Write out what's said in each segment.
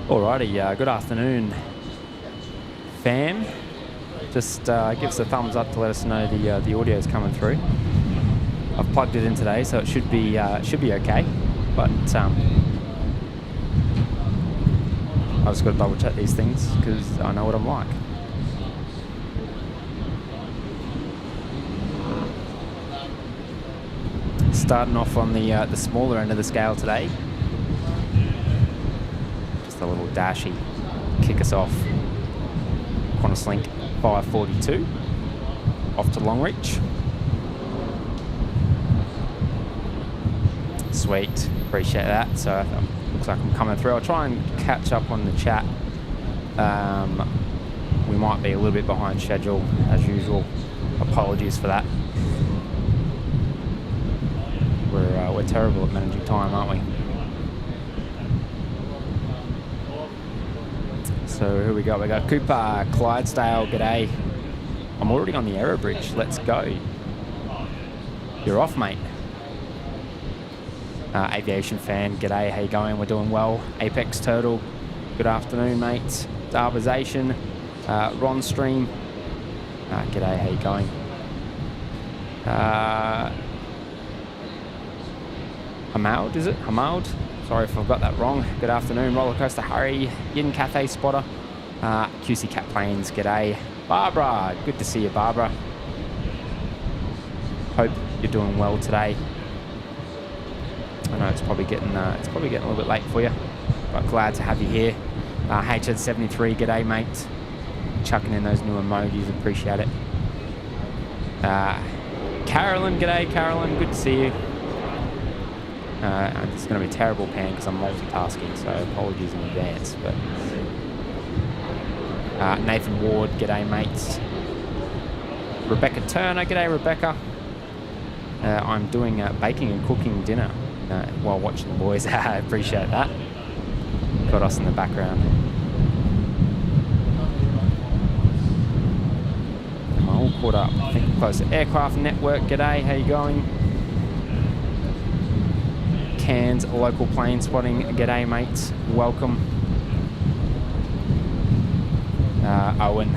Alrighty, good afternoon, fam. Just give us a thumbs up to let us know the audio is coming through. I've plugged it in today, so it should be okay. But I just got to double check these things because I know what I'm like. Starting off on the smaller end of the scale today. Just a little dashy kick us off. Qantas Link 542 off to Longreach. Sweet, appreciate that. So looks like I'm coming through. I'll try and catch up on the chat. We might be a little bit behind schedule as usual. Apologies for that. We're terrible at managing time, aren't we? So here we go. We got Cooper, Clydesdale, g'day. I'm already on the Aero Bridge. Let's go. You're off, mate. Aviation fan, g'day. How you going? We're doing well. Apex Turtle, good afternoon, mates. Darbization, Ron Stream, g'day. How you going? Hamad, is it? Hamad? Sorry if I've got that wrong. Good afternoon. Rollercoaster Harry, Yin Cathay Spotter, QC Cat Planes, g'day. Barbara, good to see you, Barbara. Hope you're doing well today. I know it's probably getting a little bit late for you, but glad to have you here. HN73, g'day, mate. Chucking in those new emojis, appreciate it. Carolyn, g'day, Carolyn. Good to see you. It's going to be a terrible pan because I'm multitasking, so apologies in advance. But Nathan Ward, g'day, mates. Rebecca Turner, g'day, Rebecca. I'm doing baking and cooking dinner while watching the boys. I appreciate that. Got us in the background. Am I all caught up? I think I'm close to Aircraft Network, g'day, how you going? Cairns local plane spotting, g'day, mates, welcome. Owen,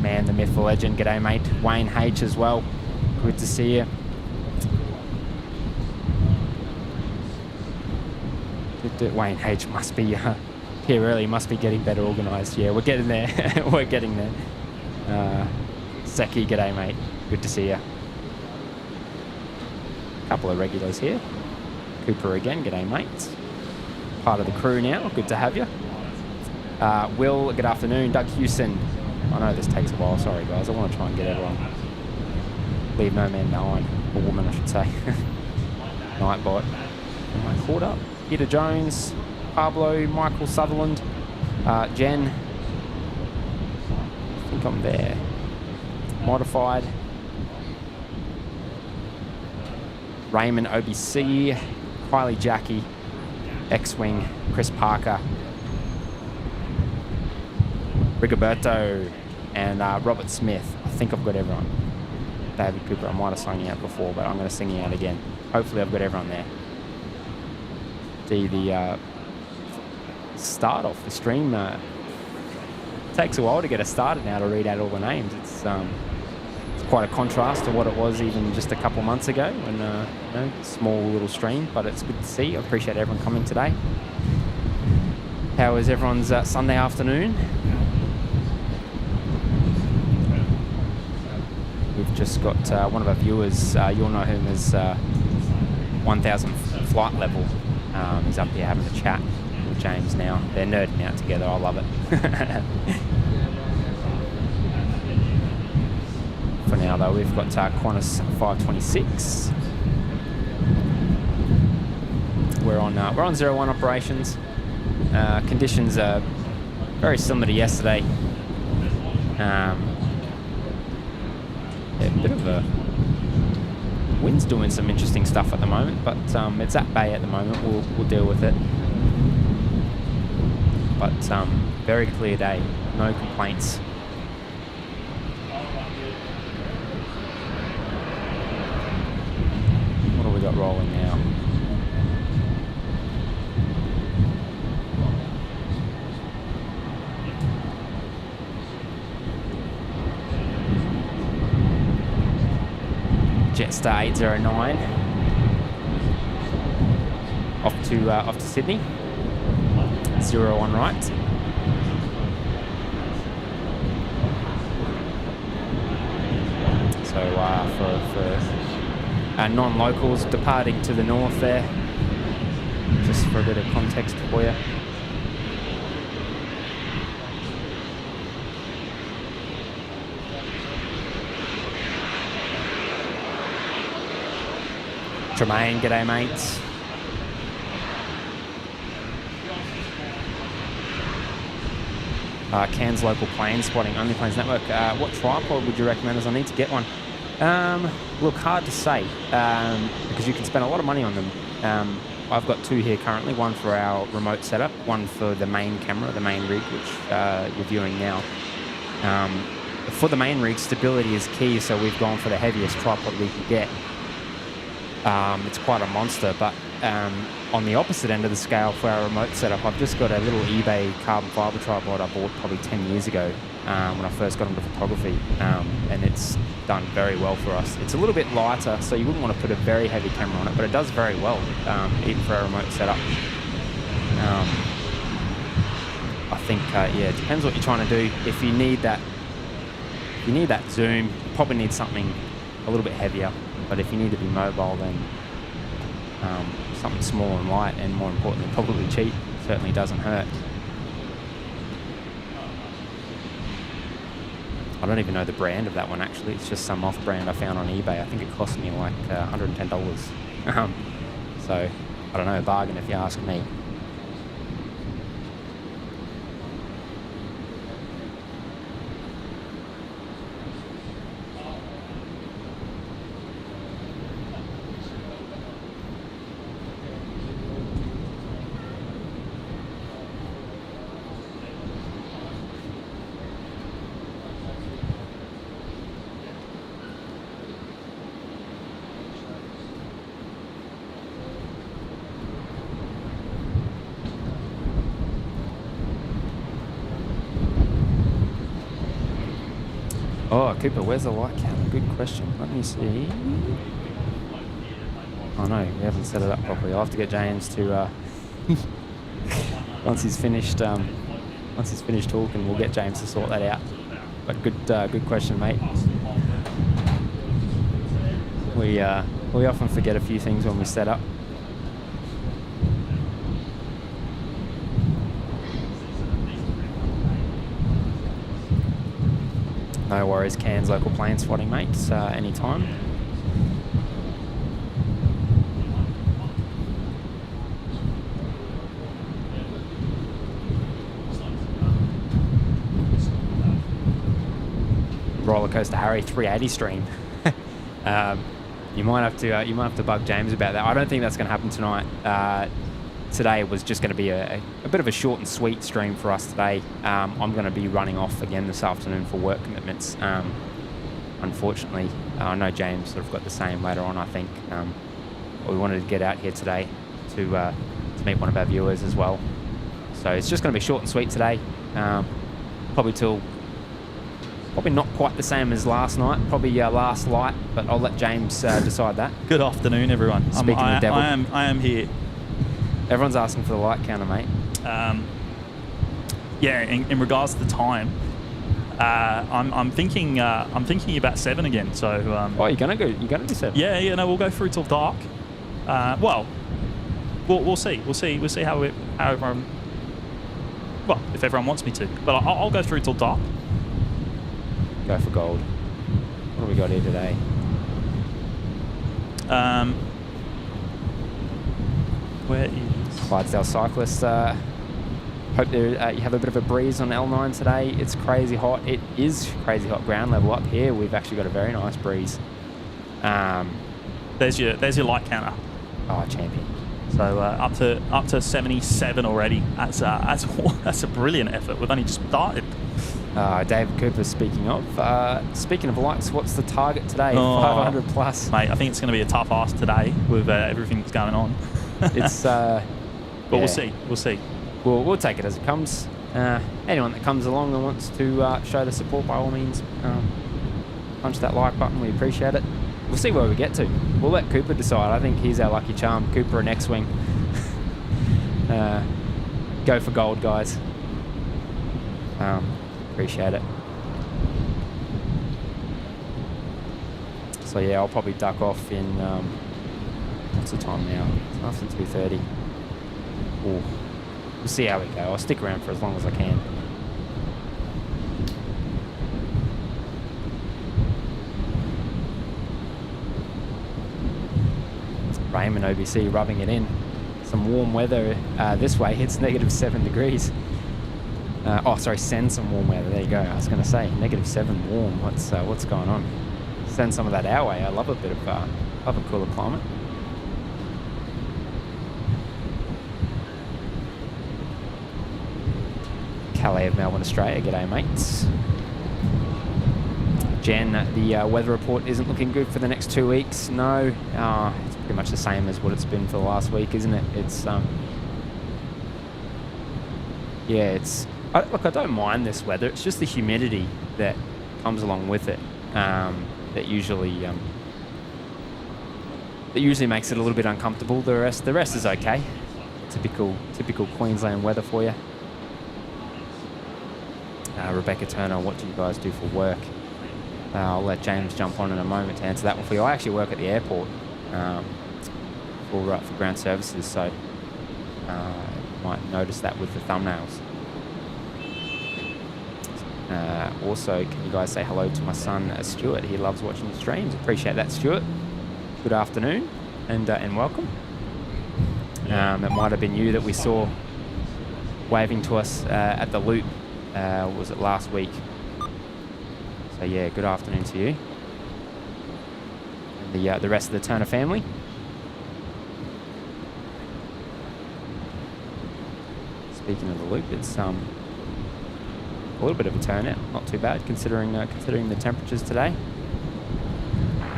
man, the myth, the legend, g'day, mate. Wayne H as well, good to see you. Wayne H must be here early, must be getting better organised. Yeah, we're getting there. We're getting there. Seki, g'day, mate. Good to see you. Couple of regulars here. Cooper again, g'day, mate. Part of the crew now. Good to have you. Will, good afternoon. Doug Hewson. I know this takes a while. Sorry, guys. I want to try and get everyone. Leave no man behind. Or woman, I should say. Nightbot. Am I caught up? Peter Jones, Pablo, Michael Sutherland, Jen. I think I'm there. Modified. Raymond OBC, Kylie Jackie, X-Wing, Chris Parker, Rigoberto, and Robert Smith. I think I've got everyone. David Cooper, I might have sung you out before, but I'm going to sing you out again. Hopefully I've got everyone there. The start off the stream takes a while to get us started now to read out all the names. It's quite a contrast to what it was even just a couple months ago when small little stream, but it's good to see. I appreciate everyone coming today. How is everyone's Sunday afternoon? We've just got one of our viewers, you'll know him as 1000 Flight Level. He's up here having a chat with James now. They're nerding out together. I love it. For now, though, we've got Qantas 526. We're on 01 operations. Conditions are very similar to yesterday. Yeah, a bit of a wind's doing some interesting stuff at the moment, but it's at bay at the moment. We'll deal with it. But very clear day, no complaints. What have we got rolling now? Jetstar 809 off to Sydney. 01 right. So for non-locals departing to the north there, just for a bit of context for you. Tremaine, g'day mates. Cairns local plane spotting, Only Planes Network. What tripod would you recommend as I need to get one? Look, hard to say because you can spend a lot of money on them. I've got two here currently, one for our remote setup, one for the main camera, the main rig, which you're viewing now. For the main rig, stability is key, so we've gone for the heaviest tripod we can get. It's quite a monster, but on the opposite end of the scale for our remote setup, I've just got a little eBay carbon fiber tripod I bought probably 10 years ago when I first got into photography, and it's done very well for us. It's a little bit lighter, so you wouldn't want to put a very heavy camera on it, but it does very well, even for our remote setup. I think, yeah, it depends what you're trying to do. If you need that zoom, you probably need something a little bit heavier. But if you need to be mobile, then something small and light, and more importantly, probably cheap, certainly doesn't hurt. I don't even know the brand of that one, actually. It's just some off-brand I found on eBay. I think it cost me like $110. So, I don't know, a bargain if you ask me. Oh, Cooper, where's the light counter? Good question. Let me see. Oh no, we haven't set it up properly. I'll have to get James to once he's finished talking, we'll get James to sort that out. But good question, mate. We often forget a few things when we set up. No worries, Cairns local plane spotting, mates, anytime. Rollercoaster Harry 380 stream. You might have to bug James about that. I don't think that's going to happen tonight. Today was just going to be a bit of a short and sweet stream for us today. I'm going to be running off again this afternoon for work commitments. Unfortunately, I know James sort of got the same later on, I think. We wanted to get out here today to meet one of our viewers as well. So it's just going to be short and sweet today. Probably not quite the same as last night. Probably last light, but I'll let James decide that. Good afternoon, everyone. Speaking of the devil. I am here. Everyone's asking for the light counter, mate. Yeah, in regards to the time, I'm thinking about 7 again. So. Oh, you're gonna do 7? Yeah. No, we'll go through till dark. Well, we'll see. We'll see how everyone. Well, if everyone wants me to, but I'll go through till dark. Go for gold. What have we got here today? Where is Clydesdale cyclists? Hope you have a bit of a breeze on L9 today. It's crazy hot. It is crazy hot ground level up here. We've actually got a very nice breeze. There's your light counter. Oh, champion. So up to 77 already. That's a brilliant effort. We've only just started. David Cooper, speaking of lights, what's the target today? 500 plus. Mate, I think it's going to be a tough ask today with everything that's going on. It's but yeah. We'll see. We'll take it as it comes. Anyone that comes along and wants to show the support, by all means, punch that like button. We appreciate it. we'll see where we get to. We'll let Cooper decide. I think he's our lucky charm. Cooper and X-Wing. Go for gold, guys. Appreciate it. So yeah, I'll probably duck off in, what's the time now? It's after 2:30. Ooh. We'll see how we go. I'll stick around for as long as I can. Raymond OBC rubbing it in. Some warm weather this way. It's -7 degrees. Send some warm weather. There you go. I was going to say -7 warm. What's going on? Send some of that our way. I love a bit of love a cooler climate. Calais of Melbourne, Australia. G'day, mates. Jen, the weather report isn't looking good for the next 2 weeks. No, it's pretty much the same as what it's been for the last week, isn't it? It's look, I don't mind this weather. It's just the humidity that comes along with it that usually makes it a little bit uncomfortable. The rest is okay. Typical Queensland weather for you. Rebecca Turner, what do you guys do for work? I'll let James jump on in a moment to answer that one for you. I actually work at the airport for ground services, so you might notice that with the thumbnails. Also, can you guys say hello to my son, Stuart? He loves watching the streams. Appreciate that, Stuart. Good afternoon and welcome. It might have been you that we saw waving to us at the loop. Was it last week? So yeah, good afternoon to you. And the rest of the Turner family. Speaking of the loop, it's a little bit of a turnout. Not too bad considering the temperatures today.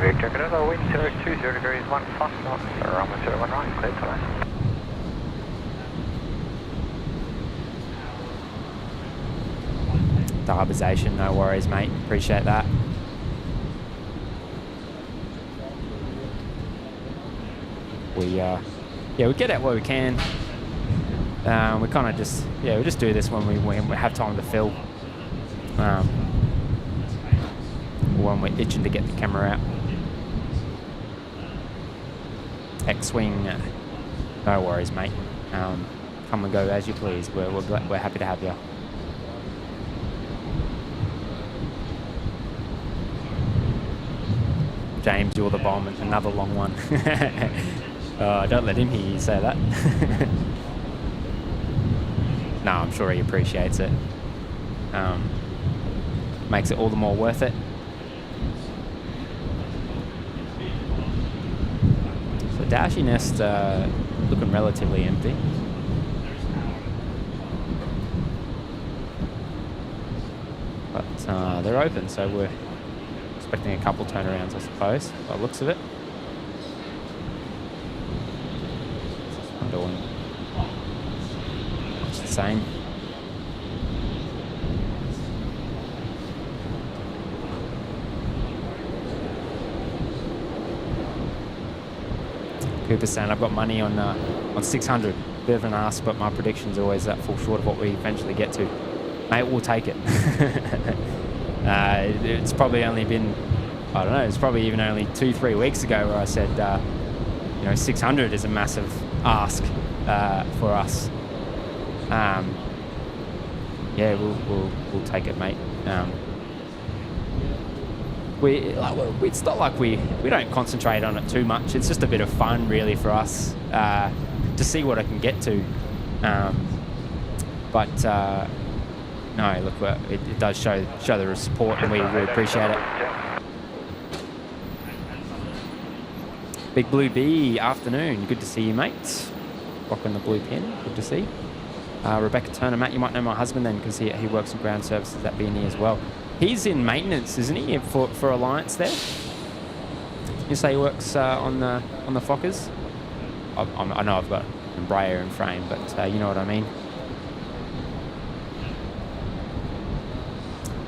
Victor Canada, wind 020 degrees 1 fast knots, runway 01 right, clear to land. Darbization, no worries, mate. Appreciate that. We get out where we can. We kind of just we just do this when we have time to fill. When we're itching to get the camera out. X-Wing, no worries, mate. Come and go as you please. We're happy to have you. James, you're the bomb, and another long one. Don't let him hear you say that. No, I'm sure he appreciates it. Makes it all the more worth it. So Dashy Nest looking relatively empty. But they're open, so we're expecting a couple turnarounds, I suppose, by the looks of it. What's this one doing? It's the same. Cooper saying I've got money on 600. Bit of an ask, but my prediction's always that fall short of what we eventually get to. Mate, we'll take it. It's probably only been, I don't know, it's probably even only 2-3 weeks ago where I said, 600 is a massive ask for us. We'll take it, mate. It's not like we don't concentrate on it too much. It's just a bit of fun, really, for us to see what I can get to. No, look, it does show the support, and we appreciate it. Big Blue B, afternoon. Good to see you, mates. Rocking the blue pin. Good to see. Rebecca Turner, Matt, you might know my husband then, because he works in ground services at BNE as well. He's in maintenance, isn't he, for Alliance there? You say he works on the Fokkers? I know I've got Embraer and frame, but you know what I mean.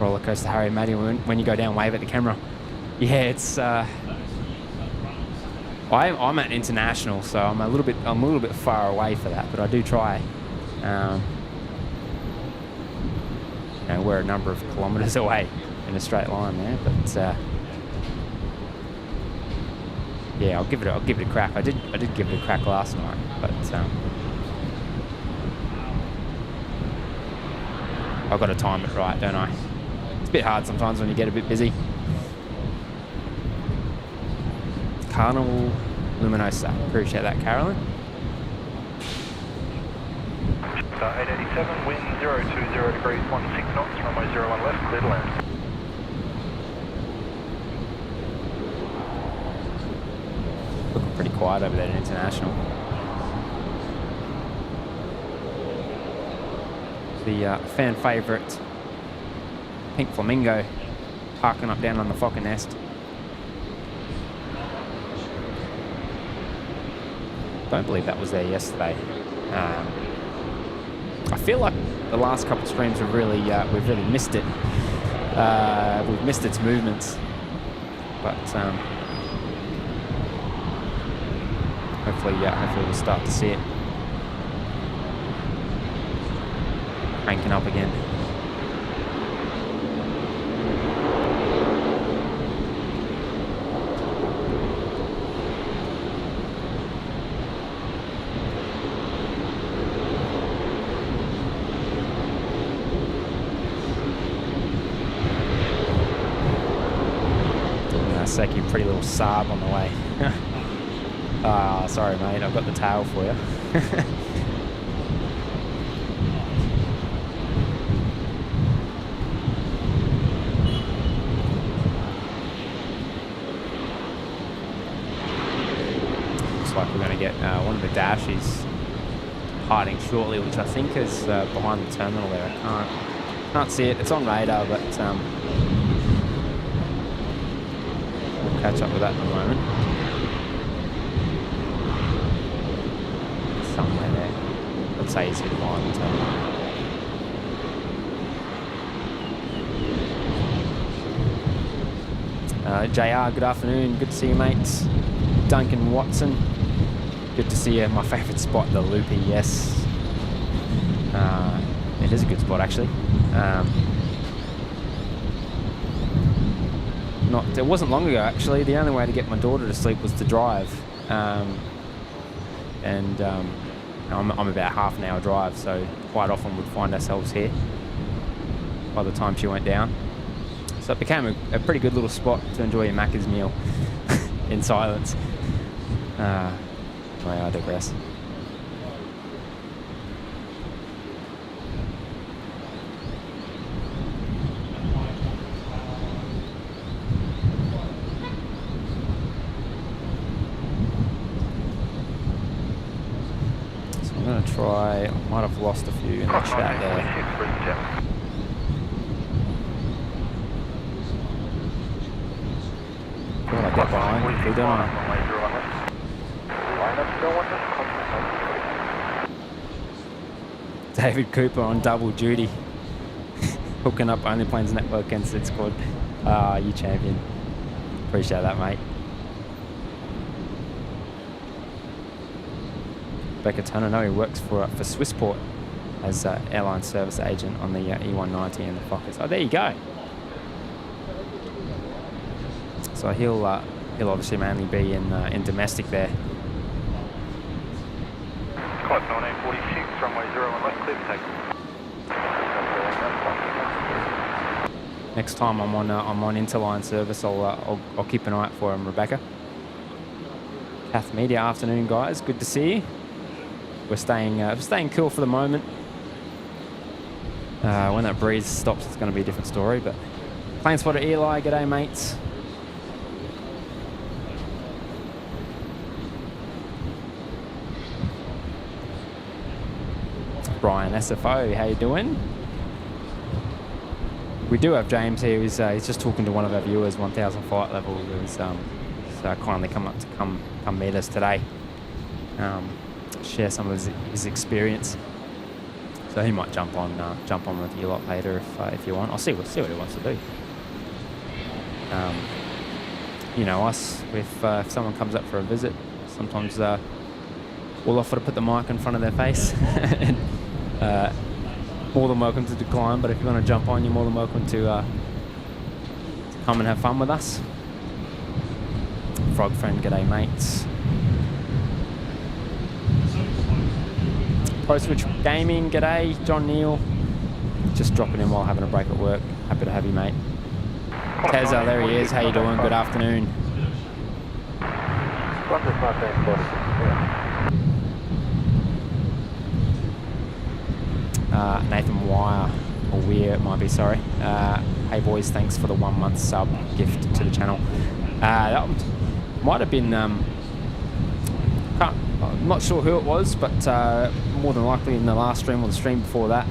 Roller coaster Harry, Matty, when you go down, wave at the camera. Yeah, it's I'm at international, so I'm a little bit far away for that, but I do try. You know, we're a number of kilometres away in a straight line there, but yeah, I'll give it a crack. I did give it a crack last night, but I've got to time it right, don't I? It's a bit hard sometimes when you get a bit busy. Carnival Luminosa. Appreciate that, Carolyn. 887, wind 020 degrees, 16 knots, runway 01 left, clear to land. Looking pretty quiet over there at International. The fan favourite Pink Flamingo parking up down on the Fokker Nest. Don't believe that was there yesterday. I feel like the last couple of streams we've really missed it. We've missed its movements, but hopefully we'll start to see it cranking up again. Seki, pretty little Saab on the way. Sorry mate, I've got the tail for you. Looks like we're going to get one of the dashes hiding shortly, which I think is behind the terminal there. I can't see it. It's on radar, but we'll catch up with that in a moment. Somewhere there. Let's say he's behind the terminal. JR, good afternoon. Good to see you, mates. Duncan Watson, good to see you. My favourite spot, the Loopy, yes. It is a good spot, actually. It wasn't long ago, actually. The only way to get my daughter to sleep was to drive. I'm about half an hour drive, so quite often we'd find ourselves here by the time she went down. So it became a pretty good little spot to enjoy your Macca's meal in silence. I digress. So I'm going to try, I might have lost a few in the chat there. What I get behind quickly, don't I? David Cooper on double duty. Hooking up Only Planes Network and Sid Squad. You champion. Appreciate that, mate. Becca Turner, I know he works for Swissport as airline service agent on the E190 and the Fokkers. Oh, there you go. So he'll obviously mainly be in domestic there. Clock 1946, runway 01 left, clear for takeoff. Next time I'm on interline service, I'll keep an eye out for him, Rebecca. Kath Media, afternoon guys, good to see you. We're staying cool for the moment. When that breeze stops, it's going to be a different story. But Plane Spotter Eli, g'day mates. Brian SFO, how you doing? We do have James here. He's just talking to one of our viewers, 1000 flight level, who's kindly come up to come meet us today. Share some of his experience. So he might jump on with you a lot later if you want. I'll see what he wants to do. you know us, if someone comes up for a visit, sometimes we'll offer to put the mic in front of their face. And, more than welcome to decline, but if you want to jump on, you're more than welcome to come and have fun with us. Frog friend, g'day mates. Pro Switch Gaming, g'day. John Neal, just dropping in while having a break at work. Happy to have you, mate. Tezza, there he is. How you doing? Good afternoon. Nathan Wire, or Weir it might be, sorry. Hey boys, thanks for the 1 month sub gift to the channel. That might have been, I'm not sure who it was, but more than likely in the last stream or the stream before that.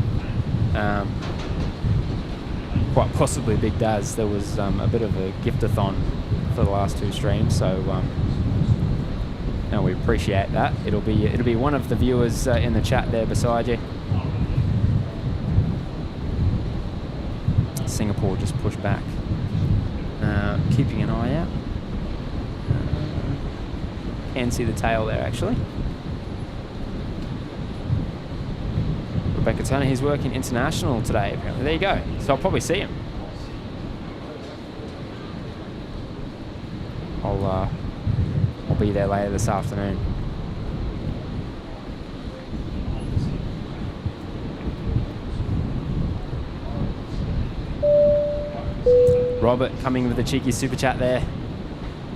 Quite possibly Big Daz. There was a bit of a gift-a-thon for the last 2 streams, so no, we appreciate that. It'll be one of the viewers in the chat there beside you. Singapore just pushed back. Keeping an eye out. Can see the tail there actually. Rebecca Turner, he's working international today apparently. There you go. So I'll probably see him. I'll be there later this afternoon. Robert coming with a cheeky super chat there.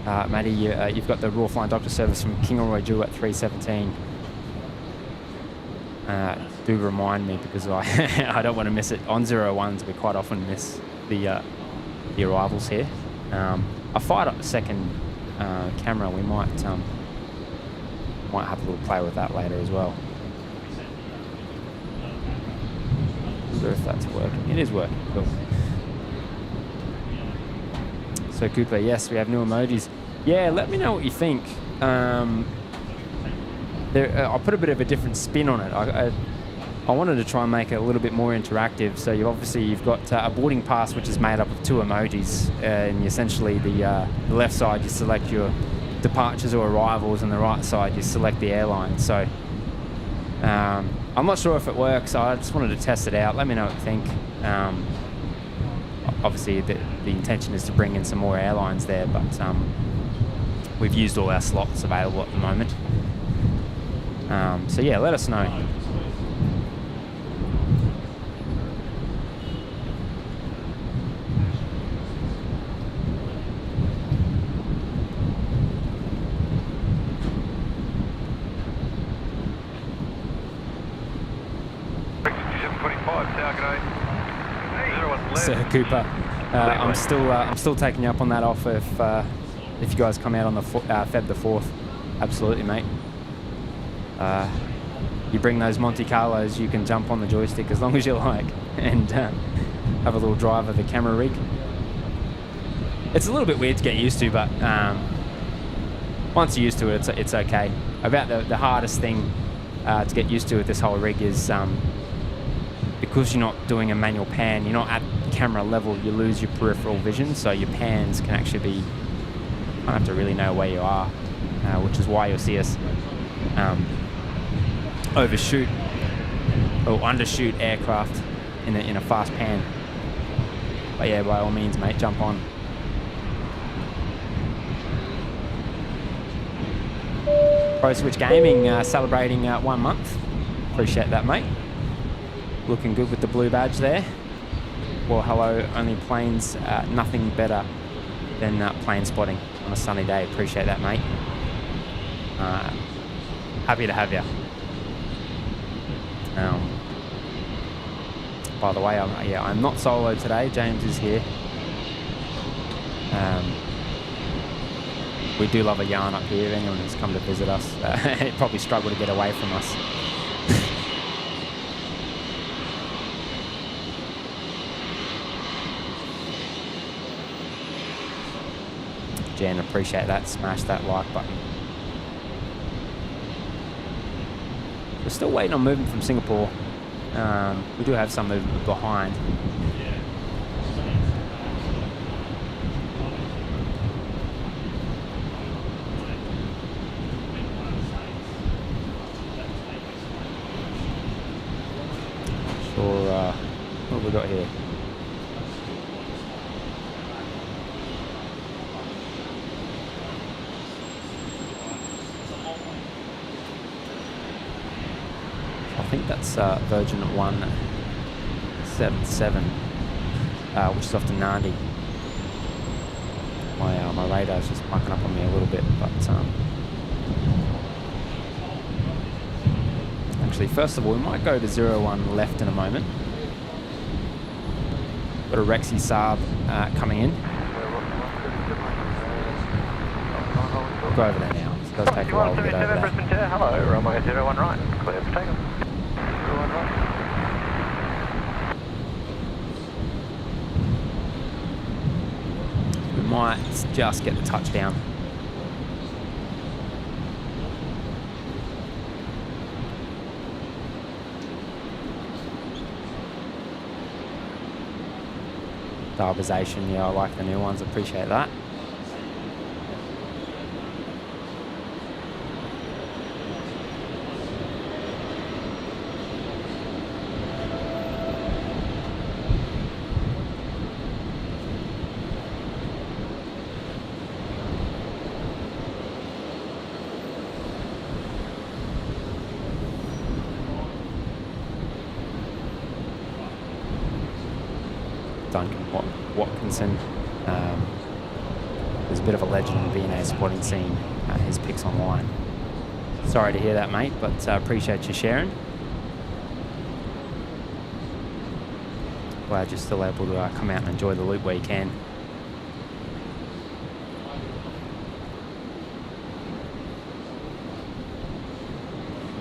Matty, you've got the Raw Flying Doctor service from Kingaroy due at 3:17. Do remind me because I don't want to miss it. On 01s, we quite often miss the arrivals here. I fired up the second camera. We might have a little play with that later as well. I wonder if that's working. It is working. Cool. So Cooper, yes, we have new emojis. Yeah, let me know what you think. I'll put a bit of a different spin on it. I wanted to try and make it a little bit more interactive. So you've got a boarding pass which is made up of 2 emojis, and essentially the left side you select your departures or arrivals, and the right side you select the airline. So I'm not sure if it works. I just wanted to test it out. Let me know what you think. Obviously the intention is to bring in some more airlines there, but we've used all our slots available at the moment. So yeah, let us know. Sir Cooper, I'm still taking you up on that offer if you guys come out on the Feb the 4th. Absolutely, mate. You bring those Monte Carlos, you can jump on the joystick as long as you like, and have a little drive of the camera rig. It's a little bit weird to get used to, but once you're used to it, it's okay. About the hardest thing to get used to with this whole rig is because you're not doing a manual pan, you're not at camera level, you lose your peripheral vision, so your pans can actually be, you don't have to really know where you are, which is why you'll see us overshoot or undershoot aircraft in a fast pan. But yeah, by all means, mate, jump on. Pro Switch Gaming celebrating 1 month. Appreciate that, mate. Looking good with the blue badge there. Well, hello, only planes, nothing better than plane spotting on a sunny day. Appreciate that, mate. Happy to have you. By the way, I'm not solo today. James is here. We do love a yarn up here. Anyone who's come to visit us, probably struggle to get away from us. Jen, appreciate that. Smash that like button. We're still waiting on movement from Singapore. We do have some movement behind. Or what have we got here? I think that's Virgin 177, which is off to Nandi. My radar's just mucking up on me a little bit, but actually, first of all, we might go to 01 left in a moment. Got a Rexy Saab coming in. Go over there now. It does take a while to get over there. Brisbane Chair, hello, runway 01 right, clear for takeoff. 01 right. We might just get the touchdown. Stabilisation, yeah, I like the new ones, appreciate that. Duncan Watkinson, there's a bit of a legend in the BNE sporting scene. His pics online. Sorry to hear that, mate, but appreciate you sharing. Glad you're still able to come out and enjoy the loop where you can.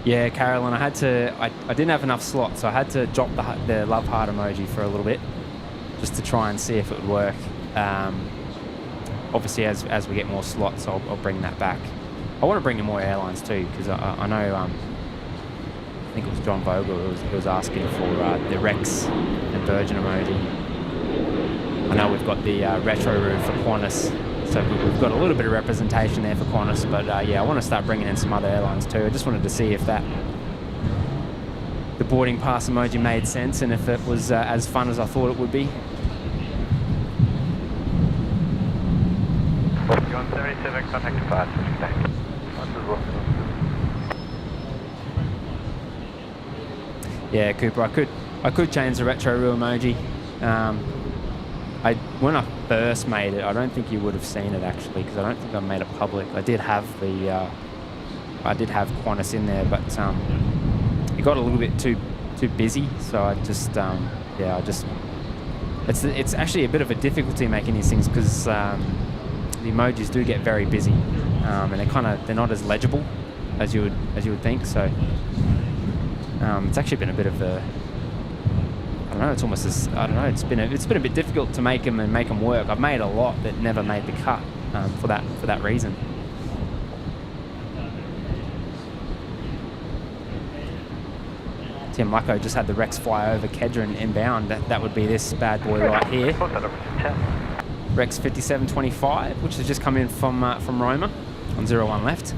Yeah, Carolyn, I didn't have enough slots, so I had to drop the love heart emoji for a little bit, just to try and see if it would work. Obviously, as we get more slots, I'll bring that back. I want to bring in more airlines too, because I know, I think it was John Vogel who was asking for the Rex and Virgin emoji. I know we've got the retro roof for Qantas, so we've got a little bit of representation there for Qantas, but yeah, I want to start bringing in some other airlines too. I just wanted to see if the boarding pass emoji made sense and if it was as fun as I thought it would be. 177, contact departure. Yeah, Cooper, I could change the retro reel emoji. When I first made it, I don't think you would have seen it actually, because I don't think I made it public. I did have Qantas in there, but it got a little bit too busy, so I just it's actually a bit of a difficulty making these things, because the emojis do get very busy, and they're not as legible as you would think. So it's actually been a bit of a, I don't know, it's almost as, I don't know, it's been a bit difficult to make them and make them work. I've made a lot that never made the cut for that reason. Tim Lucko just had the Rex fly over Kedron inbound. That would be this bad boy right here. Rex 5725, which has just come in from Roma on 01 left.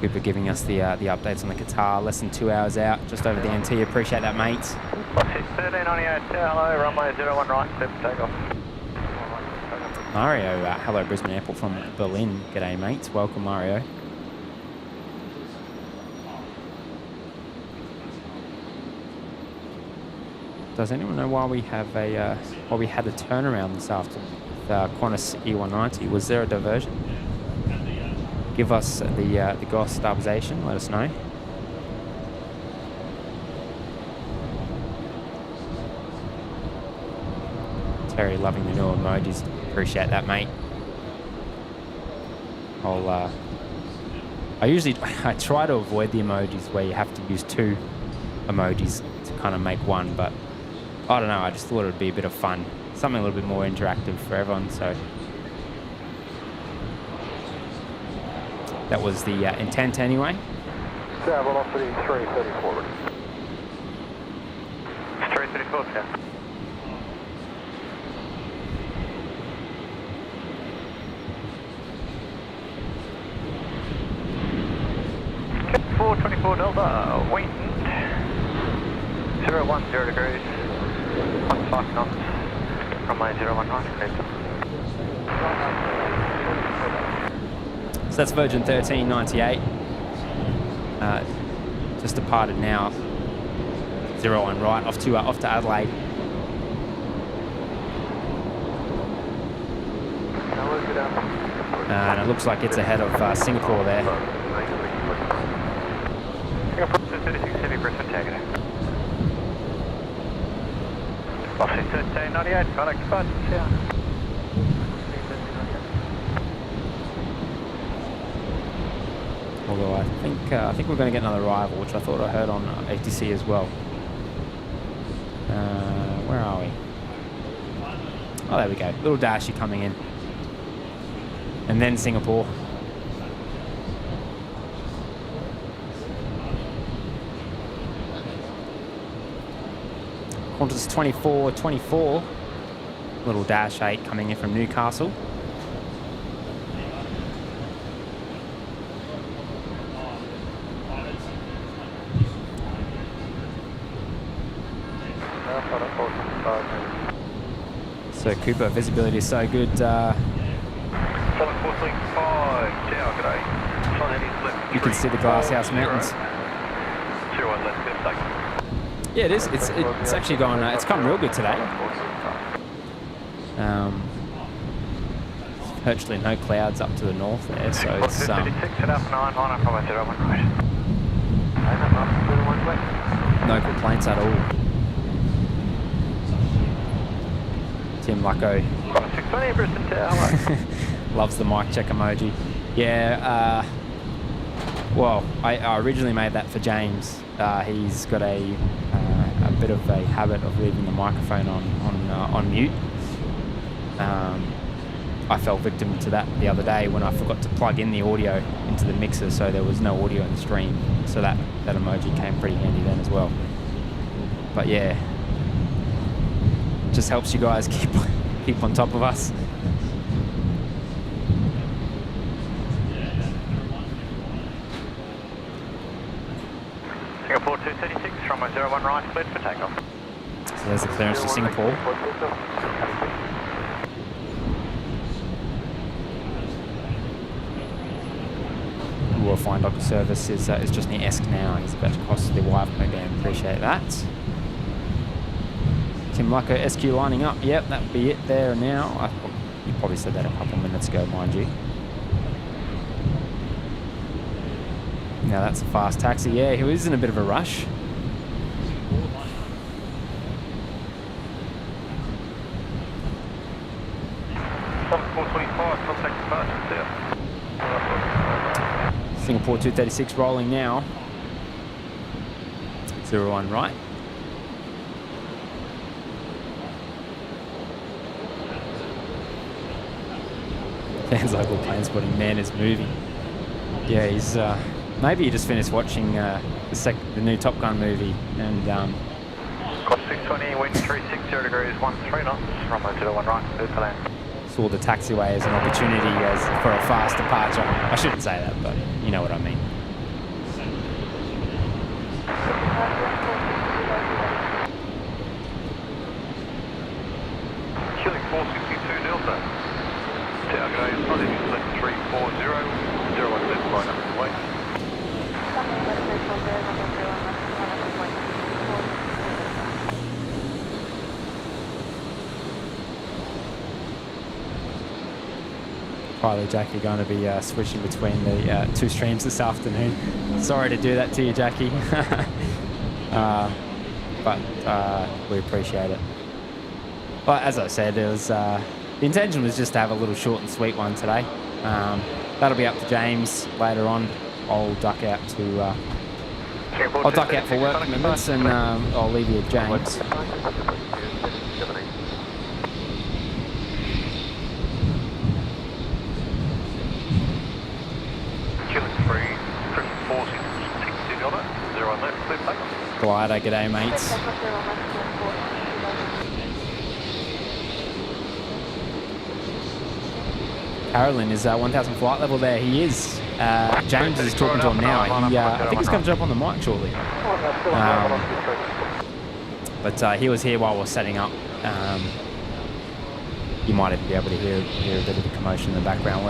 Cooper giving us the updates on the Qatar, less than 2 hours out, just over the NT. Appreciate that, mate. 1398, hello, runway 01 right, clear for takeoff. Mario, hello Brisbane Airport from Berlin. G'day, mate. Welcome, Mario. Does anyone know why we had a turnaround this afternoon with Qantas E190? Was there a diversion? Give us the GOS stabilisation. Let us know. Terry loving the new emojis. Appreciate that, mate. I try to avoid the emojis where you have to use two emojis to kind of make one, but I don't know, I just thought it would be a bit of fun, something a little bit more interactive for everyone. So that was the intent anyway. Yeah, velocity 334. 334, yeah. Delta, wind 010 degrees, 15 knots, runway 019, clear. So that's Virgin 1398. Just departed now. 01 right, off to Adelaide. And it looks like it's ahead of Singapore there. Singapore 236 Heavy Brisbane, tag it out. Bossy 1398, contact departure, see ya. Although I think we're going to get another arrival, which I thought I heard on ATC as well. Where are we? Oh, there we go. Little dashy coming in. And then Singapore. Qantas 2424. Little dash 8 coming in from Newcastle. So Cooper, visibility is so good. You can see the Glasshouse Mountains. Yeah, it is. It's actually gone. It's come real good today. Virtually no clouds up to the north there, so it's no complaints at all. Tim Lucko loves the mic check emoji. Yeah, well, I originally made that for James. He's got a bit of a habit of leaving the microphone on mute. I fell victim to that the other day when I forgot to plug in the audio into the mixer, so there was no audio in the stream. So that emoji came pretty handy then as well. But yeah, just helps you guys keep on top of us. Singapore 236, runway 01 right, cleared for takeoff. So there's the clearance to Singapore. Royal Flying Doctor Service is just near Esk now. He's about to cross the YBBN. Appreciate that. Tim Lucko, SQ lining up. Yep, that would be it there and now. You probably said that a couple of minutes ago, mind you. Now that's a fast taxi. Yeah, he was in a bit of a rush. Singapore 236 rolling now. 01 right. Fans local plane spotting, man is moving. Yeah, he's maybe he just finished watching the new Top Gun movie and Cost 620, wind 360 degrees, 13 knots, runway 01 right, clear to land. saw the taxiway as an opportunity for a fast departure. I shouldn't say that, but you know what I mean. Chilling 462 Delta. Tower is not in left 340, 01 left line up the way. Kylie, Jackie going to be switching between the two streams this afternoon. Sorry to do that to you, Jackie. But we appreciate it. But as I said, it was the intention was just to have a little short and sweet one today. That'll be up to James later on. I'll duck out for work commitments, and I'll leave you with James. Glider, g'day mates. Carolyn is 1,000 flight level there. He is. James is talking to him now. I think he's going to jump on the mic shortly. But he was here while we were setting up. You might even be able to hear a bit of the commotion in the background.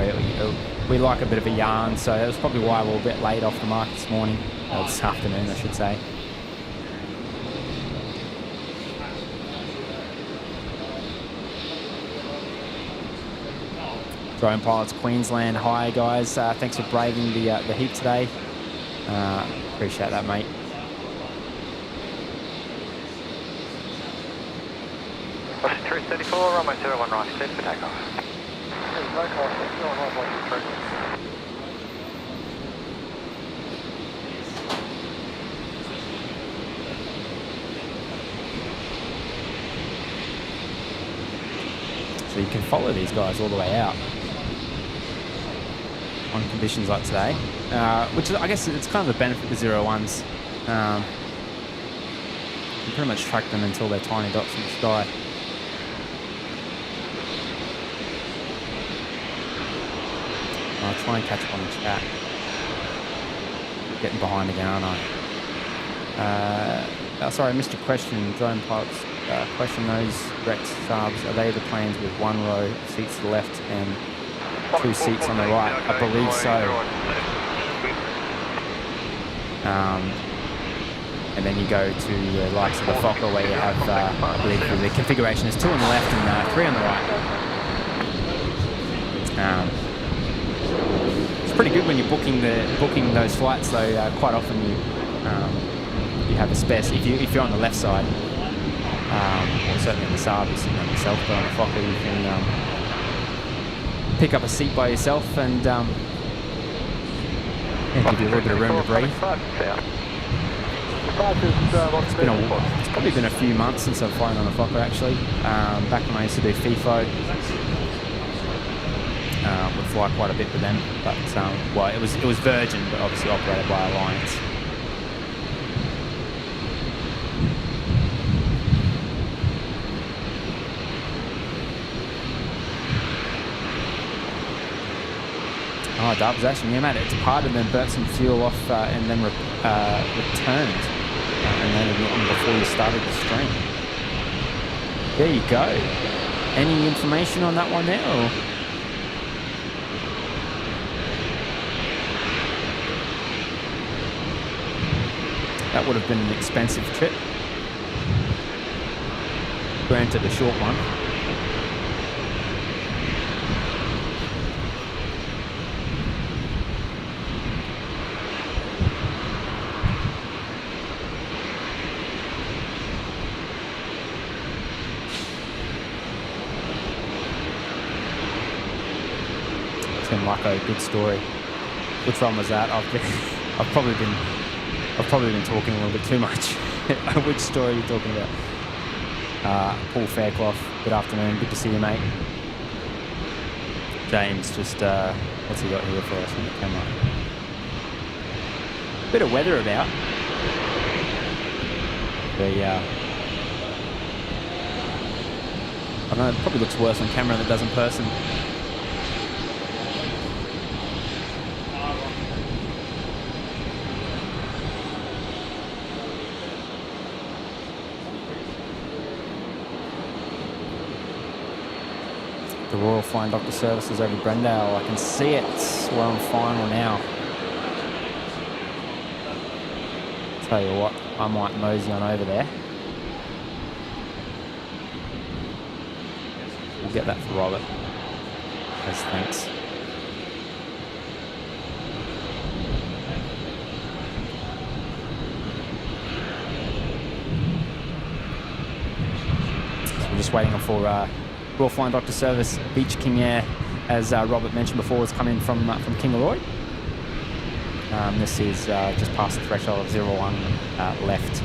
We like a bit of a yarn, so that's probably why we're a bit late off the mark this morning. This afternoon, I should say. Drone Pilots Queensland, hi guys. Thanks for braving the heat today. Appreciate that, mate. What's 334, runway 01 right, cleared for takeoff. So you can follow these guys all the way out on conditions like today, which is, I guess it's kind of the benefit of the 01s. You can pretty much track them until they're tiny dots in the sky. I'll try and catch up on the chat. Getting behind again, aren't I? Sorry, I missed your question. Drone Pilots question, those Rex subs, are they the planes with one row of seats to the left and two seats on the right? I believe so. And then you go to the likes of the Fokker where you have, I believe the configuration is 2 on the left and 3 on the right. It's pretty good when you're booking those flights, though. Quite often you have a spare seat. If you're on the left side, or certainly on the Saab, you're sitting on yourself, but on the Fokker you can pick up a seat by yourself and give you a little bit of room to breathe. It's probably been a few months since I've flown on a Fokker, actually. Back when I used to do FIFO, would fly quite a bit with them, but well, it was Virgin, but obviously operated by Alliance. Oh, Dubs, actually, yeah, mate, it departed, then burnt some fuel off, and then returned, and landed on before you started the stream. There you go. Any information on that one there, or? That would have been an expensive trip. Granted, a short one. Tim Lucko, good story. Which one was that? I've probably been talking a little bit too much. Which story are you talking about? Paul Fairclough, good afternoon. Good to see you, mate. James, just what's he got here for us on the camera? Bit of weather about. I don't know, it probably looks worse on camera than it does in person. The Royal Flying Doctor Services over Brendale. I can see it. We're on final now. Tell you what, I might mosey on over there. We'll get that for Robert. As thanks. So we're just waiting for Royal Flying Doctor Service Beach King Air, as Robert mentioned before, has come in from Kingaroy. This is just past the threshold of 01 left.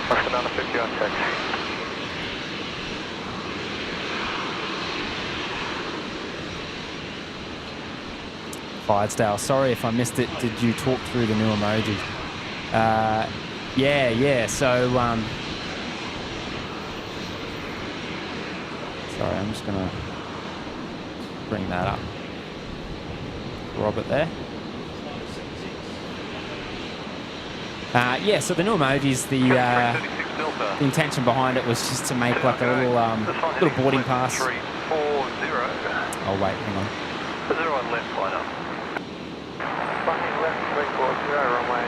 What's the down to 50 on check? Clydesdale, sorry if I missed it. Did you talk through the new emoji? Yeah. So, sorry, I'm just gonna bring that up. Robert there. Yeah, so the new emojis, the intention behind it was just to make like a little boarding pass. 340. Oh wait, hang on. 01 left, line up. Funding left, 340, runway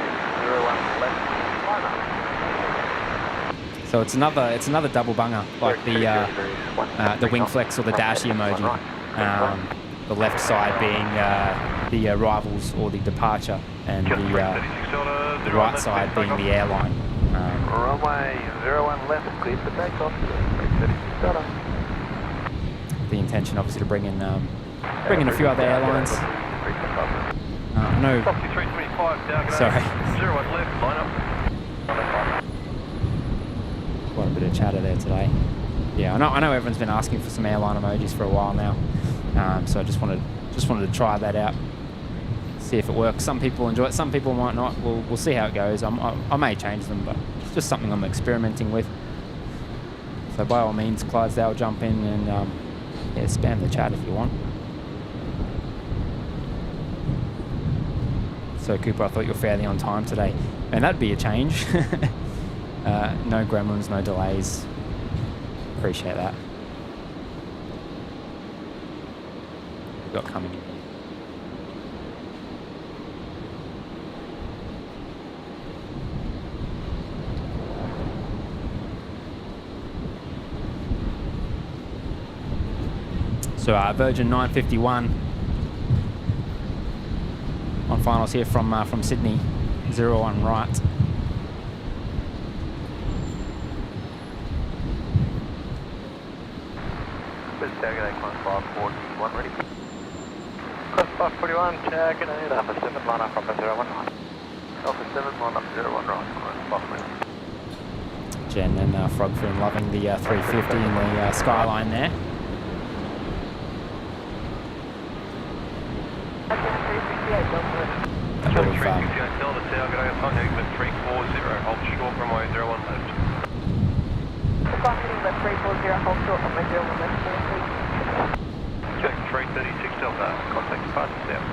01 left, line up. So it's another double bunger, like the wing flex or the dashy emoji. The left side being the arrivals or the departure, and the right side being the airline. Runway 01 left, clear for takeoff. 336. The intention, obviously, to bring in a few other airlines. No. Sorry. 01 left, line up. Quite a bit of chatter there today. Yeah, I know everyone's been asking for some airline emojis for a while now, so I just wanted to try that out, see if it works. Some people enjoy it, some people might not. We'll see how it goes. I may change them, but it's just something I'm experimenting with. So by all means, Clydesdale, jump in and yeah, spam the chat if you want. So Cooper, I thought you were fairly on time today, and that'd be a change. No gremlins, no delays. Appreciate that. We've got coming in. So Virgin 951 on finals here from Sydney, 01 right. Tagonate, climb 541, ready. Cross 541, Tagonate, Alpha 7, line up, Alpha 01 right. Alpha 7, line up, 01 right, climb 541. Jen and Frogfin loving the 350 and the skyline there. A bit of, 368 Delta, Tagonate, Sunday, 340, hold short, runway 01 left. Left 340, hold short, runway 01 left. Check 336 Delta, contact departure south.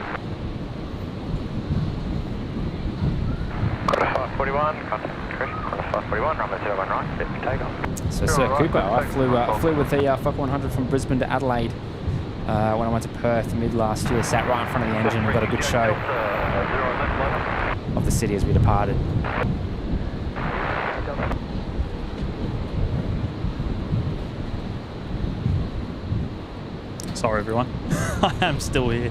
Quarter 541, contact discretion, quarter 541, runway 01 right, set for takeoff. So Sir Cooper, I flew with the Fokker 100 from Brisbane to Adelaide when I went to Perth mid last year. Sat right in front of the engine and got a good show of the city as we departed. Sorry, everyone. I am still here.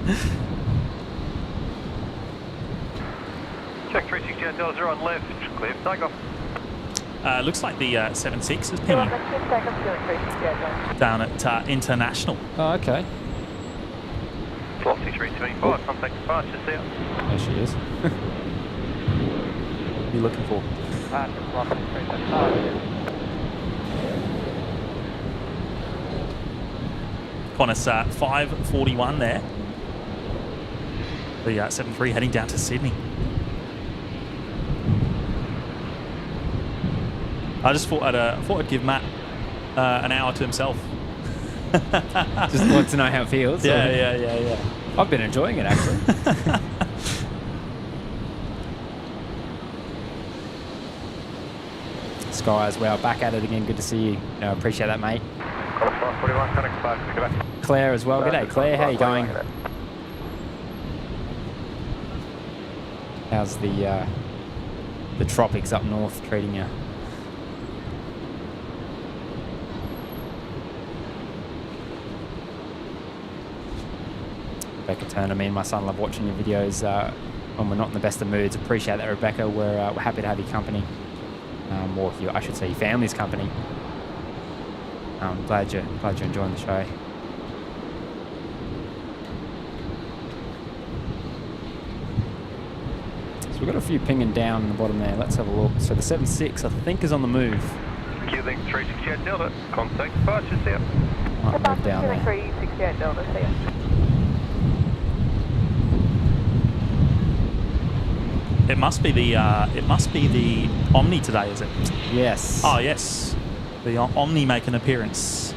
Check 368 Delta, on left, clear for takeoff. Looks like the 76 is pinging down at International. Oh, okay. Velocity 325, contact departure south. There she is. What are you looking for? Velocity 325. Qantas 541 there. The 73 heading down to Sydney. I just thought I'd give Matt an hour to himself. Just want to know how it feels. Yeah. I've been enjoying it actually. Sky as well, back at it again. Good to see you. No, appreciate that, mate. Claire as well. G'day, Claire. How you going? How's the tropics up north treating you? Rebecca Turner, me and my son love watching your videos when we're not in the best of moods. Appreciate that, Rebecca. We're happy to have your company, or I should say your family's company. Glad you're enjoying the show. So we've got a few pinging down in the bottom there. Let's have a look. So the 76 I think is on the move. Q-Link 368 Delta, contact departure south. Might move down there. 368 Delta, It must be the Omni today, is it? Yes. Oh yes, the Omni make an appearance.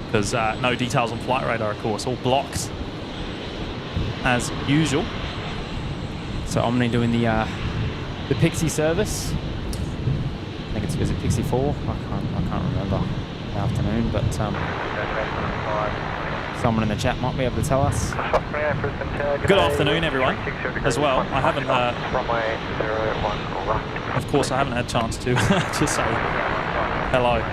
Because no details on flight radar, of course, all blocked as usual. So Omni doing the Pixie service. I think is it Pixie 4? I can't remember the afternoon, but someone in the chat might be able to tell us. Good afternoon, everyone, as well. I haven't, of course, I haven't had a chance to to say hello.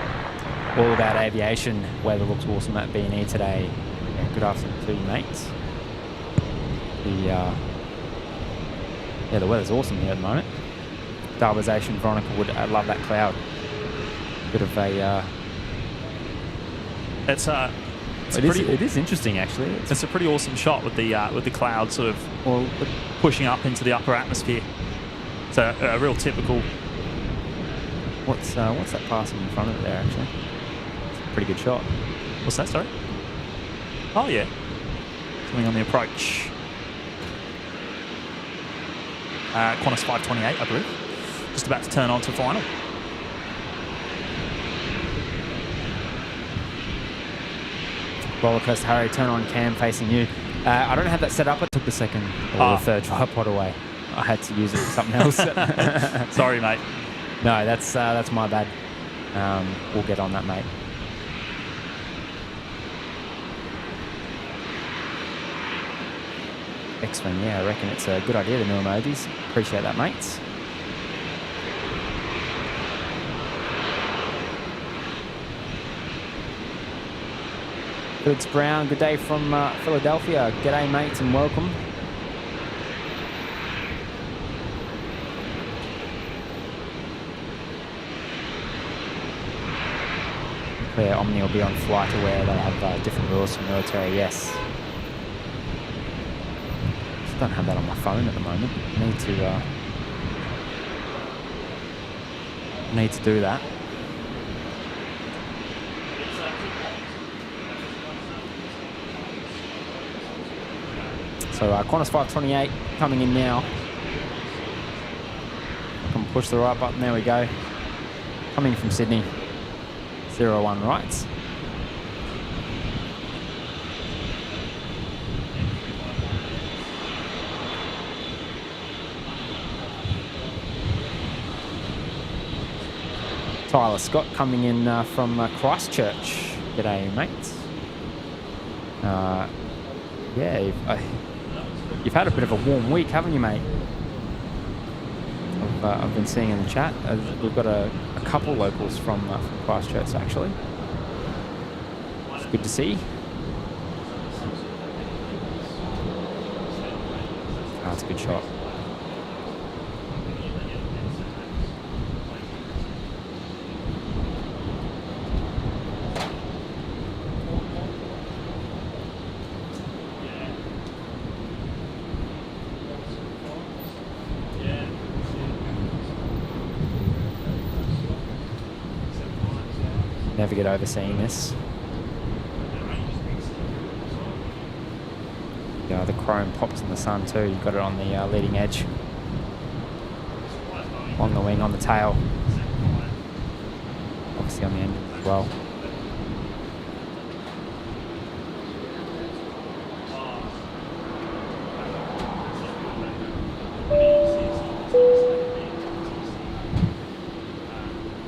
All about aviation. Weather looks awesome at BNE today. Yeah, good afternoon to you, mates. The weather's awesome here at the moment. Darwization, Veronica would love that cloud. Bit of a. It is interesting actually. It's a pretty awesome shot with the cloud sort of pushing up into the upper atmosphere. It's a real typical. What's that passing in front of it there actually? It's a pretty good shot. What's that, sorry? Oh yeah, something on the approach. Qantas 528, I believe. Just about to turn on to final. Rollercoaster Harry, turn on cam facing you. I don't have that set up. I took the second or the third tripod away. I had to use it for something else. Sorry, mate. No, that's my bad. We'll get on that, mate. X-Wing, yeah, I reckon it's a good idea, the new emojis. Appreciate that, mates. Goods Brown, good day from Philadelphia. G'day, mates, and welcome. Clear Omni will be on flight aware. They have different rules for military, yes. Just don't have that on my phone at the moment. Need to do that. So Qantas 528 coming in now. I can push the right button, there we go. Coming from Sydney, 01 rights. Tyler Scott coming in from Christchurch. G'day, mates. Yeah, you've had a bit of a warm week, haven't you, mate? I've been seeing in the chat. We've got a couple locals from Christchurch, actually. It's good to see. Oh, that's a good shot. Never get over seeing this. Yeah, the chrome pops in the sun too. You've got it on the leading edge, on the wing, on the tail, obviously on the end as well.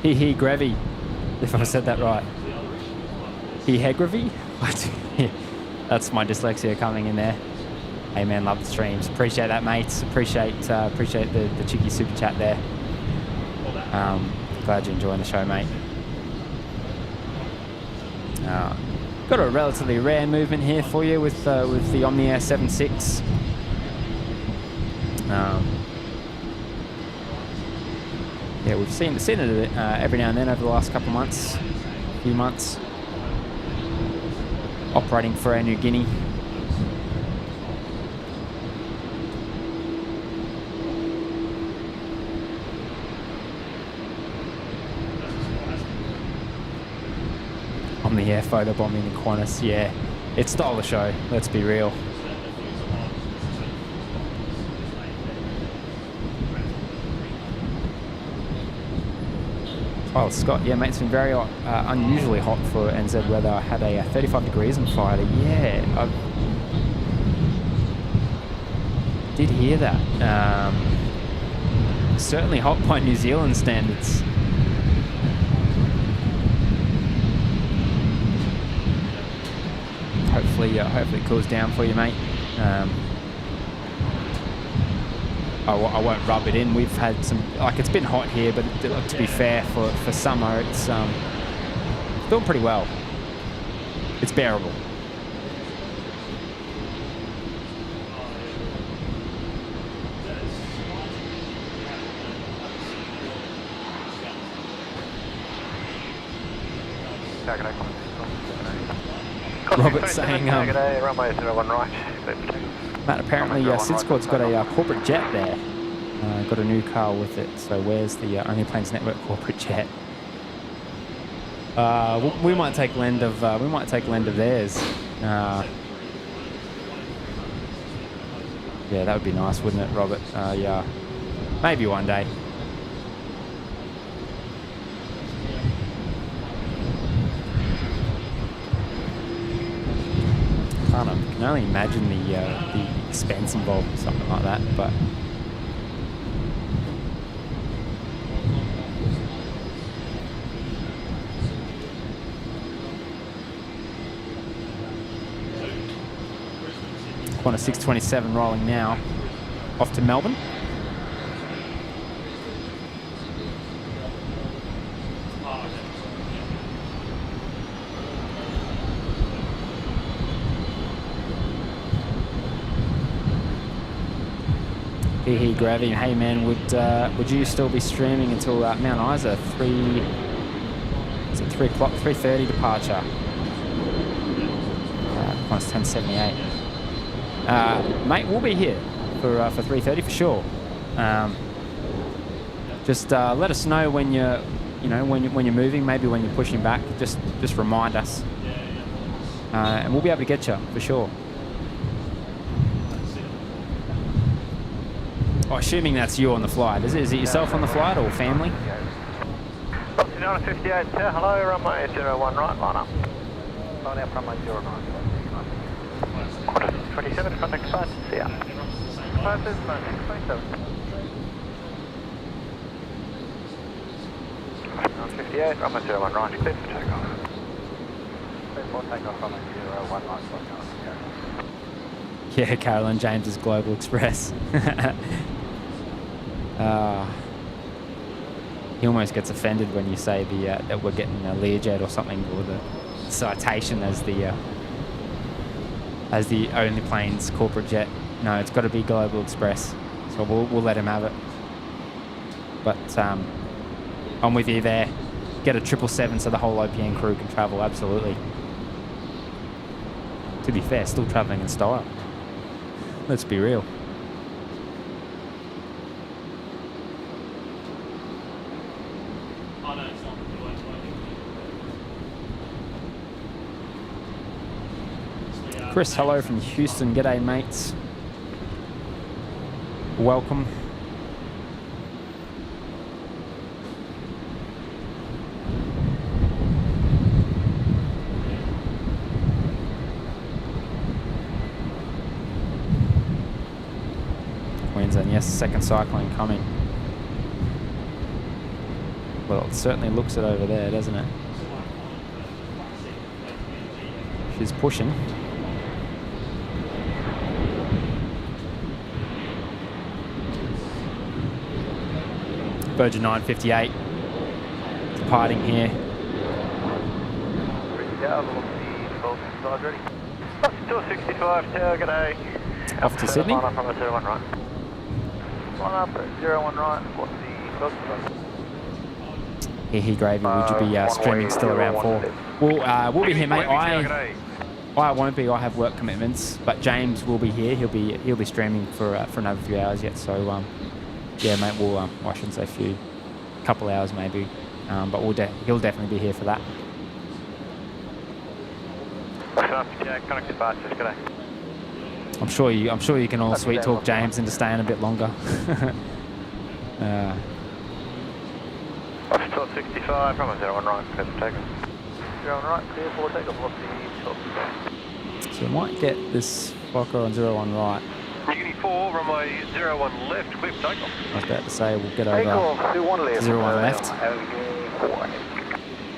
He Gravy. If I said that right. Hegravy? What? That's my dyslexia coming in there. Hey man, love the streams. Appreciate that, mates. Appreciate the cheeky super chat there. Glad you're enjoying the show, mate. Got a relatively rare movement here for you with the Omni Air 76. Yeah, we've seen it every now and then over the last few months, operating for Air New Guinea. On the air photobombing in Qantas, yeah, it stole the show, let's be real. Tyler Scott, yeah, mate, it's been very hot, unusually hot for NZ weather. I had a 35 degrees on Friday. Yeah, I did hear that. Certainly hot by New Zealand standards. Hopefully it cools down for you, mate. I won't rub it in. We've had some, like, it's been hot here, but to be fair, for summer, it's doing pretty well. It's bearable. Robert saying, Matt, apparently Sid Squad's got a corporate jet there. Got a new car with it. So where's the Only Planes Network corporate jet? We might take lend of theirs. Yeah, that would be nice, wouldn't it, Robert? Yeah, maybe one day. I can only imagine the expense involved with something like that, but Qantas 627 rolling now off to Melbourne. Hey, Gravy, hey man, would you still be streaming until Mount Isa 3 o'clock, 3:30 departure? Qantas 1078. Mate, we'll be here for 3:30 for sure. Just let us know when you're moving, maybe when you're pushing back. Just remind us, and we'll be able to get you for sure. Oh, assuming that's you on the flight. Is it yourself on the flight or family? 5958, hello, runway 01 right, line up. Line out runway 09. 27, contact flight, see ya. 27, 27. 58, runway 01 right, clear for takeoff. Clear for takeoff, runway 01 right, Yeah, Carolyn James's Global Express. He almost gets offended when you say that we're getting a Learjet or something, or the citation as the Only Planes corporate jet. No, it's got to be Global Express, so we'll let him have it. But I'm with you there. Get a 777 so the whole OPN crew can travel. Absolutely. To be fair, still travelling in style. Let's be real. Chris, hello from Houston. G'day, mates. Welcome. Queensland, yes, second cyclone coming. Well, it certainly looks it over there, doesn't it? She's pushing. Virgin 958 departing here. Still 65, tower, g'day. Off to Sydney. Line up from the 01 right. Line up at 01 right, what's the Here, Gravy, would you be streaming still around 4? We'll be here, mate. I won't be. I have work commitments, but James will be here. He'll be streaming for another few hours yet. So yeah, mate. We'll I shouldn't say few, couple hours maybe, but he'll definitely be here for that. I'm sure you can all sweet talk James into staying a bit longer. Off 1265, from 01 right, clear for takeoff. 01 right, clear for takeoff, velocity 1265. So we might get this Fokker on 01 right. Unity 4, runway 01 left, clear for takeoff. I was about to say we'll get over Takeoff, 21 left. 01 left.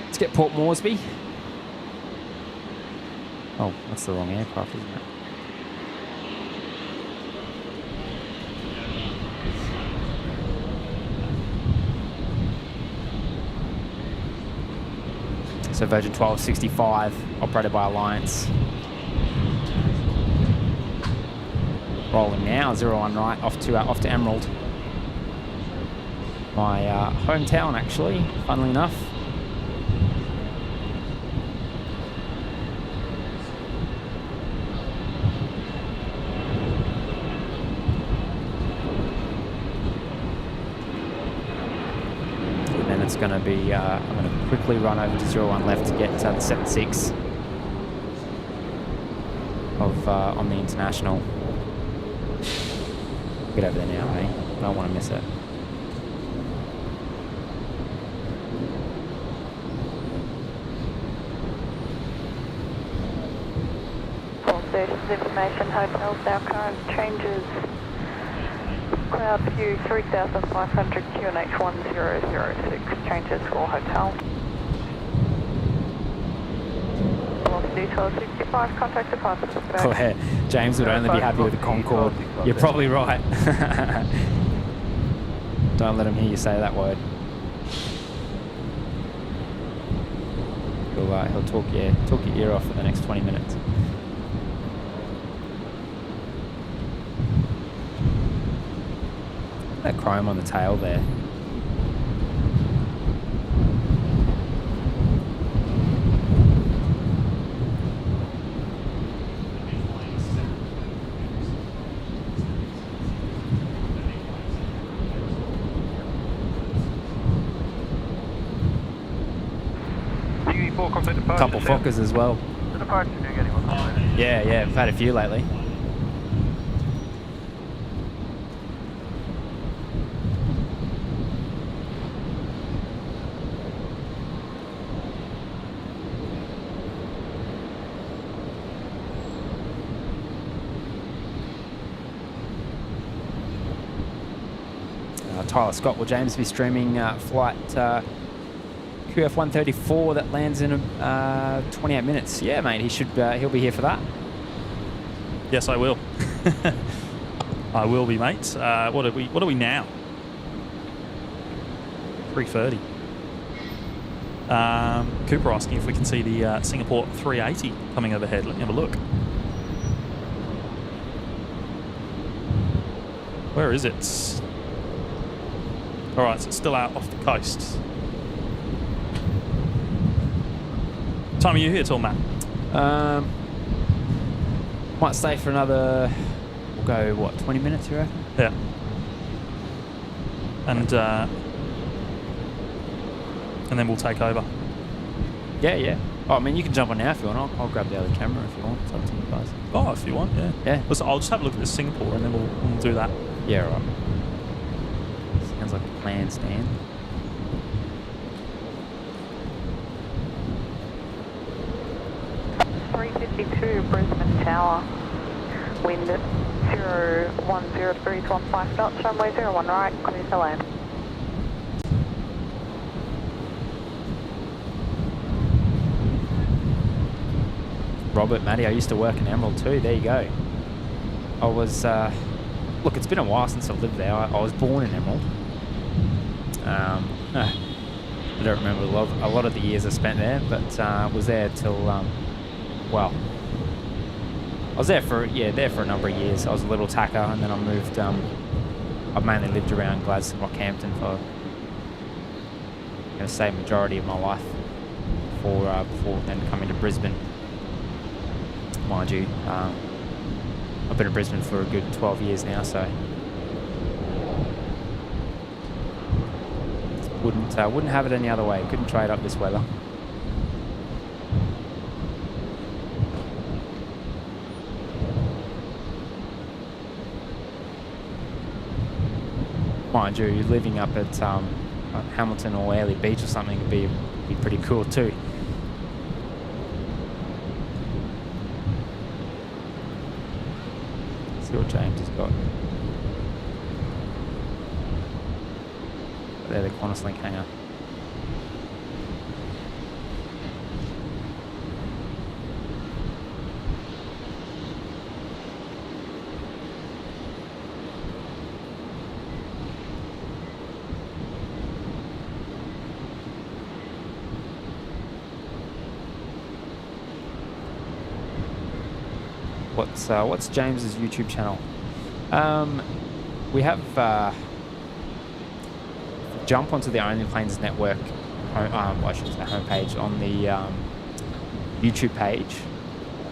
Let's get Port Moresby. Oh, that's the wrong aircraft, isn't it? So Virgin 1265, operated by Alliance. Rolling now, 01 right, off to Emerald. My hometown, actually, funnily enough. It's going to be, I'm going to quickly run over to 01 left to get the 7.6 of on the International. Get over there now, hey? Don't want to miss it. All stations information, hotels, our current changes. Cloud view 3500 QNH 1006, changes for hotel. Velocity 1265, contact departure. Claire, James would only be happy with the Concorde. You're probably right. Don't let him hear you say that word. He'll talk your ear off for the next 20 minutes. That chrome on the tail there. Unity 4, contact departure. Couple Fokkers as well. The departure, you're getting one. Yeah, we've had a few lately. Tyler Scott will James be streaming flight QF134 that lands in 28 minutes. Yeah, mate, he'll be here for that. Yes, I will. I will be, mate. What are we now? 3:30. Cooper asking if we can see the Singapore 380 coming overhead. Let me have a look. Where is it? All right, so it's still out off the coast. What time are you here till, Matt? Might stay for another, we'll go, what, 20 minutes, you reckon? Yeah. And then we'll take over. Yeah. Oh, I mean, you can jump on now if you want. I'll grab the other camera if you want. It's up to you guys. Oh, if you want, yeah. Yeah. Listen, I'll just have a look at the Singapore and then we'll do that. Yeah, right. Sounds like a plan, Stan. Brisbane Tower, wind at 010 degrees 15 knots, runway 01 right, clear to land. Robert, Matty, I used to work in Emerald too. There you go. I was, look, it's been a while since I've lived there. I was born in Emerald. I don't remember a lot of the years I spent there, but was there till, well, I was there for a number of years. I was a little tacker, and then I moved. I've mainly lived around Gladstone, Rockhampton for, I'm going to say, majority of my life before then coming to Brisbane. Mind you, I've been in Brisbane for a good 12 years now, so wouldn't have it any other way. Couldn't trade up this weather. Mind you, living up at on Hamilton or Airlie Beach or something would be pretty cool too. See what James has got. There, the Qantas Link hangar. What's James's YouTube channel? We have jump onto the Only Planes Network, I should say homepage on the YouTube page.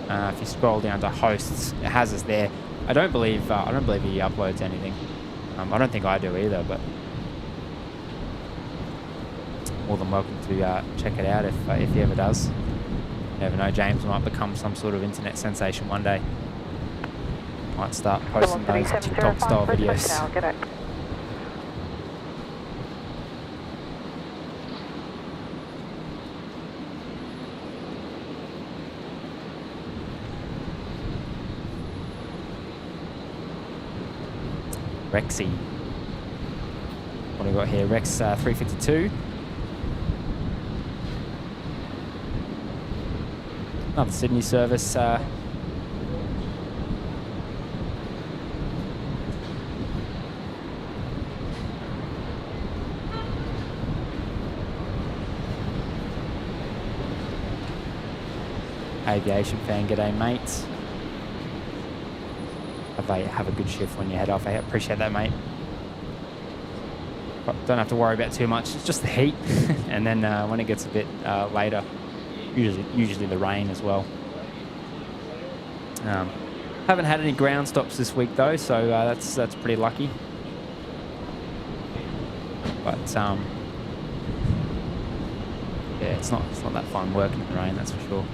If you scroll down to hosts, it has us there. I don't believe he uploads anything. I don't think I do either, but more than welcome to check it out if he ever does. You never know, James might become some sort of internet sensation one day. Might start posting those TikTok style videos. Rexy. What do we got here? Rex 352. Another Sydney service. Aviation fan, g'day mates. Have a good shift when you head off. I appreciate that, mate. But don't have to worry about too much. It's just the heat, and then when it gets a bit later, usually the rain as well. Haven't had any ground stops this week though, so that's pretty lucky. But yeah, it's not that fun working in the rain, that's for sure.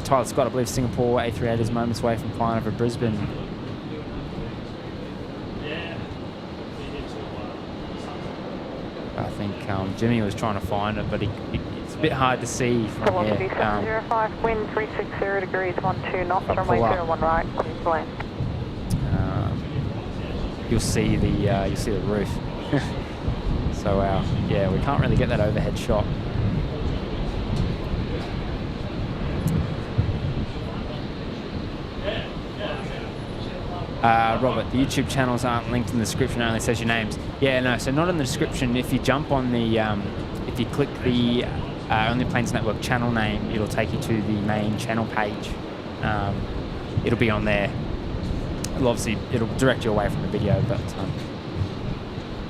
Tyler Scott, I believe Singapore A380 is moments away from flying over Brisbane. I think Jimmy was trying to find it, but it's a bit hard to see from Velocity here. 705, wind 360 degrees, 12 knots, runway 01 right, Queensland. You'll see the roof. So yeah, we can't really get that overhead shot. Robert, the YouTube channels aren't linked in the description, it only says your names. Yeah, no, so not in the description. If you jump on the, if you click the Only Planes Network channel name, it'll take you to the main channel page. It'll be on there. It'll direct you away from the video, but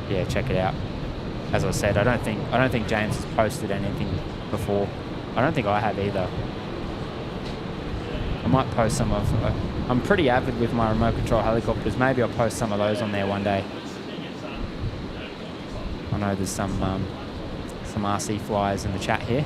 yeah, check it out. As I said, I don't think James has posted anything before. I don't think I have either. I might post some of. I'm pretty avid with my remote control helicopters. Maybe I'll post some of those on there one day. I know there's some RC flyers in the chat here.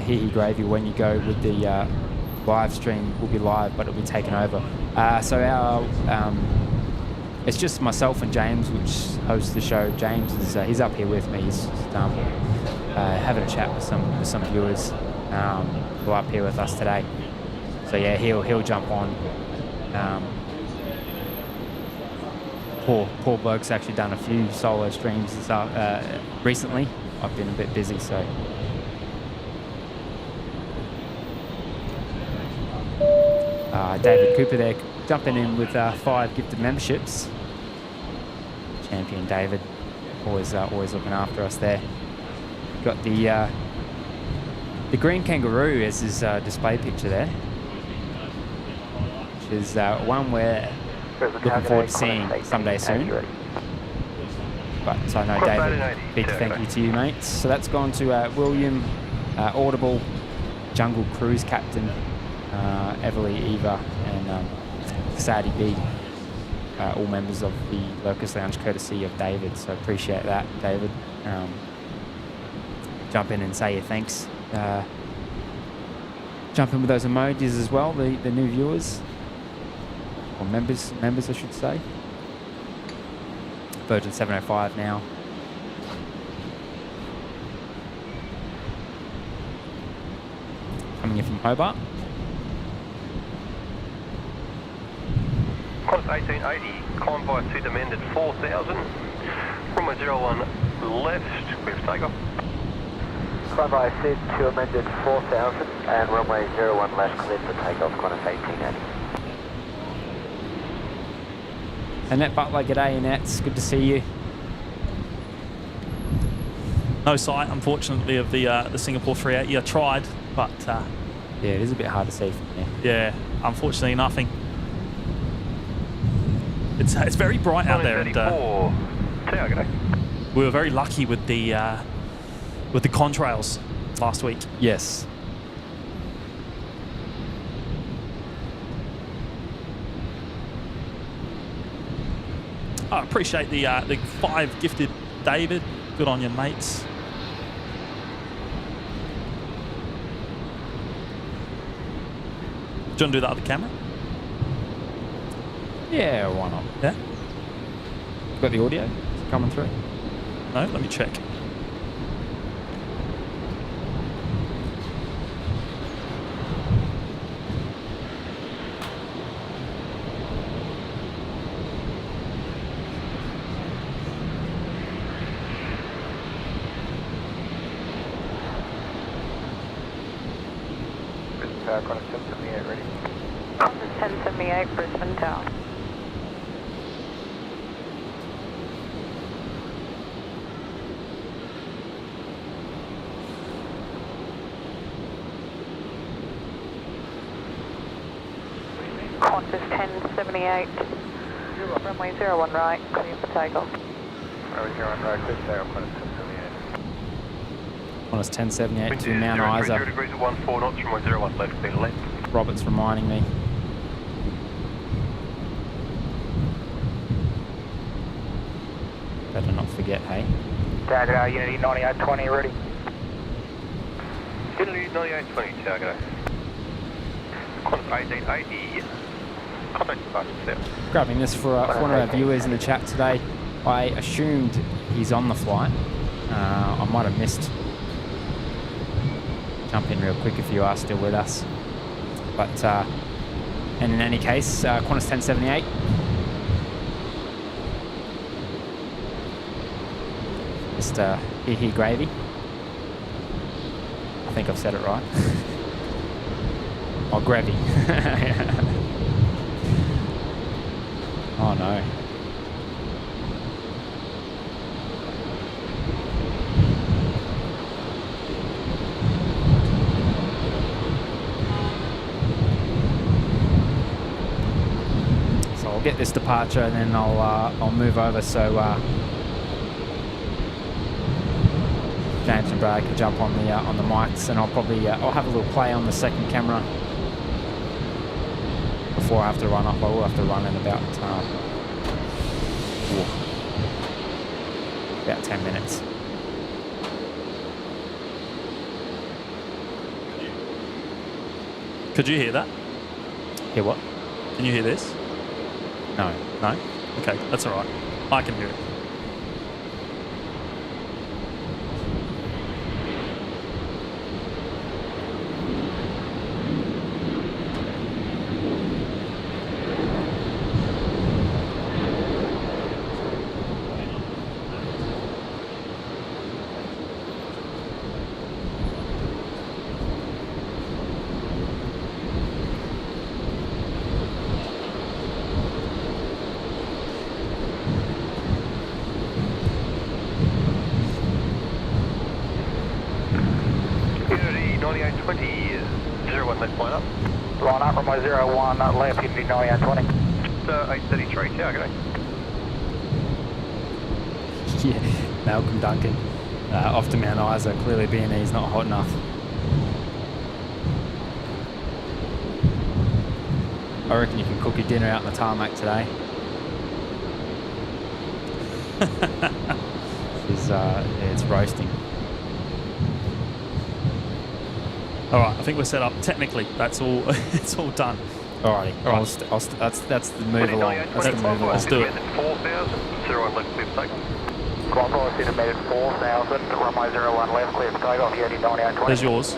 Hee Gravy, when you go with the live stream, will be live, but it'll be taken over. So our it's just myself and James, which hosts the show. James is he's up here with me. He's having a chat with some viewers who are up here with us today. So yeah, he'll jump on. Poor bloke's actually done a few solo streams recently. I've been a bit busy, so. David Cooper there, jumping in with 5 gifted memberships. Champion David, always looking after us there. Got the green kangaroo as his display picture there, which is one we're looking forward to seeing someday soon. But I know David, big thank you to you, mates. So that's gone to William, Audible, Jungle Cruise Captain, Everly, Eva, and Sadie B. all members of the Locust Lounge courtesy of David. So appreciate that, David. Jump in and say your thanks. Jump in with those emojis as well, the new viewers. Or members I should say. Virgin 705 now. Coming in from Hobart. Qantas 1880, climb by 2 demanded 4,000. Runway 01 left, with takeoff. Climb by SID to amended 4,000 and runway 01 left cleared for takeoff, Qantas 1880. Annette Butler, g'day Annette, it's good to see you. No sight, unfortunately, of the Singapore 380. I tried, but Yeah, it is a bit hard to see from here. yeah, unfortunately nothing. It's very bright out there, and Tower, g'day. we were very lucky with the contrails last week. Yes. I appreciate the 5 gifted, David. Good on you, mates. Do you want to do the other camera? Yeah, why not? Yeah? Got the audio coming through? No? Let me check. Brisbane Tower, Qantas 1078 ready. Qantas 1078, Brisbane Tower. Qantas 1078, runway 01 right, clear for takeoff. Runway 01 right, clear for takeoff, Qantas 1078. On us 1078 Wind to is Mount 030 Isa. degrees at 14 knots, runway 01 left, clear left. Robert's reminding me. Better not forget, hey? Tower, Unity 9820 ready. Unity 9820, Tower, g'day. Qantas 1880, contact departure south. Grabbing this for one of our viewers in the chat today. I assumed he's on the flight. I might have missed. Jump in real quick if you are still with us. But, and in any case, Qantas 1078. Just hee gravy. I think I've said it right. Oh, gravy. Oh no. So I'll get this departure and then I'll move over so James and Brad can jump on the mics, and I'll probably I'll have a little play on the second camera before I have to run up. I will have to run in about 10 minutes. Could you hear that? Hear what? Can you hear this? No. No? Okay, that's all right. I can hear it. Unity 9820, 01 left line up. Line up, runway 01 left, Unity 9820. 833, Tower, g'day. Yeah, Malcolm Duncan. Off to Mount Isa. Clearly BNE is not hot enough. I reckon you can cook your dinner out in the tarmac today. It's roasting. All right, I think we're set up. Technically, that's all. It's all done. Alrighty. All right. That's the move along. That's the move along. Let's do it. 4,000, 01 left, clear for takeoff. Convoy estimated 4,000, runway 01 left, clear for takeoff, Unit 9820. There's yours.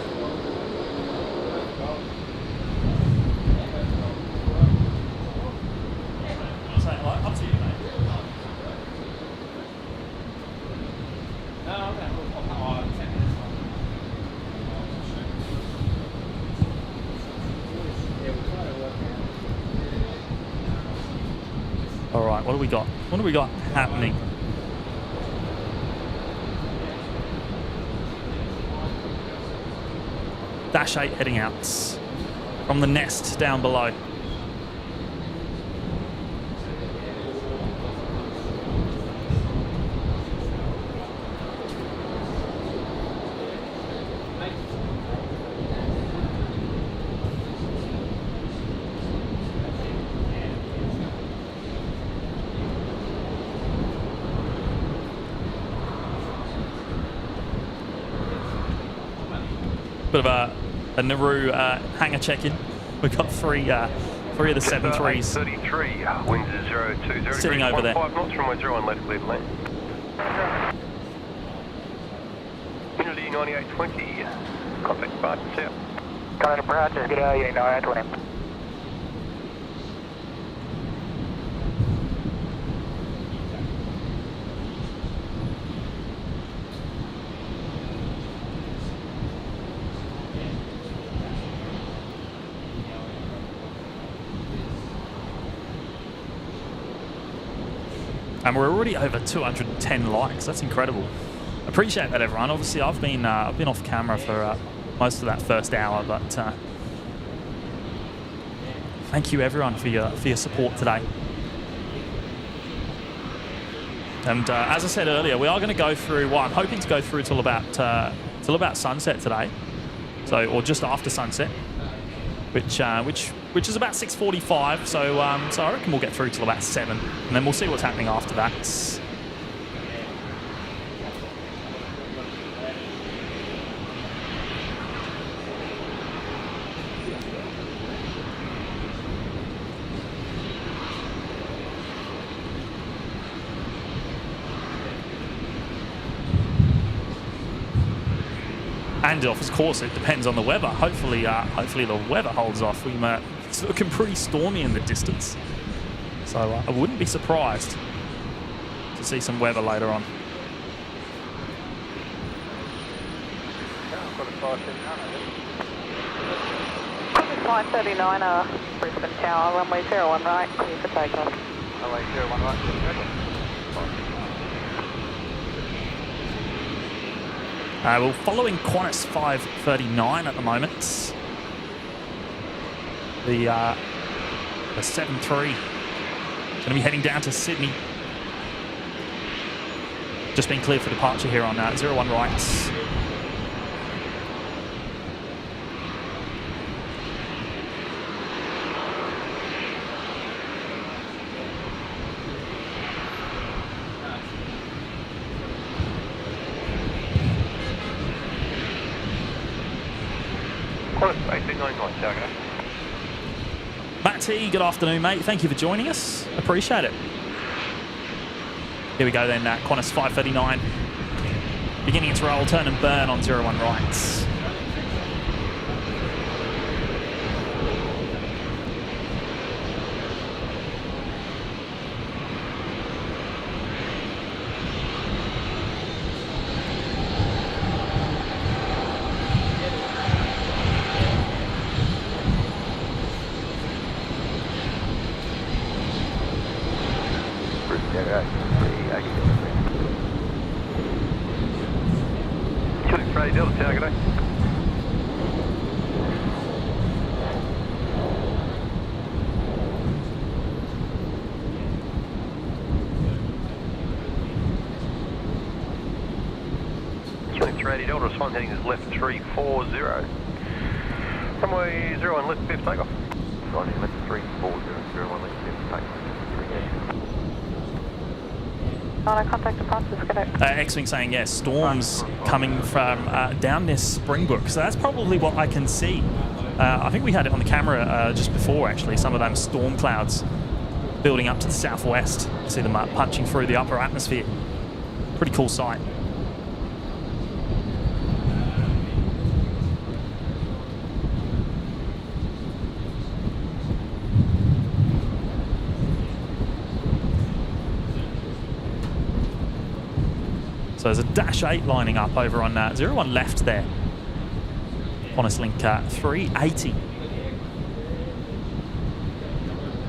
Up to you, mate. All right, what do we got? What do we got happening? Dash 8 heading out from the nest down below. Bit of a Nauru hangar check-in. We've got three of the 7-3s 33, winds is 020. sitting over there. 5 knots, runway 01 left, clear to land. Unity 9820, contact departure south. Coming approach, just get out, Unit 9820. And we're already over 210 likes. That's incredible. Appreciate that, everyone. Obviously, I've been off camera for most of that first hour, but thank you, everyone, for your support today. And as I said earlier, we are going to go through. Well, I'm hoping to go through till about sunset today, or just after sunset, which is about 6:45. So I reckon we'll get through till about 7, and then we'll see what's happening after that. And of course, it depends on the weather. Hopefully the weather holds off. It's looking pretty stormy in the distance, so I wouldn't be surprised to see some weather later on. Flight 39, Brisbane Tower, runway 01 right, clear for takeoff. Runway 01 right, clear for takeoff. We're following Qantas 539 at the moment. The 7-3 going to be heading down to Sydney. Just been cleared for departure here on 01 right. Matty, good afternoon, mate. Thank you for joining us. Appreciate it. Here we go then, Qantas 539. Beginning its roll, turn and burn on 01 right. Response heading is left 340. Runway 01 left, clear for takeoff. Runway left 340, 01 left, clear for takeoff. Nano, contact departures, good day. X-Wing saying yes, storms coming from down near Springbrook. So that's probably what I can see. I think we had it on the camera just before, actually, some of them storm clouds building up to the southwest. You see them punching through the upper atmosphere. Pretty cool sight. So there's a -8 lining up over on 01 left there. Qantas Link 380.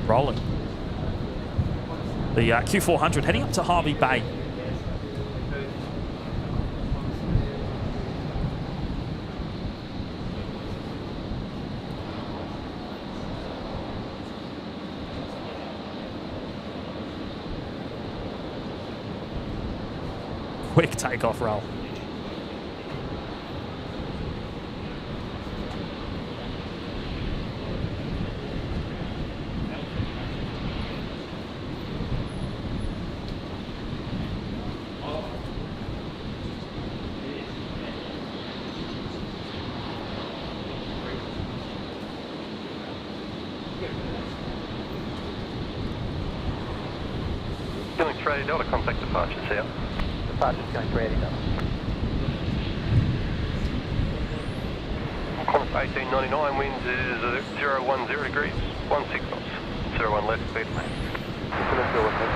Rolling. The Q400 heading up to Harvey Bay. Quick takeoff roll. Going 380 Delta, contact departures here. Departure's going 380 Delta. Qantas 1899, winds is 010 degrees, 16 knots. 01 left, speed. So let's go with this.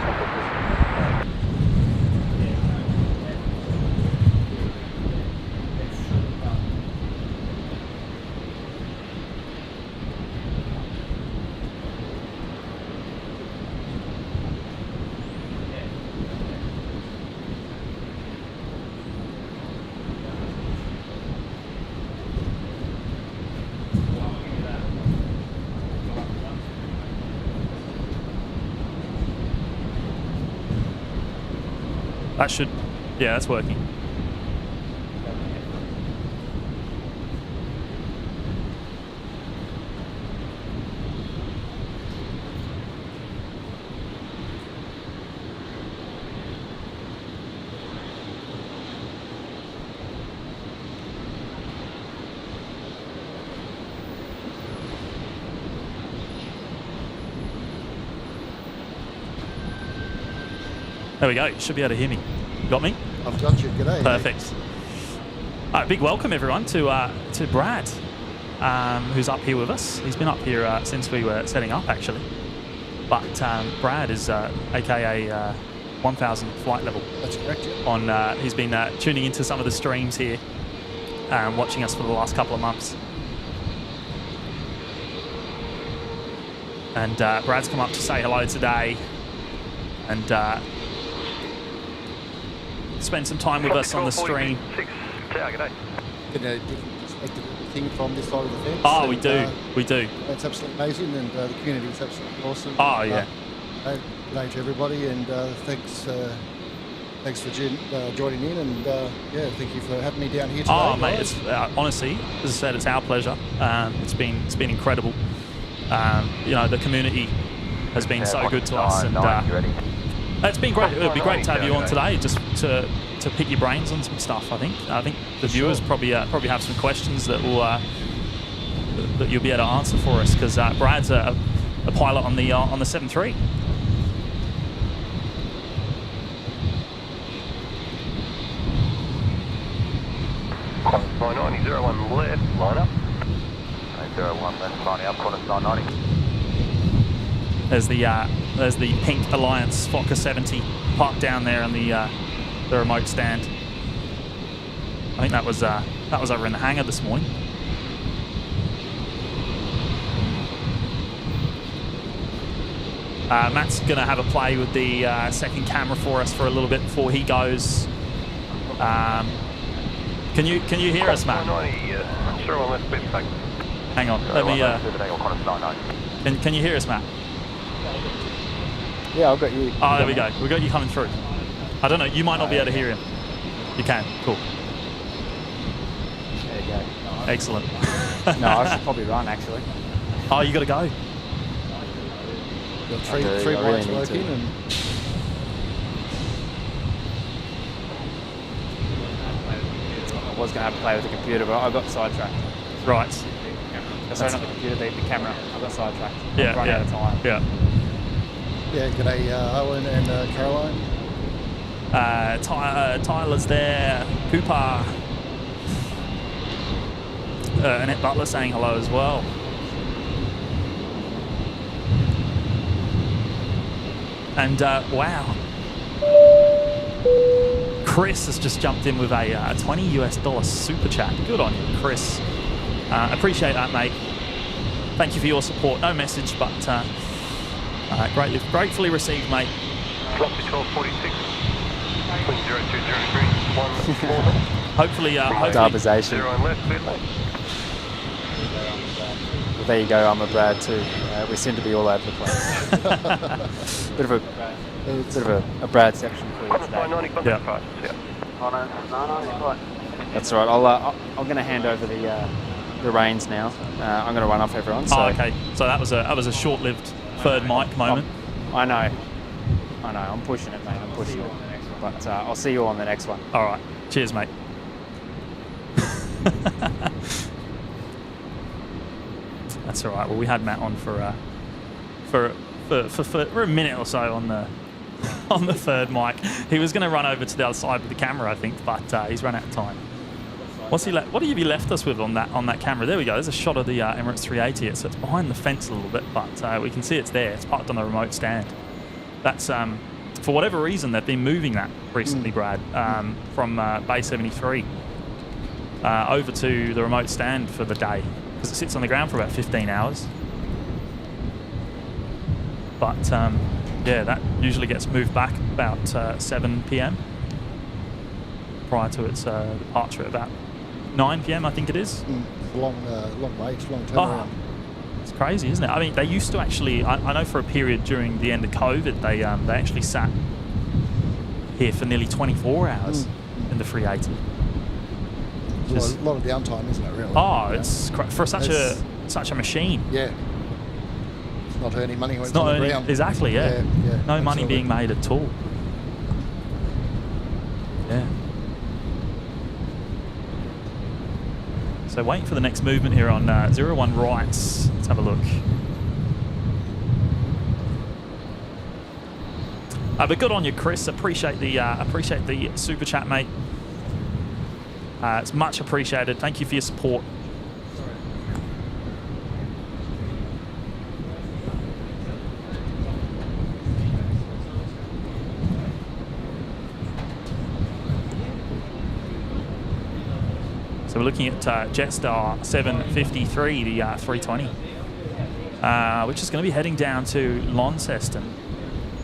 That should, yeah, that's working. There we go. You should be able to hear me. Got me? I've got you. G'day. Perfect. Big welcome, everyone, to Brad, who's up here with us. He's been up here since we were setting up, actually. But Brad is AKA 1000 flight level. That's correct, yeah. He's been tuning into some of the streams here, watching us for the last couple of months. And Brad's come up to say hello today and spend some time with us on the stream. 6 tower, g'day. Get a different perspective of everything from this side of the fence. Oh, and, we do. It's absolutely amazing, and the community is absolutely awesome. Oh, yeah. Good day to everybody, and thanks for joining in, and yeah, thank you for having me down here today. Oh, mate, guys. it's honestly, as I said, it's our pleasure. It's been incredible. You know, the community has been so good to us, and it's been great. It would be great to have you on today, just to pick your brains on some stuff. I think the viewers probably have some questions that will that you'll be able to answer for us, because Brad's a pilot on the 7.3. Qantas 990, 01 left, line up. 01 left, lining up, Qantas 990. There's the pink Alliance Fokker 70 parked down there on the remote stand. I think that was over in the hangar this morning. Matt's gonna have a play with the second camera for us for a little bit before he goes. Can you hear us, Matt? 990, 01 left, speed back. Hang on, let me. Can you hear us, Matt? Yeah, I've got you. Oh, there we go. We got you coming through. I don't know. You might not be able to hear him. You can. Cool. There you go. Excellent. No, I should probably run, actually. Oh, you got to go. Got three I mics really need working, to. and was going to have a play with the computer, but I got sidetracked. Right. Sorry, not the computer, the camera. I got sidetracked. Yeah, Run out of time. Yeah. Yeah, g'day Owen and Caroline. Tyler's there. Cooper. Annette Butler saying hello as well. And wow. Chris has just jumped in with a $20 super chat. Good on you, Chris. Appreciate that, mate. Thank you for your support. No message, but gratefully received, mate. Velocity 1246. Wind 0203. 14. Hopefully, Darbization. 0 and left, clear lane. Well, there you go, I'm a Brad too. We seem to be all over the place. bit of a Brad section for you today. 90 contact prices, yeah. That's all right. I'm going to hand over the reins now. I'm going to run off everyone. So. Oh, okay. So that was a short-lived third mic moment. I know. I'm pushing it, mate. I'm pushing it. But I'll see you on the next one. All right. Cheers, mate. That's all right. Well, we had Matt on for a minute or so on the third mic. He was going to run over to the other side with the camera, I think, but he's run out of time. What have you left us with on that camera? There we go. There's a shot of the Emirates 380. So it's behind the fence a little bit, but we can see it's there. It's parked on the remote stand. That's for whatever reason they've been moving that recently, Brad, from Bay 73 over to the remote stand for the day because it sits on the ground for about 15 hours. But yeah, that usually gets moved back about 7 p.m. prior to its departure at about 9 p.m. I think it is. Long wait, long turnaround. It's crazy, isn't it? I mean, they used to actually. I know for a period during the end of COVID, they actually sat here for nearly 24 hours in the 380. A lot of downtime, isn't it? Really? Oh, it's for such a machine. Yeah. It's not earning money when it's on the ground. Exactly. Yeah. No money being made at all. Yeah. So waiting for the next movement here on 01 rights. Let's have a look. But good on you, Chris. Appreciate the super chat, mate. It's much appreciated. Thank you for your support. So we're looking at Jetstar 753, the 320, which is going to be heading down to Launceston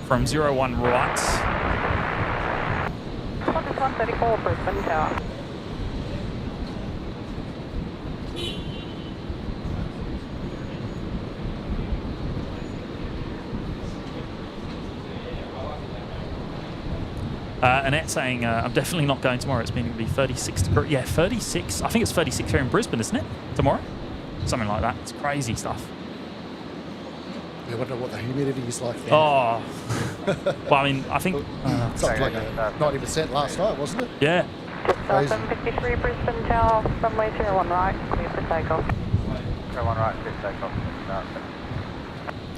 from 01 right. 134 Brisbane Tower. Annette saying, I'm definitely not going tomorrow. It's going to be 36 degrees. Yeah, 36. I think it's 36 here in Brisbane, isn't it? Tomorrow? Something like that. It's crazy stuff. I wonder what the humidity is like there. Oh. Well, I mean, I think... Something like 90% last night, wasn't it? Yeah. Jetstar 753 Brisbane Tower, runway 01 right, clear for takeoff. 01 right, clear for takeoff.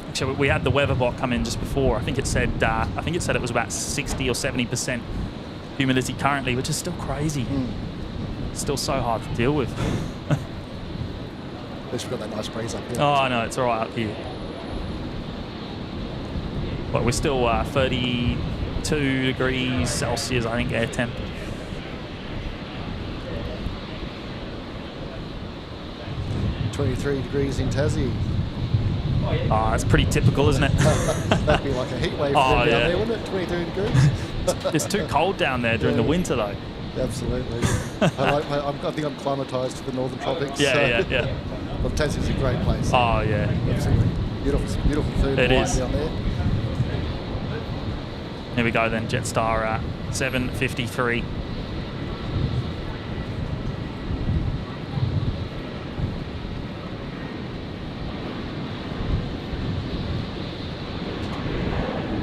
Actually, we had the weather bot come in just before. I think it said it was about 60 or 70% humidity currently, which is still crazy. Still so hard to deal with. At least we've got that nice breeze up here. Oh, I know, it's all right up here. But we're still 32 degrees Celsius, I think, air temp. $23 degrees in Tassie. Oh, that's pretty typical, isn't it? That'd be like a heat wave down there, wouldn't it? 22 degrees. It's too cold down there during the winter, though. Absolutely. I think I'm climatised to the northern tropics. Yeah. Well, Tassie's a great place. Oh, yeah. Absolutely. Beautiful food and wine down there. Here we go then, Jetstar 753.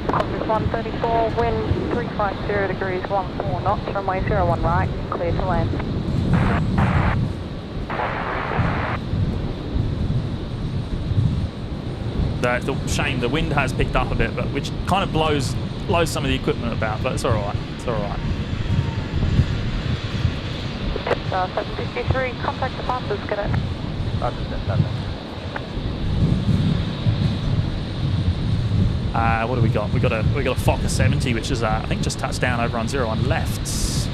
Compass 134, wind 350 degrees, 14 knots, runway 01 right, clear to land. The shame the wind has picked up a bit, but which kind of blows some of the equipment about, but it's all right. It's all right. 753, contact the passes, get it. What do we got? We got a Fokker 70, which is I think just touched down over on 01 left.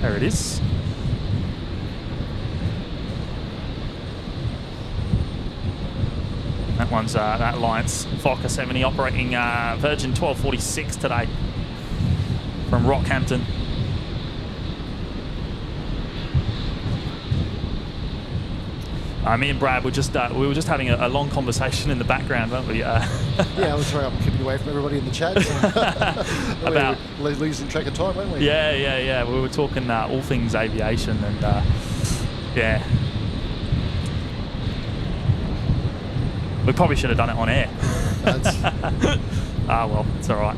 There it is. That one's that Alliance Fokker 70 operating Virgin 1246 today from Rockhampton. Me and Brad were just having a long conversation in the background, weren't we? Yeah, I was sorry, I'm keeping away from everybody in the chat. So about we were losing track of time, weren't we? Yeah. We were talking all things aviation, and yeah, we probably should have done it on air. Well, it's all right.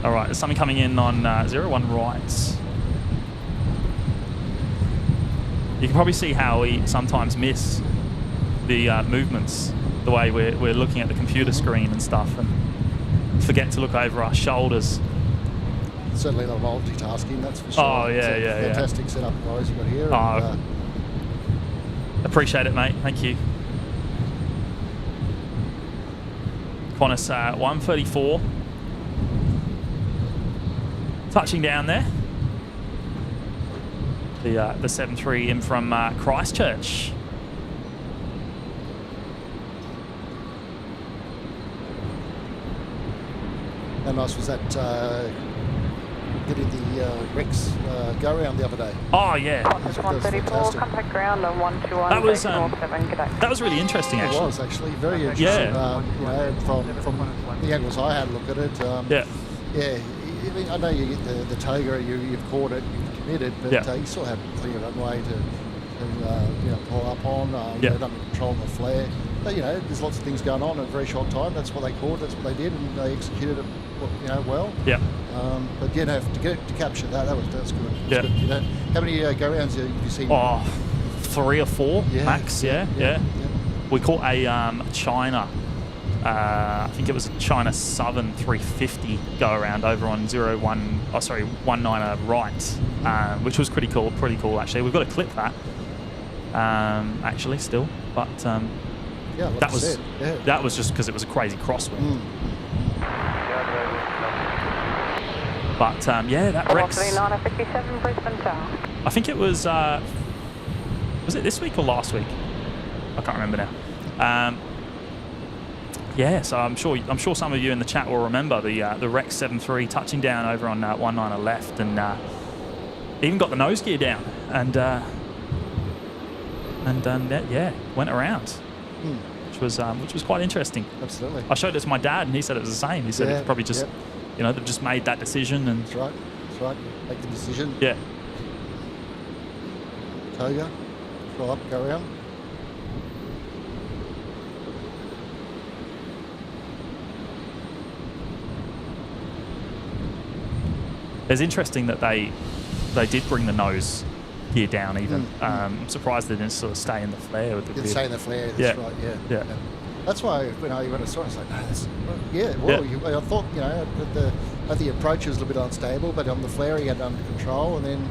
All right, there's something coming in on 01 right. You can probably see how we sometimes miss the movements, the way we're looking at the computer screen and stuff, and forget to look over our shoulders. Certainly a lot of multitasking, that's for sure. Oh, yeah. Fantastic setup, guys, you've got here. Oh, appreciate it, mate. Thank you. Qantas 134. Touching down there. The 73 in from Christchurch. How nice was that getting the Rex go around the other day? Oh yeah. Qantas 134, contact ground on 121. That was really interesting, actually. It was actually very interesting. Yeah. You know, from the angles I had a look at it. Yeah. I know you get the Toga, you've caught it, you've committed, but you still have clear runway to pull up on. You're under control of the flare. But, there's lots of things going on in a very short time. That's what they caught. That's what they did, and they executed it, well. Yeah. But to capture that was good. Yeah. Good. How many go rounds have you seen? Oh, 3 or 4 max. Yeah. We caught a China. I think it was a China Southern 350 go around over on 19 right, which was pretty cool actually. We've got to clip that actually still, but that was just because it was a crazy crosswind. But that Rex. 957 Brisbane Tower. I think it was it this week or last week? I can't remember now. So I'm sure some of you in the chat will remember the Rex 73 touching down over on 19 left, and even got the nose gear down, and went around, which was quite interesting. Absolutely. I showed it to my dad, and he said it was the same. He said it's probably just they've just made that decision, and that's right. Make the decision. Yeah. Toga, roll up, go around. It's interesting that they did bring the nose gear down even. I'm surprised they didn't sort of stay in the flare. Stay in the flare, that's right, yeah. That's why when I saw it, I was like, no, I thought, at the approach was a little bit unstable, but on the flare he had it under control, and then,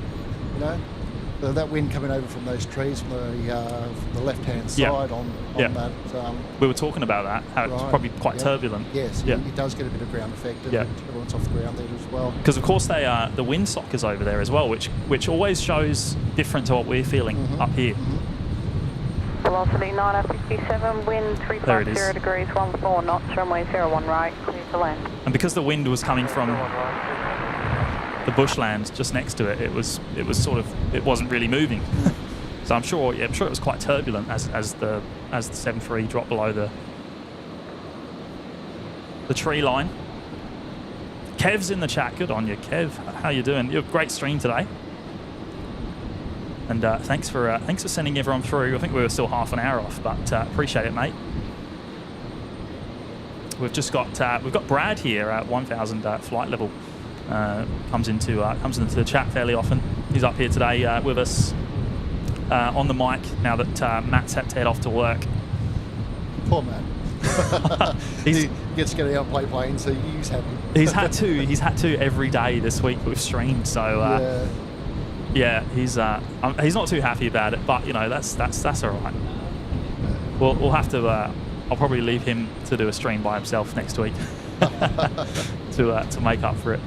that wind coming over from those trees from the left-hand side on that. We were talking about that, how it's probably quite turbulent. Yes, it does get a bit of ground effect, and everyone's off the ground there as well. Because of course the windsock is over there as well, which always shows different to what we're feeling up here. Velocity 957, wind 350 degrees, 14 knots, runway 01 right, clear to land. And because the wind was coming from the bushland just next to it, it wasn't really moving. So I'm sure it was quite turbulent as the 7.3 dropped below the tree line. Kev's in the chat. Good on you, Kev. How you doing? You have a great stream today. And thanks for sending everyone through. I think we were still half an hour off, but appreciate it, mate. We've got Brad here at 1,000 flight level. comes into the chat fairly often. He's up here today with us on the mic now that Matt's had to head off to work. Poor Matt. He gets to get out and play planes, so he's happy. He's had to every day this week we've streamed. So yeah, he's not too happy about it, but you know that's all right. We'll have to. I'll probably leave him to do a stream by himself next week to make up for it.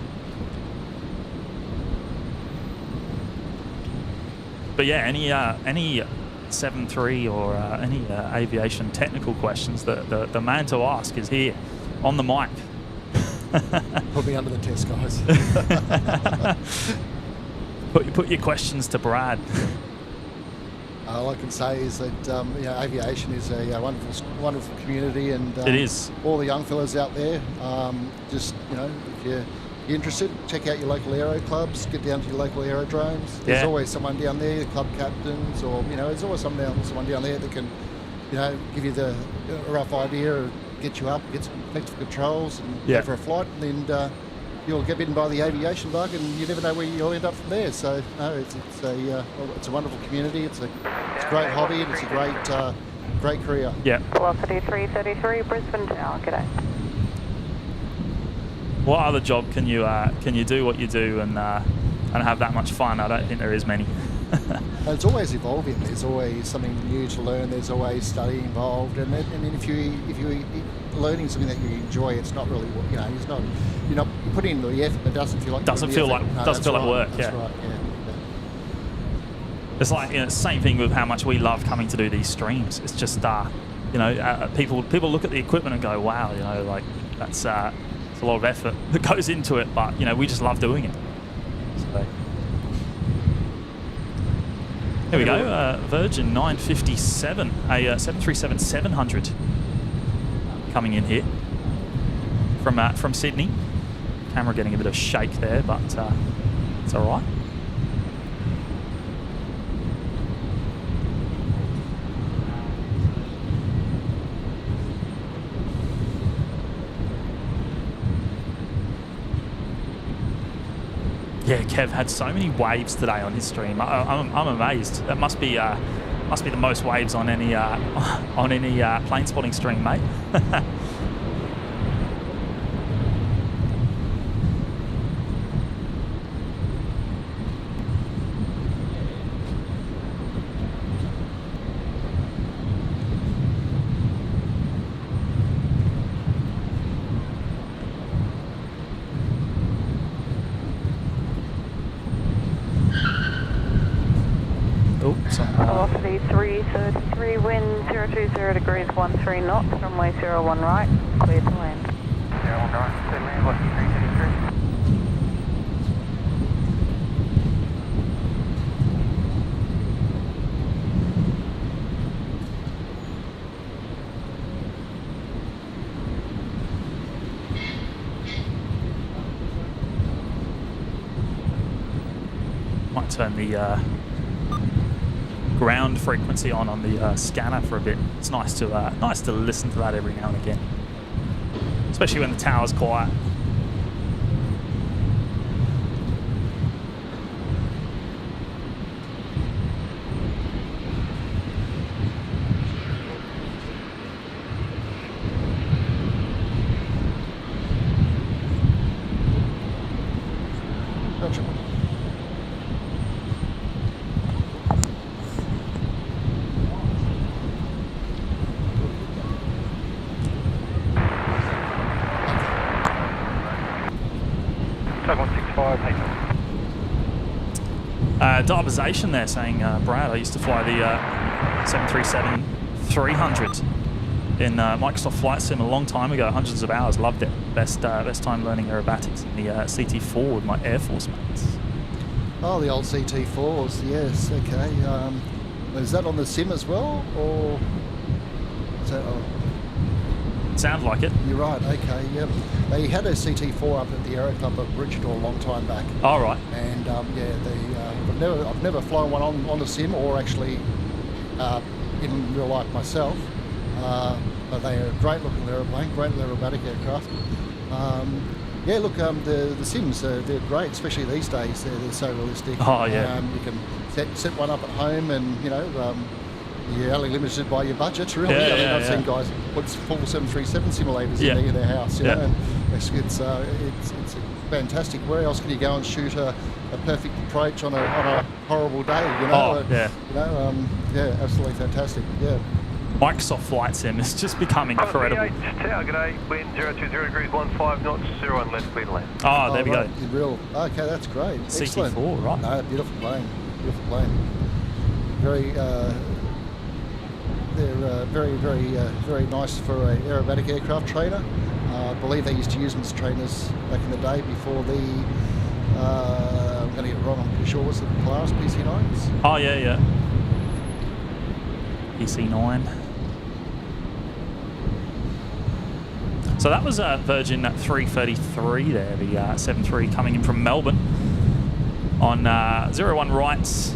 But yeah, any 7.3 or any aviation technical questions, the man to ask is here on the mic. Put me under the test, guys. Put your questions to Brad. All I can say is that aviation is a wonderful community, and it is. All the young fellas out there, just if you're interested, check out your local aero clubs, get down to your local aerodromes. There's always someone down there, club captains, or there's always someone down there that can give you a rough idea, or get you up, get some effective controls, and go for a flight, and you'll get bitten by the aviation bug, and you never know where you'll end up from there. So no, it's a wonderful community. It's a great hobby, and it's a great career. Yeah. Velocity 333, Brisbane Tower. G'day. What other job can you do what you do and have that much fun? I don't think there is many. It's always evolving. There's always something new to learn. There's always study involved, and if you're learning something that you enjoy, it's not really you're putting in the effort, but it doesn't feel like work. That's right. Yeah. It's like same thing with how much we love coming to do these streams. It's just people look at the equipment and go, wow, like that's a lot of effort that goes into it, but we just love doing it. So here we go, Virgin 957, a 737-700 coming in here from Sydney. Camera getting a bit of shake there, but it's all right. Yeah, Kev had so many waves today on his stream. I'm amazed. That must be the most waves on any plane spotting stream, mate. Velocity 333, wind 020 degrees 13 knots, runway 01 right, clear to land. 01 right, clear to land, velocity 333. Might turn the ground frequency on the scanner for a bit. It's nice to listen to that every now and again, especially when the tower's quiet. Darbization there saying, Brad, I used to fly the 737-300 in Microsoft Flight Sim a long time ago, hundreds of hours, loved it. Best time learning aerobatics in the CT4 with my Air Force mates. Oh, the old CT4s, yes, okay. Is that on the sim as well, or is that Sounds like it. You're right, okay, yep. They had a CT4 up at the Aero Club at Bridget a long time back. All right. And I've never flown one on the sim or actually in real life myself. But they are a great looking aeroplane, great aerobatic aircraft. Yeah, look, the sims, they're great, especially these days. They're so realistic. Oh, yeah. You can set one up at home and, you're only limited by your budget, really. Yeah, I've seen guys put full 737 simulators Yeah. in their house, Yeah. know, and it's fantastic. Where else can you go and shoot a perfect approach on a horrible day, Oh, yeah. Absolutely fantastic, yeah. Microsoft Flight Sim is just become incredible. BH Tower, g'day, wind 020 degrees, 15 knots, 01 left, clear to land. Oh, there we right, go. in real. Okay, that's great. Excellent. CT4, right? No, beautiful plane. Beautiful plane. Very, they're very nice for an aerobatic aircraft trainer. I believe they used to use them as trainers back in the day before the, I'm going to get it wrong, I'm pretty sure, was it Polaris PC9s? Oh, yeah. PC9. So that was Virgin 333 there, the 73 coming in from Melbourne on 01 rights.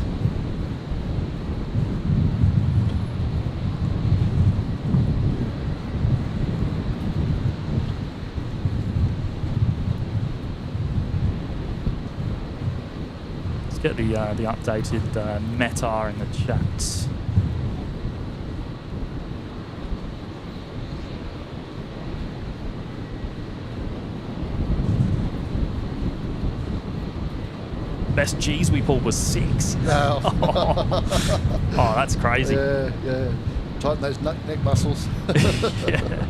Let's get the updated meta in the chat. Best G's we pulled was 6. No. Oh, that's crazy. Yeah. Tighten those neck muscles. Yeah.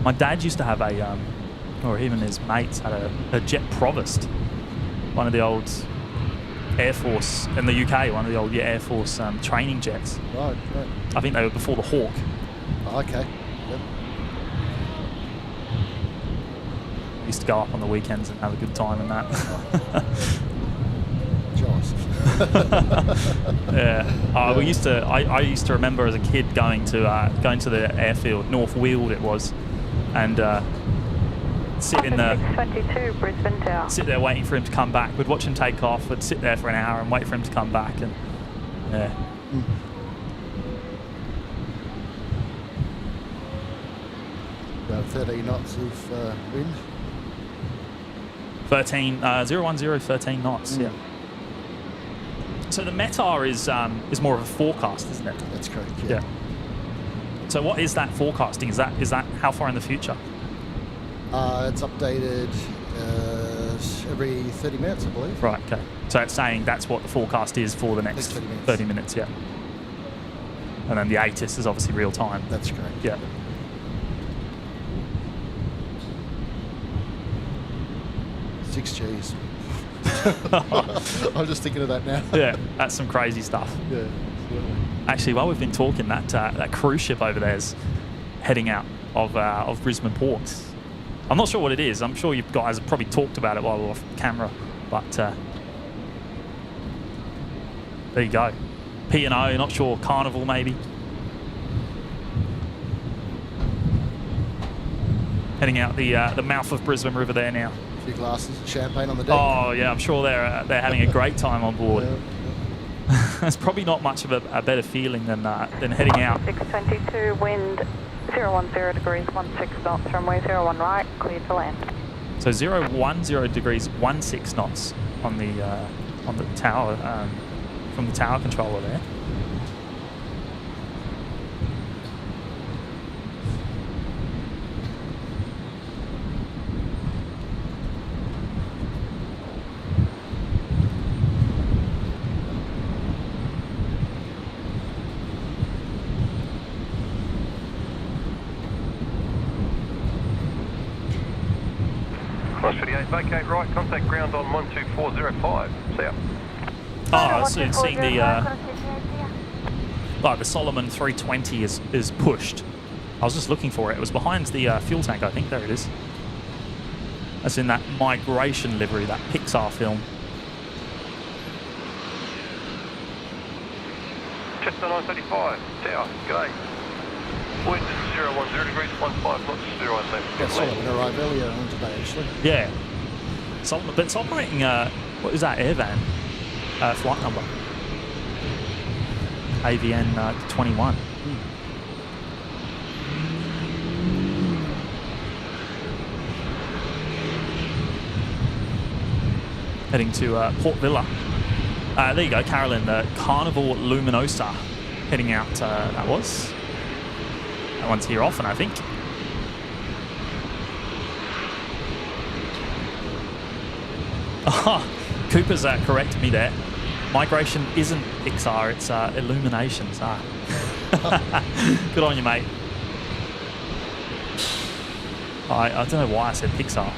My dad used to have or even his mates had a jet provost, one of the old Air Force in the UK, one of the old Air Force training jets. Right. I think they were before the Hawk. Okay. Yep. Used to go up on the weekends and have a good time in that. Jealous. Yeah. We used to. I used to remember as a kid going to the airfield, North Weald it was, and sit in the 622 Brisbane Tower. sit there waiting for him to come back. We'd watch him take off. We'd sit there for an hour and wait for him to come back. And yeah. About 13 knots of wind. 13 knots. Yeah. So the METAR is more of a forecast, isn't it? That's correct. Yeah. So what is that forecasting? Is that how far in the future? It's updated every 30 minutes, I believe. Right. Okay. So it's saying that's what the forecast is for the next 30 minutes. Yeah. And then the ATIS is obviously real time. That's correct. Yeah. G's. I'm just thinking of that now. Yeah, that's some crazy stuff. Yeah, absolutely. Actually, while we've been talking, that cruise ship over there is heading out of Brisbane Port. I'm not sure what it is. I'm sure you guys have probably talked about it while we're off camera, but there you go. P&O, not sure, Carnival maybe. Heading out the mouth of Brisbane River there now. A few glasses of champagne on the deck. Oh yeah, I'm sure they're having a great time on board. Yeah. It's probably not much of a better feeling than heading out. 622 wind 010 degrees 16 knots, runway 01 right, clear to land. So 010 degrees 16 knots on the tower from the tower controller there. Vacate right, contact ground on 12405. See ya. Oh, so seeing the Solomon 320 is pushed. I was just looking for it. It was behind the fuel tank, I think. There it is. That's in that migration livery, that Pixar film. Chester 935, tower, g'day. Wind 010 degrees, 15 knots, 01 left. Yeah, Solomon arrived earlier on today, actually. Yeah. Solomon, but it's operating, what is that, Airvan flight number? AVN 21. heading to Port Villa. There you go, Carolyn, the Carnival Luminosa heading out. That one's here often, I think. Cooper's corrected me there. Migration isn't Pixar, it's Illuminations. Good on you, mate. I don't know why I said Pixar.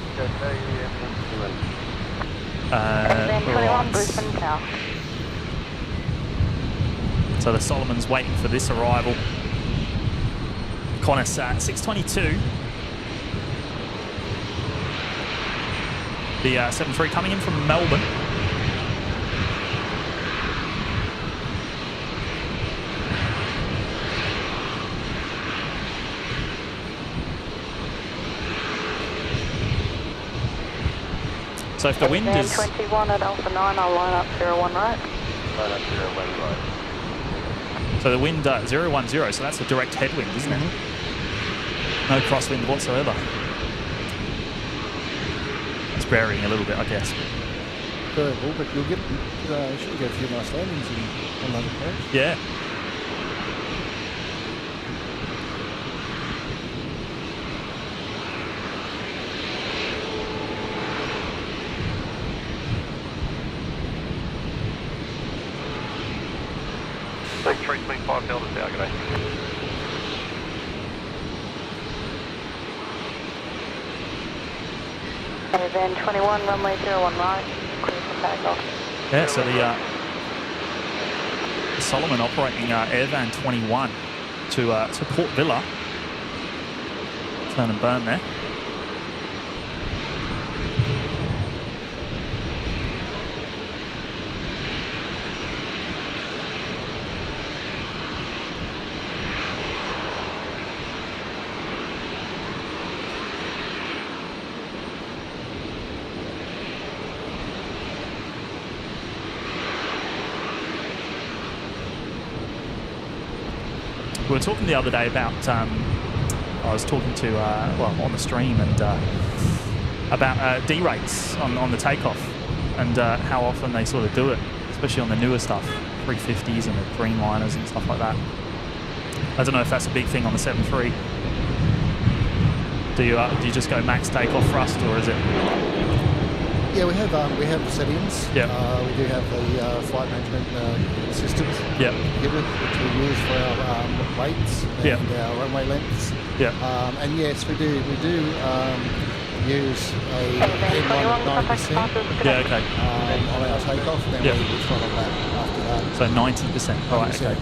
Then 21 right. Brisbane Tower. So the Solomon's waiting for this arrival. Qantas 622. The 7-3 coming in from Melbourne. So if the wind is... 21 at Alpha 9, I'll line up 01 right. Line up 01 right. So the wind 010, so that's a direct headwind, isn't it? No crosswind whatsoever. It's varying a little bit, I guess. Variable, but you'll get, should get a few nice landings on that approach. Yeah. Take 325 Delta Tower, g'day. And then 21 runway 01 right, clear for takeoff. Yeah, so the Solomon operating Airvan 21 to Port Villa. Turn and burn there. We were talking the other day about, I was talking to, on the stream, and about D rates on the takeoff, and how often they sort of do it, especially on the newer stuff, 350s and the Dreamliners and stuff like that. I don't know if that's a big thing on the 7.3. Do you just go max takeoff thrust, or is it? Yeah, we have settings. Yeah. We do have the flight management systems. Yeah. Which we use for our weights and our runway lengths. Yeah. And yes, we do use a N1 at 90%. Yeah. Okay. On our takeoff, and then we throttle that after that. So 90%. Right. Okay.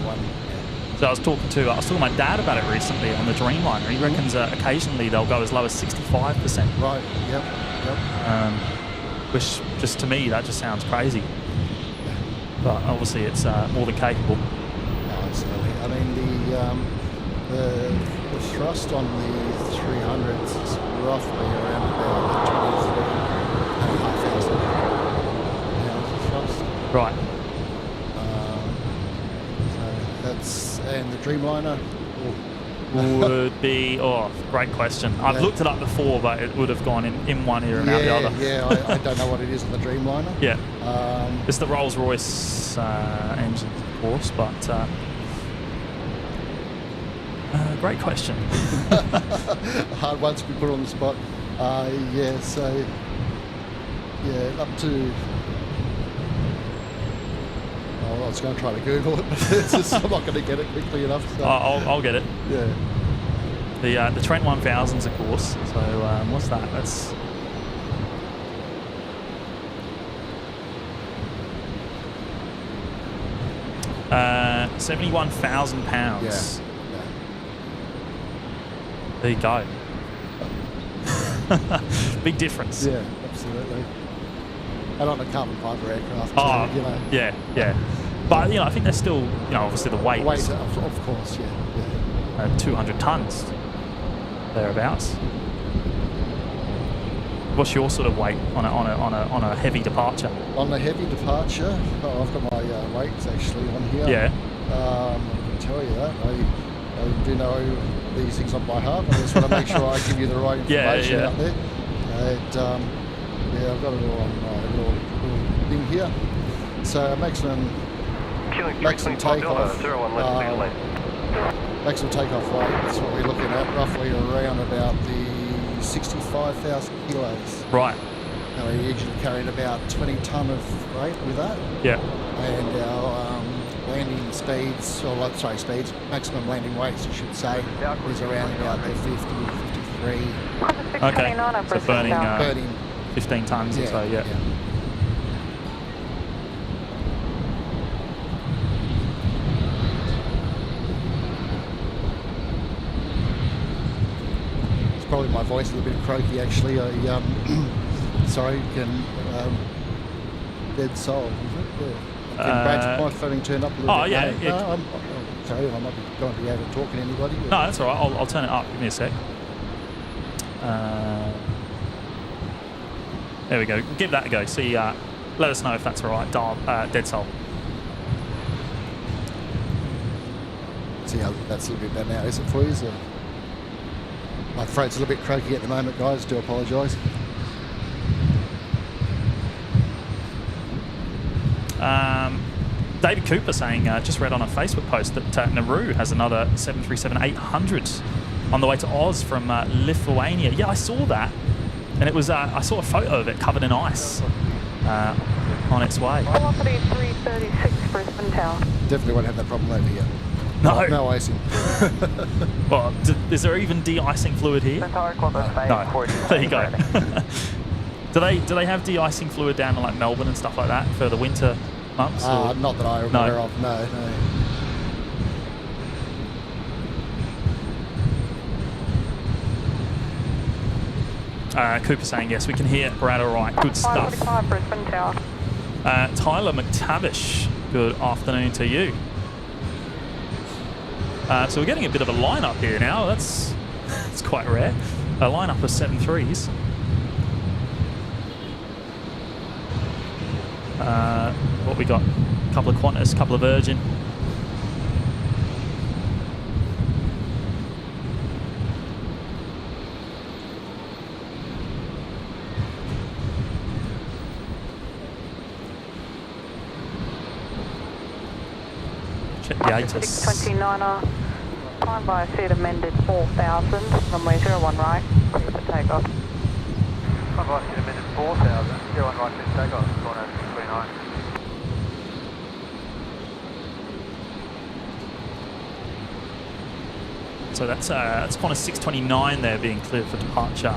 So I was talking to my dad about it recently on the Dreamliner. He reckons occasionally they'll go as low as 65%. Right. Yep. Which just to me that just sounds crazy. But obviously it's more than capable. No, absolutely. I mean the thrust on the 300s is roughly around about 23,500 pounds of thrust. Right. So that's, and the Dreamliner would be, great question. I've looked it up before, but it would have gone in one ear and out the other. Yeah, I don't know what it is on the Dreamliner. Yeah. It's the Rolls-Royce engines, of course, but great question. Hard one to be put on the spot. Up to... I was going to try to Google it, but I'm not going to get it quickly enough. So. I'll get it. Yeah. The Trent 1000s, of course. So what's that? That's 71,000 pounds. Yeah. There you go. Big difference. Yeah, absolutely. And on a carbon fibre aircraft, yeah. But, I think they're still, obviously the weight. Weight, of course, yeah. 200 tonnes, thereabouts. What's your sort of weight on a heavy departure? On a heavy departure, I've got my weights actually on here. Yeah. I can tell you that. I do know these things on by heart. I just want to make sure I give you the right information out there. And, I've got it all on my little thing here. So maximum takeoff. 01 left, clear left. Maximum takeoff weight. That's what we're looking at. Roughly around about the 65,000 kilos. Right. Now we're usually carrying about 20 tonne of freight with that. Yeah. And our landing speeds, speeds, maximum landing weights, I should say, is around about the 50, 53. Okay. So burning 15 tonnes or so, yeah. It's probably my voice is a little bit croaky actually. Sorry, dead soul, is it? Yeah. Can Brad's microphone turned up a little bit? Yeah. I'm sorry, I might be going to be able to talk to anybody. No, that's all right. I'll turn it up. Give me a sec. There we go. Give that a go. See, let us know if that's all right. Dead soul. See how that's a little bit better now, is it for you? So my throat's a little bit croaky at the moment, guys. Do apologise. David Cooper saying, just read on a Facebook post that Nauru has another 737-800 on the way to Oz from Lithuania. Yeah, I saw that, and it was I saw a photo of it covered in ice on its way. Velocity 336 Brisbane Tower. Definitely won't have that problem over here. No icing. Well, is there even de-icing fluid here? No. There you go. Do they have de-icing fluid down in like Melbourne and stuff like that for the winter months? Not that I'm aware of. No. Cooper saying yes, we can hear Brad all right. Good stuff. Brisbane Tower. Tyler McTavish, good afternoon to you. So we're getting a bit of a lineup here now. That's quite rare. A lineup of 7.3s. What we got? A couple of Qantas, a couple of Virgin. Check the ATC. 629er, climb by a seat amended 4,000, runway 01 right, clear for takeoff. Climb by a seat amended 4,000, 01 right, clear for takeoff, corner 29. So that's Qantas 629 there being cleared for departure.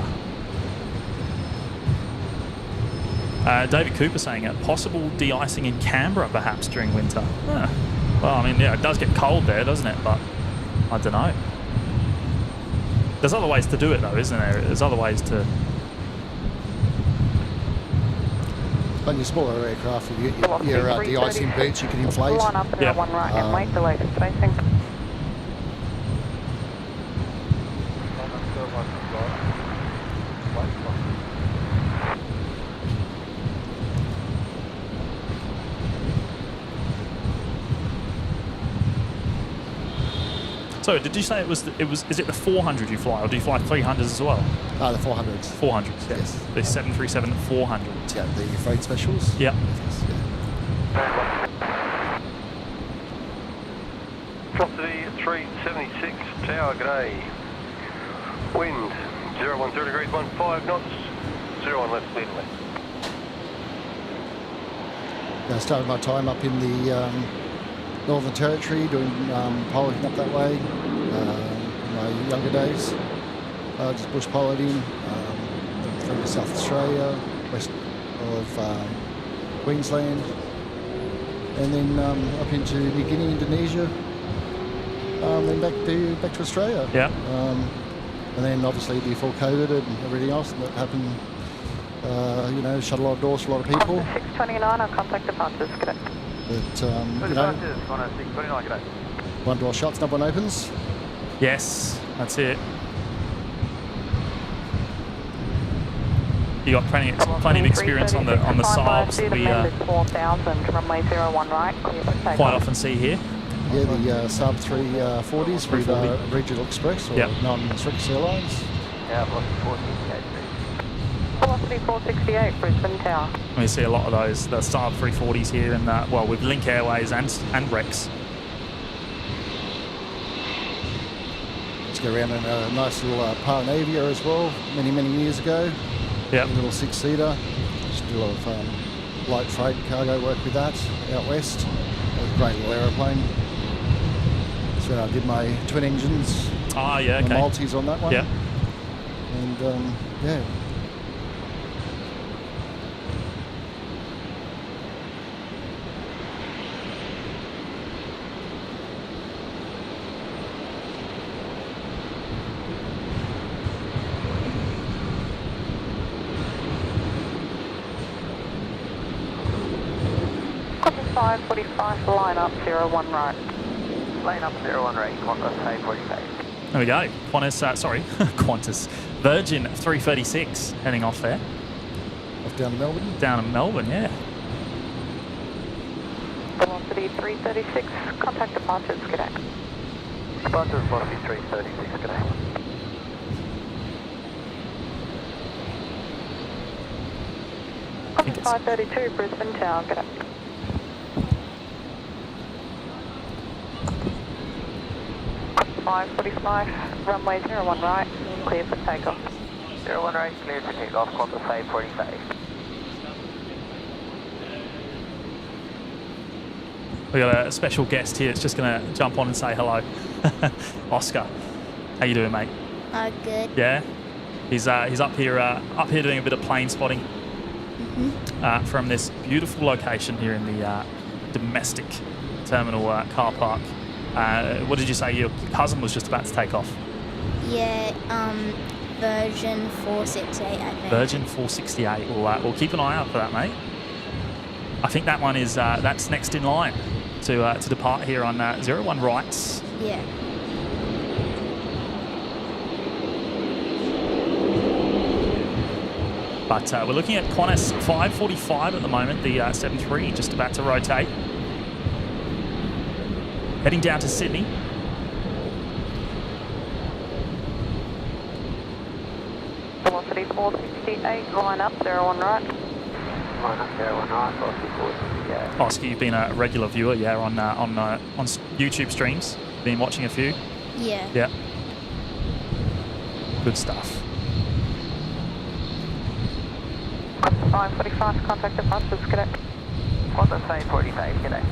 David Cooper saying possible de-icing in Canberra perhaps during winter. Well, I mean, yeah, it does get cold there, doesn't it? But I don't know. There's other ways to do it though, isn't there? There's other ways to... On your smaller aircraft, your de-icing boots you can inflate. Line up and one right and wait the latest spacing. So did you say is it the 400 you fly, or do you fly 300s as well? The 400s. 400s, yeah. Yes. The 737 400. Yeah, the freight specials. Yeah. Velocity 376, tower g'day. Wind 010 degrees 15 knots, 01 left, clear to left. I started my time up in the Northern Territory doing piloting up that way in my younger days. Just bush piloting through to South Australia, west of Queensland, and then up into New Guinea, Indonesia, then back to Australia. Yeah. And then obviously before COVID and everything else that happened, shut a lot of doors for a lot of people. 629, I'll contact departures, correct. But, one door shuts, another one opens. Yes, that's it. You got plenty of experience on the Saabs that we 4,000, runway 01 right, clear for takeoff. quite often see here. Yeah, the Saab 340s with Regional Express or non-Circus Airlines. Yeah, I've lost 14 kg. Velocity 468, Brisbane Tower. We see a lot of those, the Saab 340s here, and well, with Link Airways and Rex. Just go around in a nice little Parnavia as well, many years ago. Yep. A little 6-seater. Just do a lot of light freight cargo work with that out west. It was a great little aeroplane. So I did my twin engines. Ah, yeah, okay. The Maltese on that one. Yeah. And yeah. Qantas 545, line up 01 right. Lane up 01 right, Qantas A380. There we go. Qantas, sorry, Qantas. Virgin 336 heading off there. Off down to Melbourne. Down in Melbourne, yeah. Velocity 336, contact departures, g'day. Departure velocity 336, g'day. Qantas 532, Brisbane Tower, g'day. Qantas 545, runway 01 right, clear for takeoff. 01 right, clear for takeoff, Qantas A45. We got a special guest here that's just going to jump on and say hello. Oscar, how you doing, mate? Good. Yeah, he's up here doing a bit of plane spotting from this beautiful location here in the domestic terminal car park. What did you say? Your cousin was just about to take off. Yeah, version 468, I think. Virgin 468. We'll keep an eye out for that, mate. I think that one is that's next in line to depart here on 01 rights. Yeah. But we're looking at Qantas 545 at the moment, the 73 just about to rotate. Heading down to Sydney. Velocity 468, line up 01 right. Line up 01 right, velocity 468. Oscar, you've been a regular viewer, yeah, on YouTube streams. Been watching a few. Yeah. Yeah. Good stuff. Qantas 545, contact departures, g'day. Qantas A45, g'day.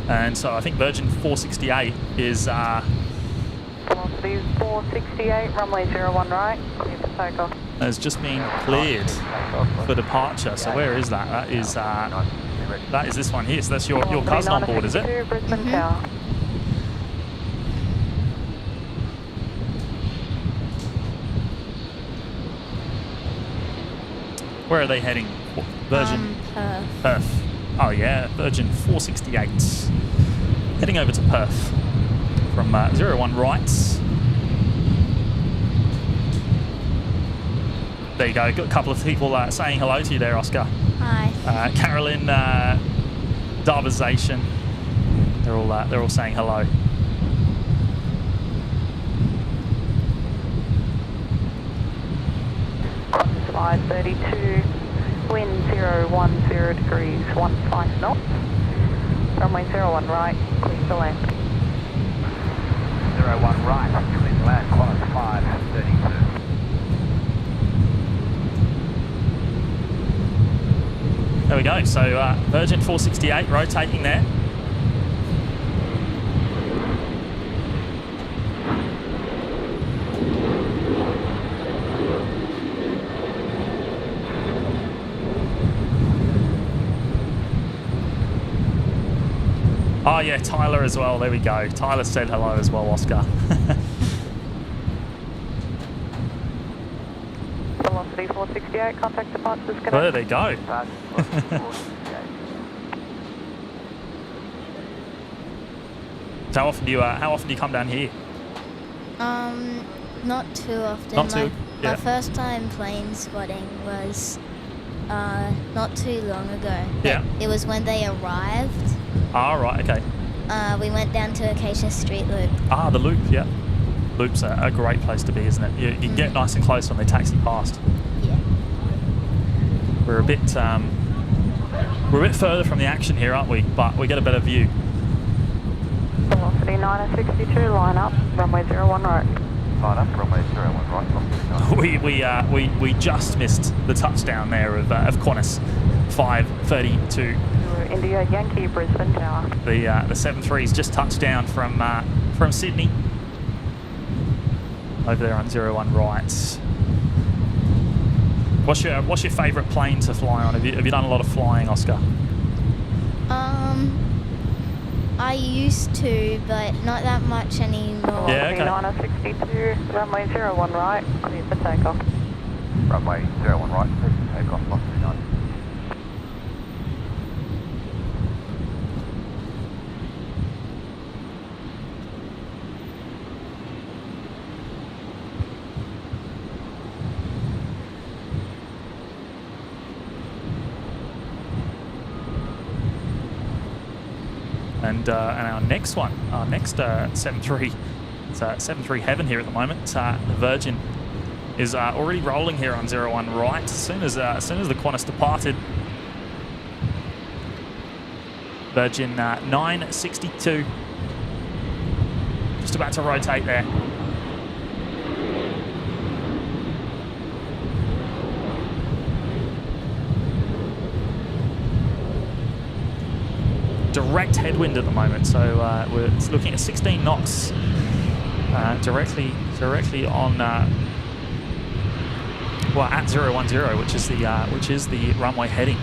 And so I think Virgin 468 is Velocity 468, runway 01 right, clear for takeoff. has just been cleared for departure. So where is that? That is this one here. So that's your cousin on board, is it? Brisbane Tower. Where are they heading? Virgin Perth. Perth. Oh yeah, Virgin 468. Heading over to Perth from 01 rights. There you go. Got a couple of people saying hello to you there, Oscar. Hi. Carolyn, Darvization. They're all saying hello. Qantas 532, wind 010 degrees, 15 knots. Runway 01 right, clear for land. 01 right, clear to land, Qantas 532. There we go. So Virgin 468 rotating there. Oh yeah, Tyler as well. There we go. Tyler said hello as well, Oscar. Velocity 468, contact departures, g'day. There they go. So how often do you come down here? Not too often. Not too. My first time plane spotting was not too long ago. Yeah. It was when they arrived. Ah, right. Okay. We went down to Acacia Street Loop. Ah, the loop. Yeah. Loop's a great place to be, isn't it? You can get nice and close when they taxi past. Yeah. We're a bit further from the action here, aren't we? But we get a better view. Velocity 962, line up, runway 01 right. Line up, runway 01 right, velocity 9. We just missed the touchdown there of Qantas, 5:32. India Yankee, Brisbane Tower. The 73's just touched down from Sydney. Over there on 01 right. What's your favourite plane to fly on? Have you done a lot of flying, Oscar? I used to, but not that much anymore. Yeah, okay. 962, runway 01 right, clear for takeoff. Runway 01 right, clear for takeoff, velocity 9. And our next one, our next 73, it's 73 heaven here at the moment. The Virgin is already rolling here on 01 right. As soon as the Qantas departed, Virgin 962, just about to rotate there. Direct headwind at the moment, so we're looking at 16 knots directly on well, at 010, which is the runway heading.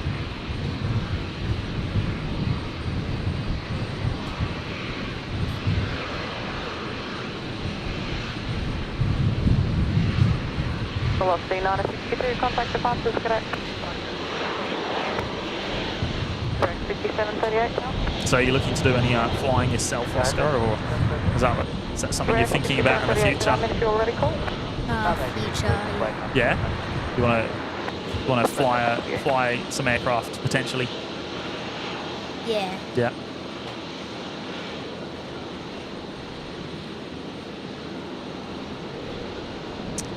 Velocity 962, contact departures, correct. 5738 now. So are you looking to do any flying yourself, Oscar, or is that something you're thinking about in the future? Future. Yeah? You want to fly some aircraft potentially? Yeah. Yeah.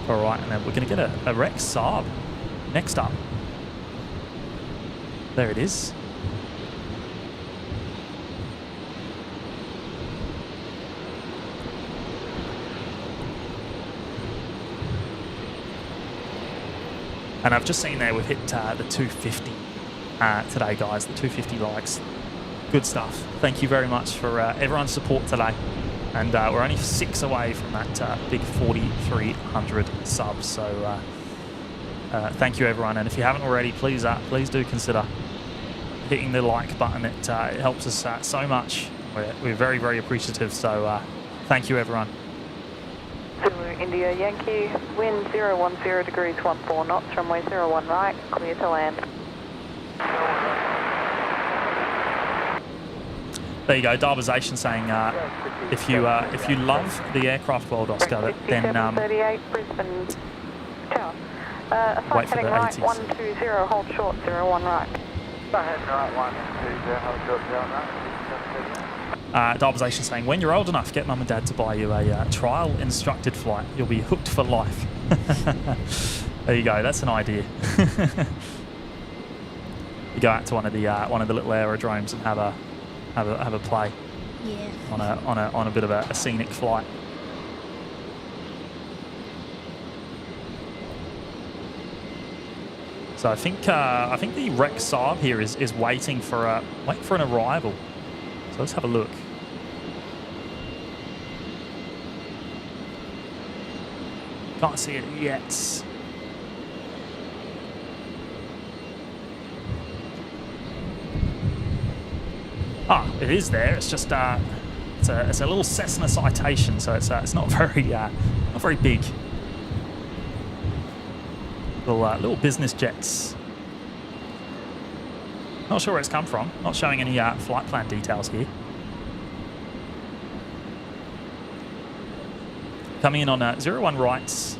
All right, and then we're going to get a Rex Saab next up. There it is. And I've just seen there we've hit the 250 today, guys. The 250 likes. Good stuff. Thank you very much for everyone's support today. And we're only 6 away from that big 4,300 subs. So thank you, everyone. And if you haven't already, please do consider hitting the like button. It helps us so much. We're very, very appreciative. So thank you, everyone. India Yankee, wind 010 degrees 14 knots, runway 01 right, clear to land. There you go, Darbazation saying if you love the aircraft world, Oscar, then 38 Brisbane Tower. Wait for the right, ATC. 120, hold short 01 right. Heading right, 120, hold short 01 right. Darbazation saying, when you're old enough, get mum and dad to buy you a trial instructed flight. You'll be hooked for life. There you go. That's an idea. You go out to one of the little aerodromes and have a play. Yeah. On a bit of a scenic flight. So I think the Rex Saab here is waiting for an arrival. So let's have a look. Can't see it yet. Ah, it is there. It's just it's a little Cessna Citation, so it's not very big. Little business jets. Not sure where it's come from. Not showing any flight plan details here. Coming in on 01 rights.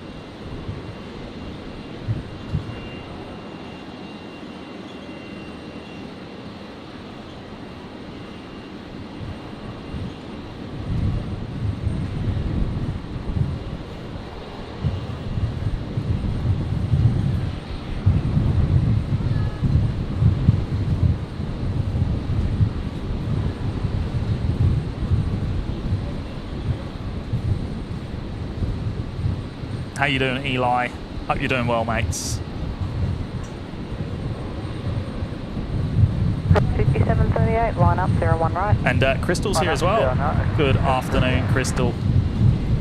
How you doing, Eli? Hope you're doing well, mates. 5738, line up, 01 right. And Crystal's here as well. Good afternoon, Crystal.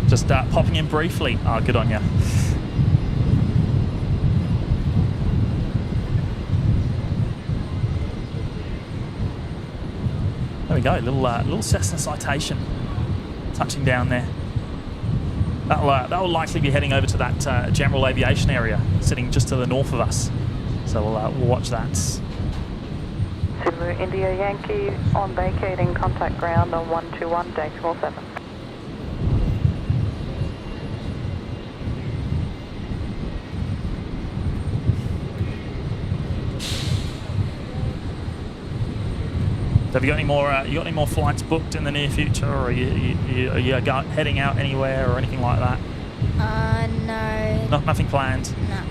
Just popping in briefly. Oh, good on you. There we go, little Cessna Citation touching down there. That'll likely be heading over to that general aviation area, sitting just to the north of us. So we'll watch that. Zulu India Yankee on vacating contact ground on 121-47. Have you got any more? You got any more flights booked in the near future, or are you heading out anywhere or anything like that? No. Nothing planned. No.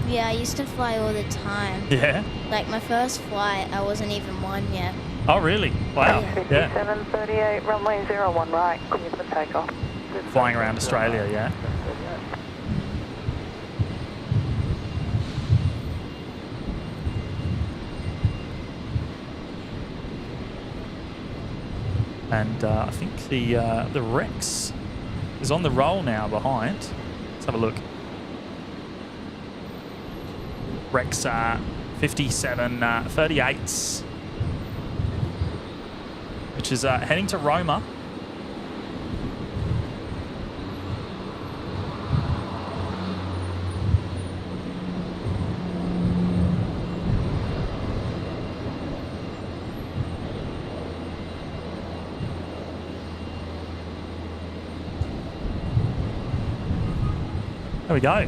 Yeah, I used to fly all the time. Yeah. Like my first flight, I wasn't even one yet. Oh really? Wow. Yeah. 5738, runway 01 right, clear for takeoff. Flying around Australia, yeah. And I think the Rex is on the roll now behind. Let's have a look. Rex 5738s, which is heading to Roma. There we go.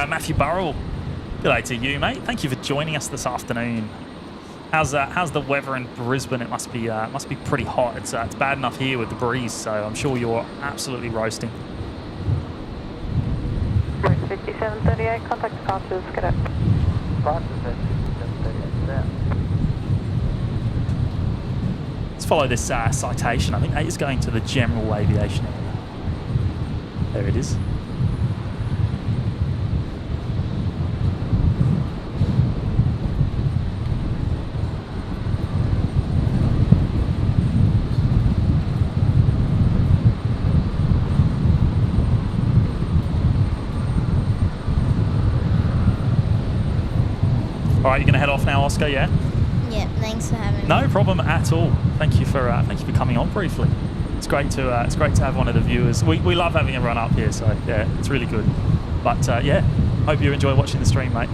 Matthew Burrell, good day to you, mate. Thank you for joining us this afternoon. How's the weather in Brisbane? It must be pretty hot. It's bad enough here with the breeze, so I'm sure you're absolutely roasting. 5738, contact departures, get up. Let's follow this citation. I think it is going to the general aviation area. There it is. All right, you're going to head off now, Oscar, yeah? Yeah, thanks for having me. No problem at all. Thank you for coming on briefly. It's great to have one of the viewers. We love having a run up here, so yeah, it's really good. But yeah, hope you enjoy watching the stream, mate.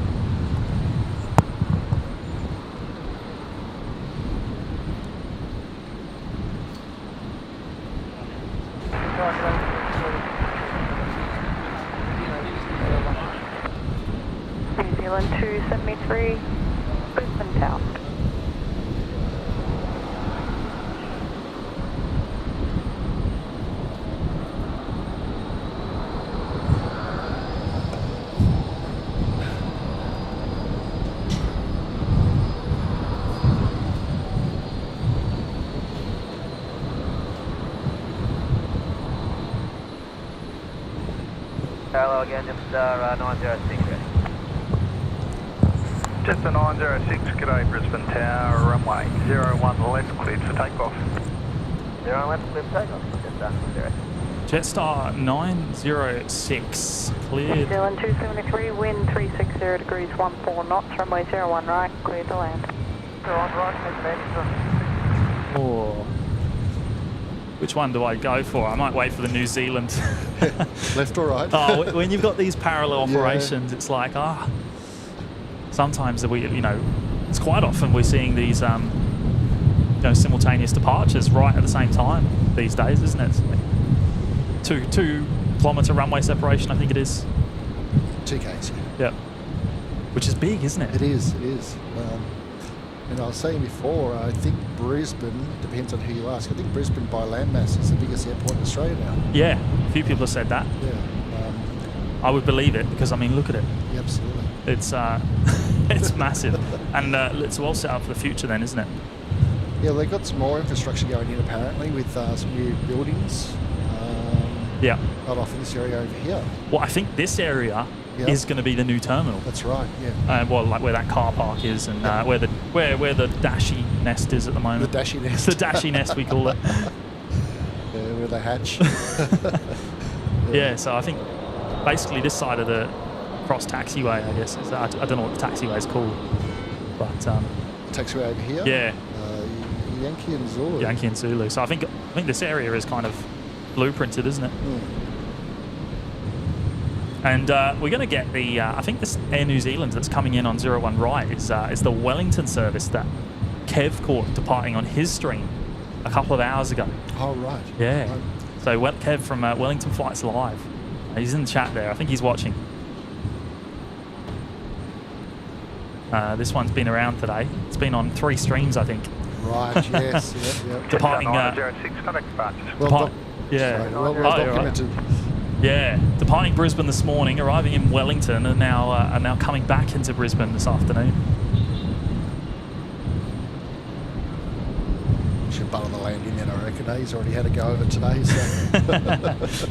New Zealand 273, Brisbane Town. Hello again, just 906 ready. Just a 906, g'day Brisbane Tower, runway 01 left cleared for takeoff. 0 left, clear for takeoff. Just 0. Jetstar 906 cleared. New Zealand 273, wind 360 degrees 14 knots, runway 01 right, clear to land. 01 right, Oh. Which one do I go for? I might wait for the New Zealand. Left or right? Oh, when you've got these parallel operations, it's like, sometimes it's quite often we're seeing these, simultaneous departures right at the same time these days, isn't it? It's like 2 kilometre runway separation, I think it is. 2Ks, yeah. Which is big, isn't it? It is. And I was saying before, I think Brisbane, depends on who you ask, I think Brisbane by landmass is the biggest airport in Australia now. Yeah, a few people have said that. Yeah. I would believe it because, I mean, look at it. Yeah, absolutely. It's it's massive. And it's well set up for the future then, isn't it? Yeah, they've got some more infrastructure going in apparently with some new buildings. Yeah. Not off in this area over here. Well, I think this area is going to be the new terminal. That's right, yeah. Well, like where that car park is and where the Dashi nest is at the moment. The Dashi nest. The Dashi nest, we call it. Yeah, where they hatch. Yeah, so I think basically this side of the cross taxiway, I guess. I don't know what the taxiway is called. But taxiway over here? Yeah. Yankee and Zulu. Yankee and Zulu. So I think this area is kind of blueprinted, isn't it? Mm. And we're going to get the, I think this Air New Zealand that's coming in on 01 right is the Wellington service that Kev caught departing on his stream a couple of hours ago. Oh, right. Yeah. Right. So Kev from Wellington Flights Live. He's in the chat there. I think he's watching. This one's been around today. It's been on 3 streams, I think. Right, yes. Yep. Departing... 906, contact Well, well documented. Yeah, departing Brisbane this morning, arriving in Wellington, and now coming back into Brisbane this afternoon. Should butt on the landing then, I reckon. He's already had a go of it today. So.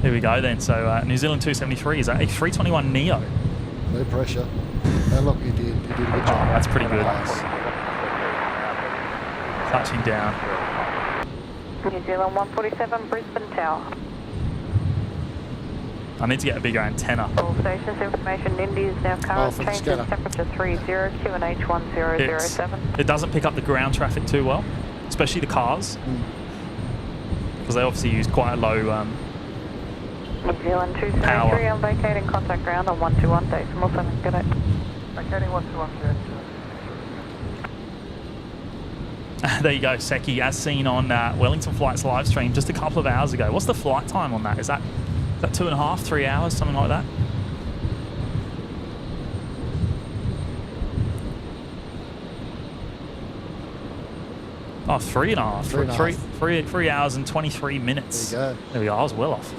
Here we go then. So New Zealand 273 is a 321 Neo. No pressure. No, look, you did a good job. That's pretty good. Nice. Touching down. New Zealand 147, Brisbane Tower. I need to get a bigger antenna. All stations information, Indy is now current, from the changes scanner. temperature 30, QNH 1007. It doesn't pick up the ground traffic too well, especially the cars, because they obviously use quite a low New Zealand 273, power. I'm vacating contact ground on 121 decimal 7, good night. Vacating 121, There you go, Seki, as seen on Wellington Flights live stream just a couple of hours ago. What's the flight time on that? Is that 2.5, 3 hours, something like that? Oh, 3.5. 3 hours and 23 minutes. There you go. There we go. I was well off.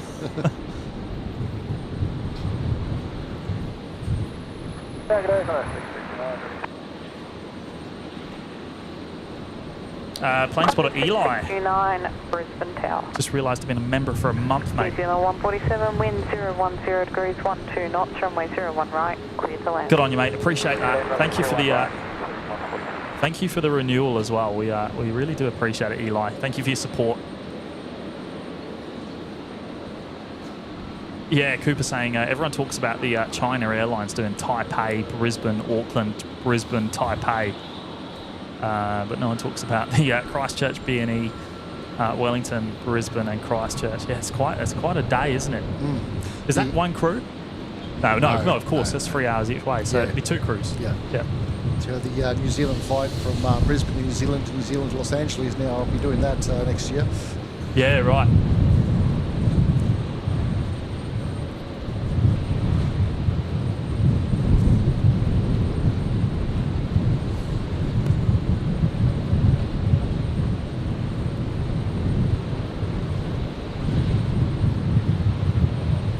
Plane spotter Eli. 29, Brisbane Tower. Just realised I've been a member for a month, mate. New Zealand 147, wind 010 degrees, 12 knots, runway 01 right, clear to land. Good on you, mate. Appreciate that. Thank you for the renewal as well. We really do appreciate it, Eli. Thank you for your support. Yeah, Cooper saying everyone talks about the China Airlines doing Taipei, Brisbane, Auckland, Brisbane, Taipei. But no one talks about the Christchurch, BNE, Wellington, Brisbane, and Christchurch. Yeah, it's quite a day, isn't it? Is that one crew? No, of course, that's 3 hours each way, so it'd be 2 crews. Yeah. So the New Zealand flight from Brisbane, New Zealand to New Zealand to Los Angeles now, I'll be doing that next year. Yeah, right.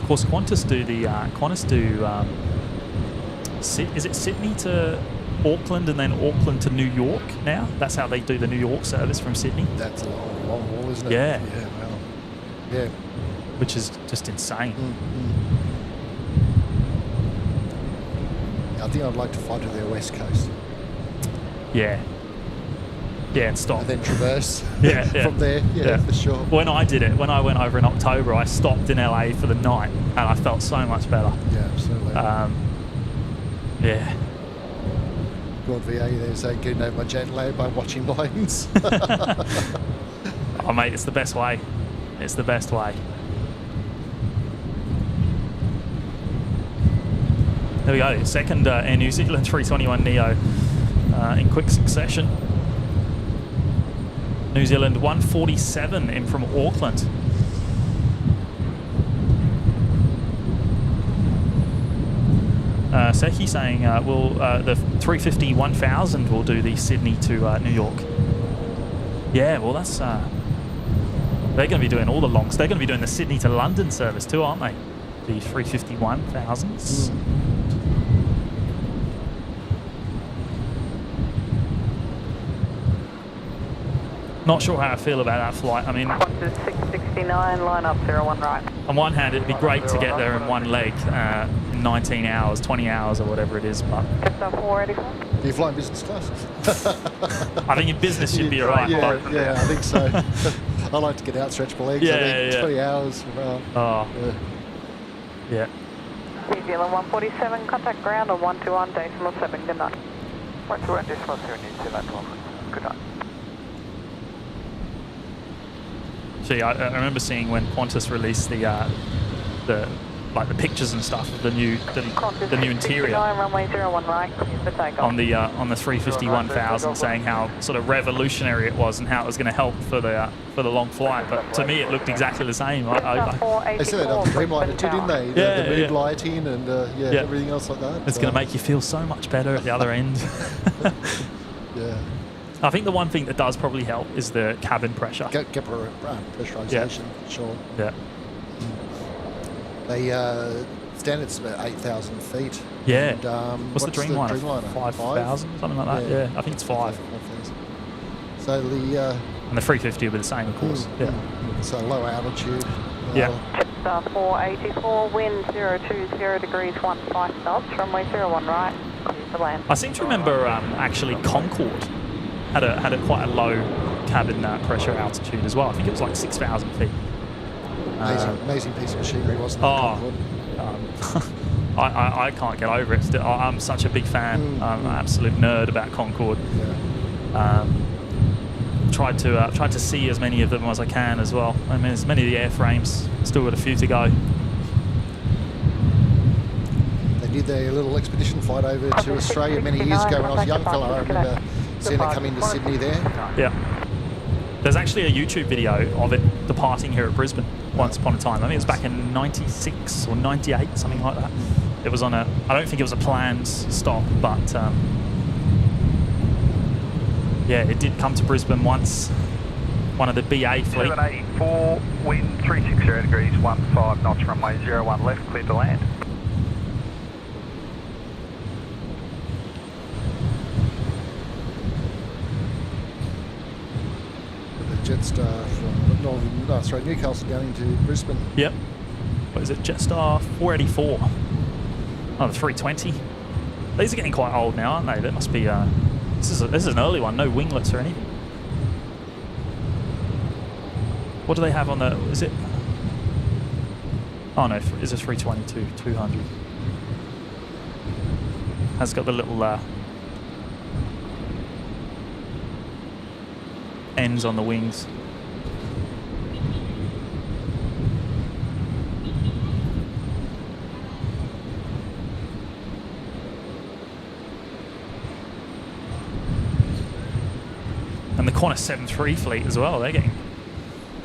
Of course, Qantas do is it Sydney to Auckland and then Auckland to New York now? That's how they do the New York service from Sydney. That's a long haul, isn't it? Yeah. Yeah, well, yeah. Which is just insane. I think I'd like to fly to their west coast. Yeah. Yeah, and stop. And then traverse from there, for sure. When I did it, when I went over in October, I stopped in LA for the night and I felt so much better. Yeah, absolutely. Yeah. God, VA there saying getting over my jet lag by watching planes. Oh, mate, it's the best way. It's the best way. There we go. Second Air New Zealand 321 Neo in quick succession. New Zealand 147 in from Auckland. Seki saying, will the 350-1000 will do the Sydney to New York. Yeah, well, that's They're going to be doing all the longs. They're going to be doing the Sydney to London service too, aren't they? The 351,000s. Not sure how I feel about that flight. I mean, Qantas 669, line up 01 right. on one hand, it'd be great to get there in one leg, in 19 hours, 20 hours, or whatever it is. But Jetstar 484. Are you flying business class? I think in business you'd be alright. Yeah, I think so. I like to get out, stretch my legs. Yeah, I think yeah. 20 hours. Yeah. New Zealand 147, contact ground on 121.7, good night. 121.7, New Zealand 1. Good night. See, I remember seeing when Qantas released the pictures and stuff of the new interior runway 01 right, clear for takeoff. on the 351,000, saying how sort of revolutionary it was and how it was going to help for the long flight. But to me, it looked exactly the same. They said that on the Dreamliner too, didn't they? The mood lighting and everything else like that. It's going to make you feel so much better at the other end. Yeah. I think the one thing that does probably help is the cabin pressure. Get pressurization, sure. Yeah. They standard's about 8,000 feet. Yeah. And, what's the Dreamliner? 5,000, something like that. Yeah, I think it's 5. 5,000. So the and the 350 will be the same, of course. Yeah. So low altitude. Yeah. Jetstar 484, wind 020 degrees 15 knots, runway 01 right, clear for land. I seem to remember actually Concorde had a quite a low cabin pressure altitude as well. I think it was like 6,000 feet. Amazing piece of machinery, wasn't it? I can't get over it. I'm such a big fan. I'm an absolute nerd about Concorde. Yeah. Tried to see as many of them as I can as well. I mean, as many of the airframes. Still got a few to go. They did their little expedition flight over to Australia many years ago when I was a young fellow. I remember seeing it come into Sydney there. Yeah. There's actually a YouTube video of it departing here at Brisbane once upon a time. I think it was back in 96 or 98, something like that. It was on I don't think it was a planned stop, but it did come to Brisbane once. One of the BA fleet. 784, wind 360 degrees 15 knots, runway 01 left, clear to land. Jetstar from Newcastle going to Brisbane. Yep. What is it? Jetstar 484. Oh, the 320. These are getting quite old now, aren't they? That must be. This is an early one. No winglets or anything. What do they have on the? Is it? Oh no, it's a 322 200. Has got the little ends on the wings. And the Qantas 73 fleet as well, they're getting...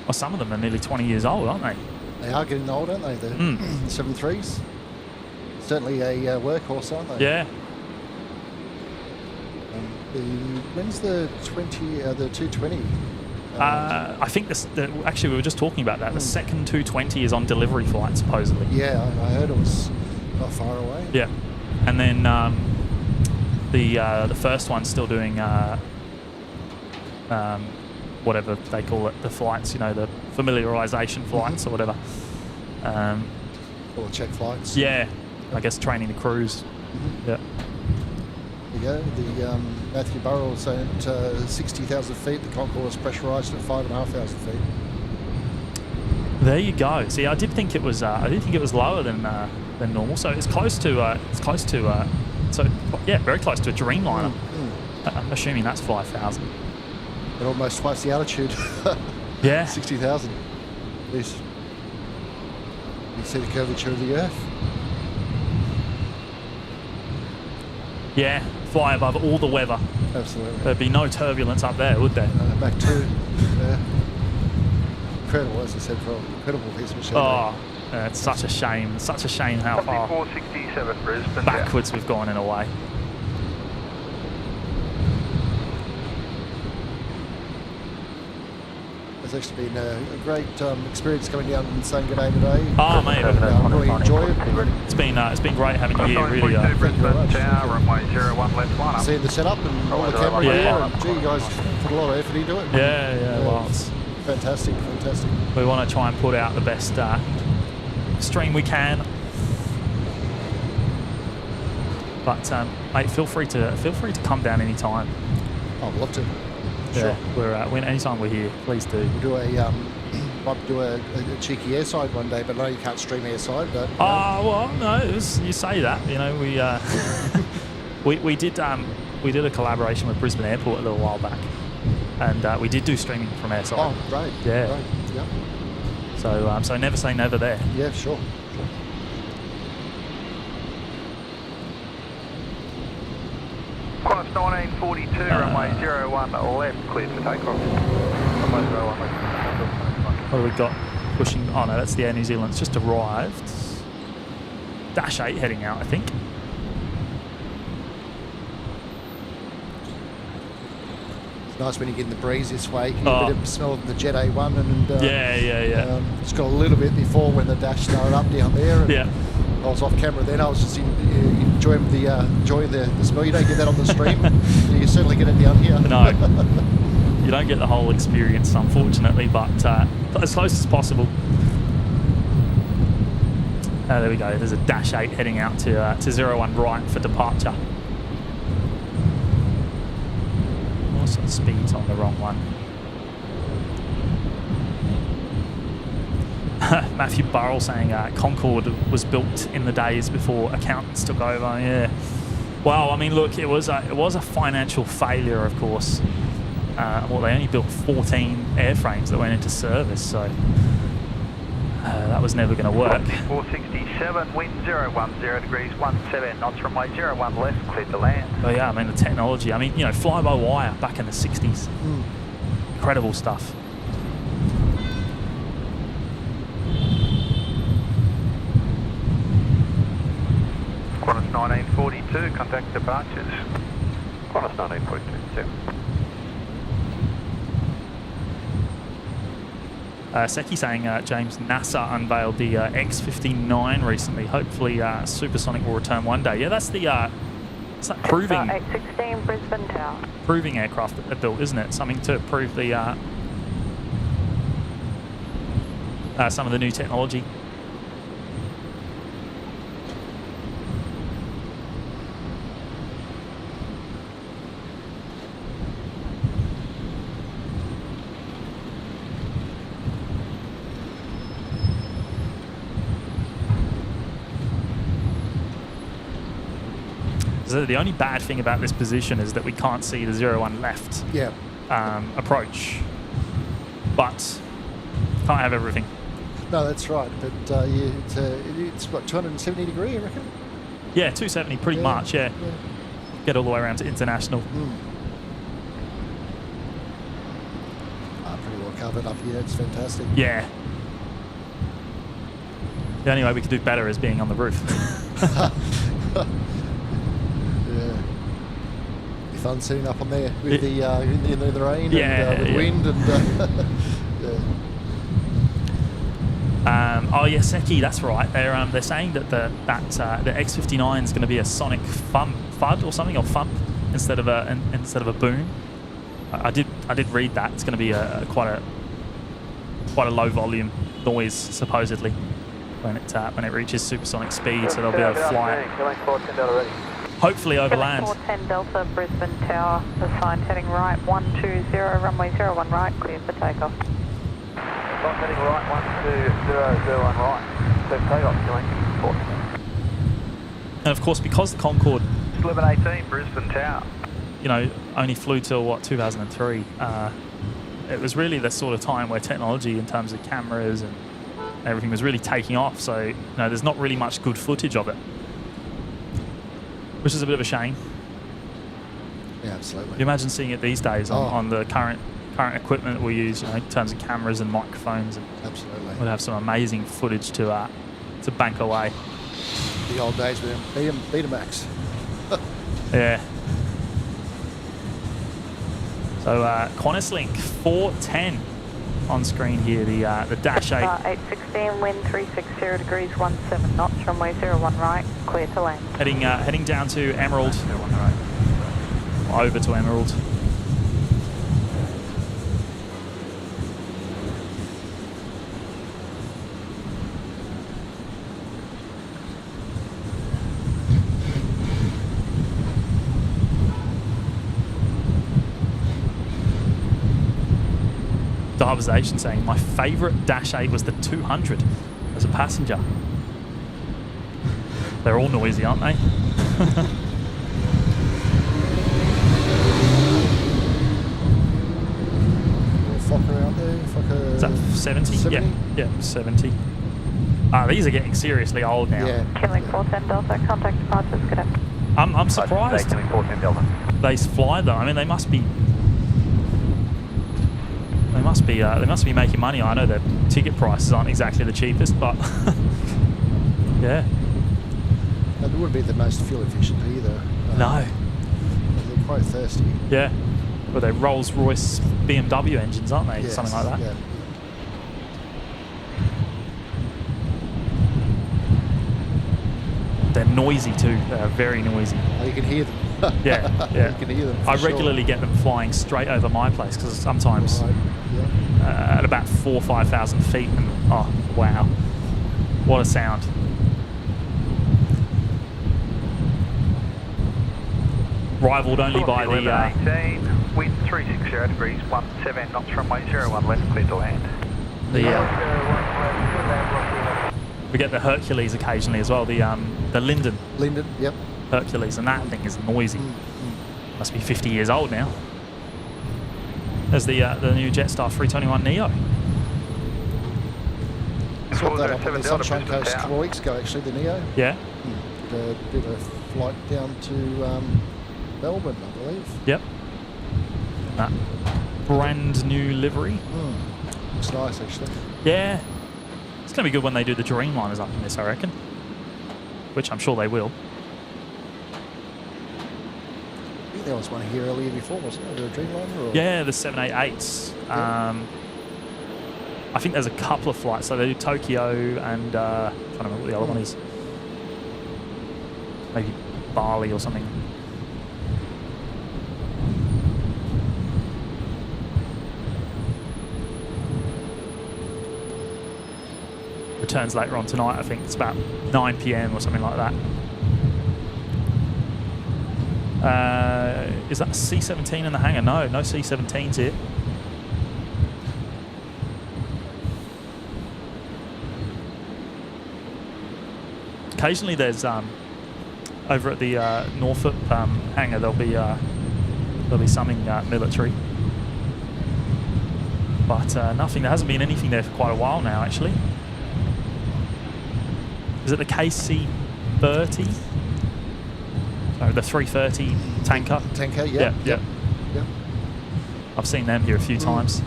Well, some of them are nearly 20 years old, aren't they? They are getting old, aren't they? The 73s. Certainly a workhorse, aren't they? Yeah. When's the 220? I think actually we were just talking about that. The second 220 is on delivery flight, supposedly. Yeah, I heard it was not far away. Yeah. And then the first one's still doing whatever they call it, the flights, the familiarization flights or whatever. Or check flights. Yeah, I guess training the crews. Yeah. There you go. The Matthew Burrell's at 60,000 feet. The Concorde was pressurised at 5,500 feet. There you go. See, I did think it was. I did think it was lower than normal. So it's close to. So yeah, very close to a Dreamliner. I'm assuming that's 5,000. But almost twice the altitude. Yeah. 60,000. At least. You can see the curvature of the Earth. Yeah, fly above all the weather. Absolutely. There'd be no turbulence up there, would there? Back to incredible, as I said, for an incredible piece of machinery. Oh, it's such a shame. Such a shame how far 467 Brisbane backwards we've gone in a way. It's actually been a great experience coming down and saying good day today. Oh, mate. Really enjoy it. It's been great having you here, really. Brisbane Tower, runway 01 left 1 up. Seeing the setup and all the camera here, and gee, you guys put a lot of effort into it. Yeah. Well, it's fantastic. we want to try and put out the best stream we can. But mate, feel free to come down anytime. I'd love to. Yeah, Sure. anytime we're here, please do. We'll do might do a cheeky airside one day, but no, you can't stream airside. But Well, no, you say that. You know, we did a collaboration with Brisbane Airport a little while back, and we did do streaming from airside. Oh, great. Yeah. Great. Yep. So never say never there. Yeah, sure. Qantas 1942, runway 01 left, cleared for takeoff. Runway 01 left. What do we got? Pushing. Oh no, that's the Air New Zealand. It's just arrived. Dash 8 heading out, I think. It's nice when you get in the breeze this way. You get a bit of smell of the Jet A1 and Yeah. it's got a little bit before when the dash started up down there. And Yeah. I was off camera then. I was just enjoying the smell. You don't get that on the stream. You certainly get it down here. No, you don't get the whole experience, unfortunately, but as close as possible. There we go. There's a Dash 8 heading out to 01 right for departure. Also, speeds on the wrong one. Matthew Burrell saying Concorde was built in the days before accountants took over. Yeah. Well, I mean, look, it was a financial failure, of course. Well, they only built 14 airframes that went into service, so that was never going to work. 467, wind 010 degrees, 17 knots, runway 01 left, cleared to land. But yeah, I mean, the technology. I mean, you know, fly-by-wire back in the 60s. Incredible stuff. Qantas 1942, contact departures. Qantas 1942, Seki saying, James, NASA unveiled the X-59 recently. Hopefully, supersonic will return one day. Yeah, that's the it's that proving 816 Brisbane Tower. Proving aircraft that they built, isn't it? Something to prove the some of the new technology. So the only bad thing about this position is that we can't see the 01 left approach, but can't have everything. No, that's right. But it's what, 270 degree, I reckon? Yeah, 270 pretty much, yeah. Get all the way around to international. Pretty well covered up here. It's fantastic. Yeah. The only way we could do better is being on the roof. Fun sitting up on there with the in the rain and with wind and oh yeah, Seki, that's right. They're saying that the X-59 is going to be a sonic FUD or something, or thump instead of a boom. I did read that it's going to be quite a low volume noise supposedly when it reaches supersonic speed, so they'll be able to fly it. Hopefully over land. 410 Delta, Brisbane Tower, assigned heading right, 120, runway 01 right, clear for takeoff. Heading right, 120, 01 right, clear for takeoff, And of course, because the Concorde 1118 Brisbane Tower, you know, only flew till what, 2003. It was really the sort of time where technology in terms of cameras and everything was really taking off. So, you know, there's not really much good footage of it, which is a bit of a shame. yeah, absolutely. You imagine seeing it these days on the current equipment that we use, you know, in terms of cameras and microphones. And absolutely. we'd have some amazing footage to bank away. The old days with them Betamax. Yeah. So QantasLink 410 on screen here, the Dash 8. 816, wind 360 degrees, 17 knots, runway 01 right, clear to land. Heading down to Emerald. Over to Emerald. Diversation saying my favourite Dash 8 was the 200 as a passenger. They're all noisy, aren't they? Fokker out there. Fokker. Is that 70? 70? Yeah, 70. These are getting seriously old now. Yeah. Killing 410 Delta, contact departures, good afternoon. I'm surprised Killing 410 Delta. they fly though. I mean, they must be making money. I know their ticket prices aren't exactly the cheapest, but yeah. It wouldn't be the most fuel efficient either. No. They're quite thirsty. Yeah. Well, they're Rolls-Royce BMW engines, aren't they? Yes, Something like that. Yeah. They're noisy too. They're very noisy. Oh, you can hear them. Yeah, yeah. You can hear them. I for regularly get them flying straight over my place because sometimes Right. Yeah. at about 4,000 or 5,000 feet, and oh wow, what a sound! Rivaled only by the 18, wind 360 degrees, 17 knots, runway 01 left, clear to land. We get the Hercules occasionally as well. The Linden Linden. Yep. Hercules, and that thing is noisy. Must be 50 years old now. There's the new Jetstar 321 Neo. Saw that up on the 407 Delta, Sunshine Brisbane Coast a Tower. couple of weeks ago, actually, the Neo. Yeah. Did a flight down to Melbourne, I believe. Yep. That brand new livery. Looks nice, actually. Yeah. It's going to be good when they do the Dreamliners up in this, I reckon. Which I'm sure they will. I think there was one here earlier before, wasn't there? A Dreamliner? Or? Yeah, the 788s. Yeah. I think there's a couple of flights. So they do Tokyo and I can't remember what the other one is. Maybe Bali or something. Returns later on tonight. I think it's about 9 PM or something like that. Is that a C-17 in the hangar? No C-17s here. Occasionally there's over at the Norfolk hangar there'll be something military, but nothing. There hasn't been anything there for quite a while now, actually. Is it the KC-30? Sorry, the 330 tanker. Tanker, yeah. Yeah. Yep. I've seen them here a few times.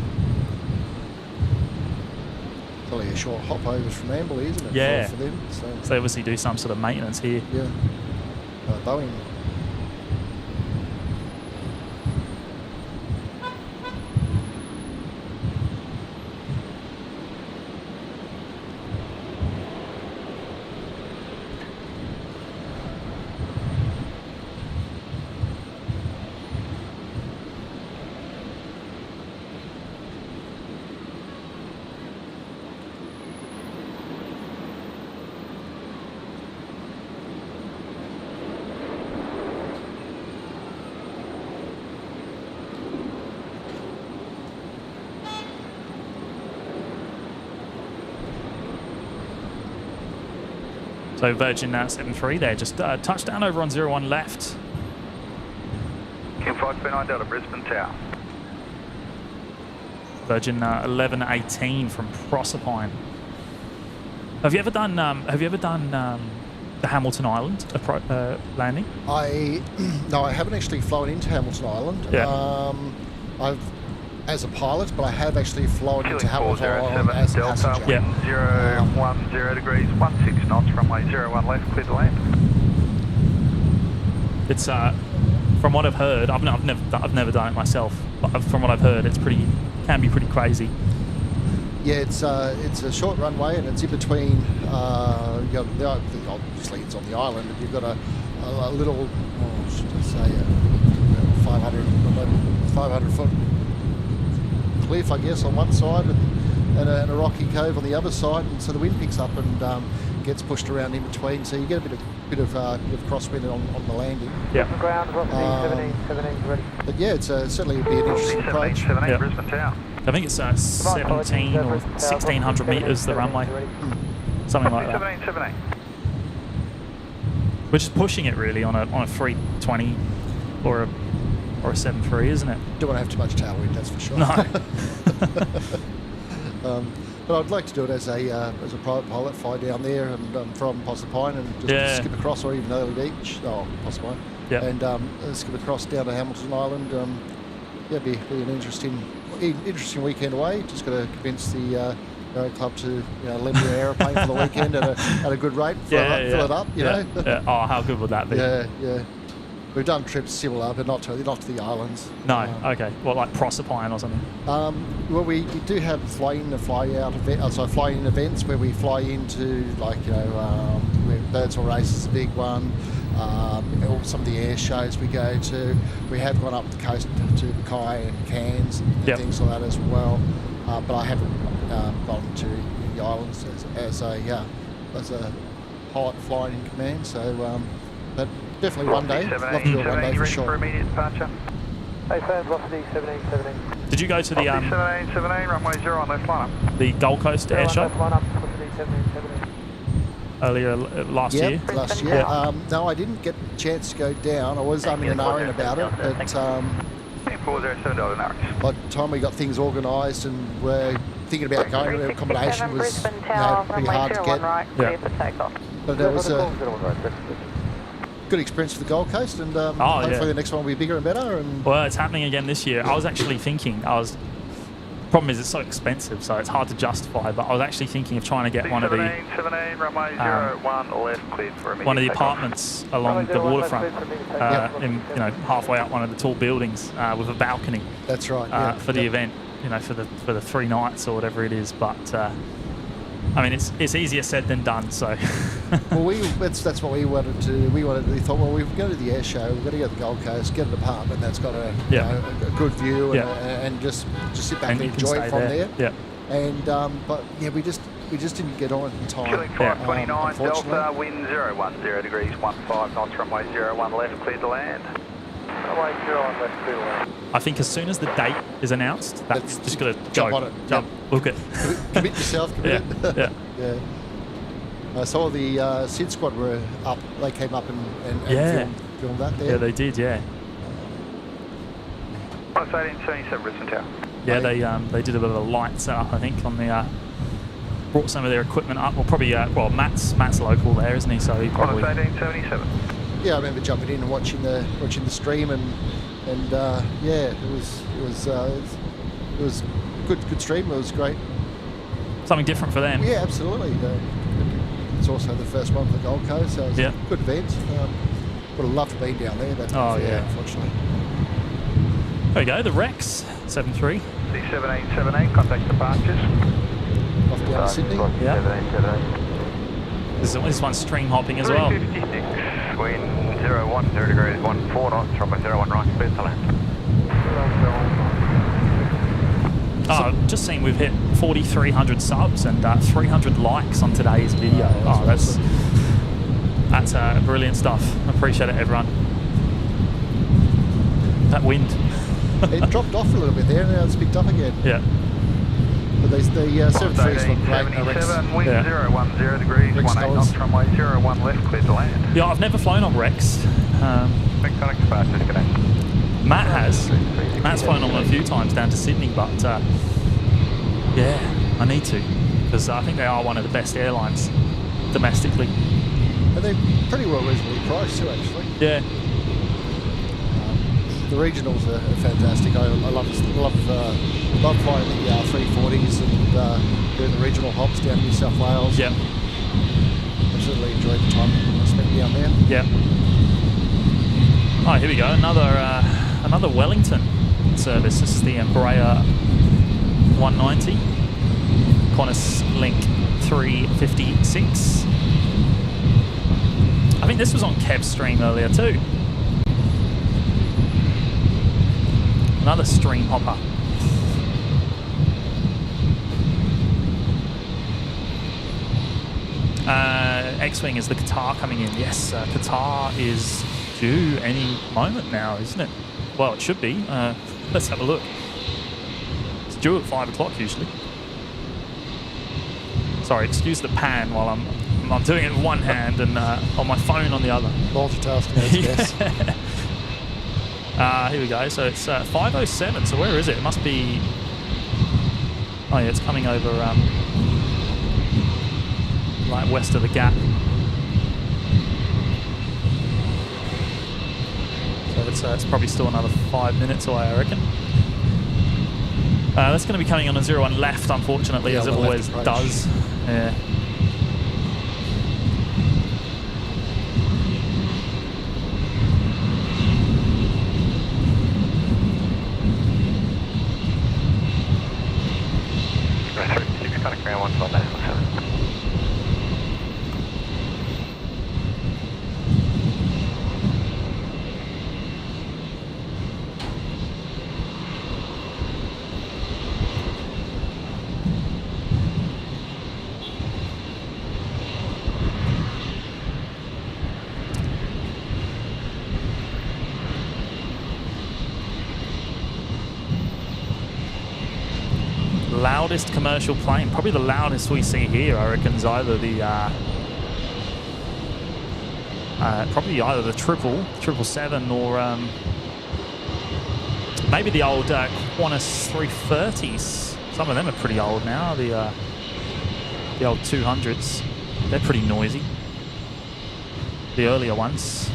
It's only a short hop over from Amberley, isn't it? Yeah. For them. So they obviously do some sort of maintenance here. yeah. Boeing. So Virgin 73 there, just touchdown over on 01 left. Kim 529 Delta, Brisbane Tower. Virgin 1118 from Proserpine. Have you ever done the Hamilton Island landing? No, I haven't actually flown into Hamilton Island. Yeah. I've as a pilot, but I have actually flown into Killing Hamilton Island as a 407 passenger. Yeah. 010 degrees, 16 knots, runway 01 left, clear to land. It's from what I've heard. I've never done it myself, but from what I've heard, it's can be pretty crazy. Yeah, it's a short runway, and it's in between. Obviously, it's on the island, and you've got a little, should I say, 500 foot cliff, I guess, on one side, and a rocky cove on the other side, and so the wind picks up and gets pushed around in between, so you get a bit of crosswind on the landing. Yeah. Ground, velocity 17's ready. But yeah, it's certainly be an interesting approach. 17, Brisbane Tower. I think it's 17 or 1,600 metres the runway, something like that. 17. We're just pushing it really on a 320 or a 7.3, isn't it? Don't want to have too much tailwind, that's for sure. No. But I'd like to do it as a private pilot, fly down there and from Proserpine and just skip across, or even Early Beach, Proserpine, and skip across down to Hamilton Island. Be an interesting weekend away. Just got to convince the Aero Club to lend me an aeroplane for the weekend at a good rate, fill it up. You know. Yeah. Oh, how good would that be? Yeah. We've done trips similar, but not to the islands. No, okay. Well, like Proserpine or something? Well, we do have fly-in and fly-out fly-in events where we fly into, where Birdsville Race is a big one. Some of the air shows we go to. We have gone up the coast to Mackay and Cairns and things like that as well. But I haven't gone to the islands as a pilot flying in command. So, but definitely one day. Love to do it one day for sure. For immediate departure. Hey, fans, velocity 17. Did you go to the 17, runway 0 on left line up. the Gold Coast air show Left line up, velocity 17. earlier last year? Last year. No, I didn't get a chance to go down. I was umming and ahhing about it, but by the time we got things organised and we're thinking about going, the accommodation was pretty hard to get. But it was a good experience for the Gold Coast, and hopefully the next one will be bigger and better. And well, it's happening again this year. I was actually thinking, problem is it's so expensive, so it's hard to justify, but I was actually thinking of trying to get one of the apartments along the waterfront, halfway up one of the tall buildings with a balcony. That's right. For the event, for the 3 nights or whatever it is. But I mean, it's easier said than done. So. Well, that's what we wanted to do. We thought, well, we've got to the air show, we've got to go to the Gold Coast, get an apartment that's got a good view, and just sit back and enjoy it from there. Yeah. And but we just didn't get on in time. Killing 529 Delta, wind 010 degrees, 15 knots, runway 01 left, cleared to land. Runway 01 left, cleared to land. I think as soon as the date is announced, that's just got to jump on it. Jump, book it. Commit yourself. Commit it. Yeah. I saw the SID squad were up. They came up and filmed that there. Yeah, they did. Yeah. 1877 Brisbane Tower. Yeah, they did a bit of a light setup, I think, on the brought some of their equipment up. Well, probably Matt's local there, isn't he? So he probably. 1877. Yeah, I remember jumping in and watching the stream, and it was a good stream. It was great. Something different for them. Yeah, absolutely. It's also the first one for the Gold Coast, so it was a good event. Would have loved to be down there, but unfortunately. There we go, the Rex 73. C1778, contact departures. Off down to Sydney. Yeah. 778. This one's stream hopping as well. 356, wind 010 degrees, 14 knots, runway 01 right, clear to land. Just seen we've hit 4,300 subs and 300 likes on today's video. That's brilliant stuff. Appreciate it, everyone. That wind. It dropped off a little bit there, and now it's picked up again. Yeah. But the 73s look great. 77, wind 010 degrees, 18 knots, runway 01 left, clear to land. Yeah, I've never flown on Rex. Contact departures, connect. Matt has. Matt's flown on a few times down to Sydney, but I need to, because I think they are one of the best airlines domestically. And they're pretty well reasonably priced too, actually. Yeah. The regionals are fantastic. I love flying the 340s and doing the regional hops down to New South Wales. Yeah. Absolutely enjoyed the time I spent down there. Yeah. Oh, here we go. Another Wellington service. This is the Embraer 190. Qantas Link 356. I think this was on Kev's stream earlier too. Another stream hopper. X-Wing is the Qatar coming in. Yes, Qatar is due any moment now, isn't it? Well, it should be. Let's have a look. It's due at 5 o'clock usually. Sorry, excuse the pan while I'm doing it with one hand and on my phone on the other. Multitasking, I guess. Here we go. So it's 5:07. So where is it? It must be. Oh yeah, it's coming over like west of the Gap. So it's probably still another 5 minutes away, I reckon. That's going to be coming on a 01 left, unfortunately, as it always does. Yeah. Kind of ground 159. Loudest commercial plane, probably the loudest we see here, I reckon, is either the probably either the 777 or maybe the old Qantas 330s. Some of them are pretty old now. The old 200s, they're pretty noisy. The earlier ones.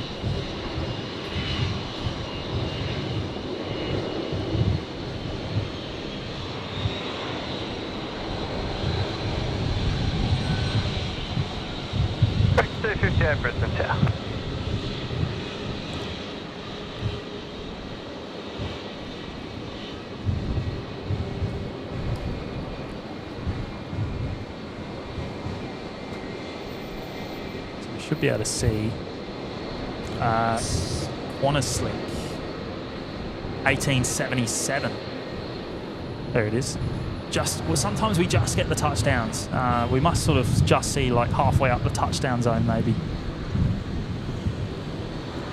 Brisbane Tower. So we should be able to see Qantas Link 1877. There it is. Well, sometimes we just get the touchdowns. We must sort of just see like halfway up the touchdown zone, maybe.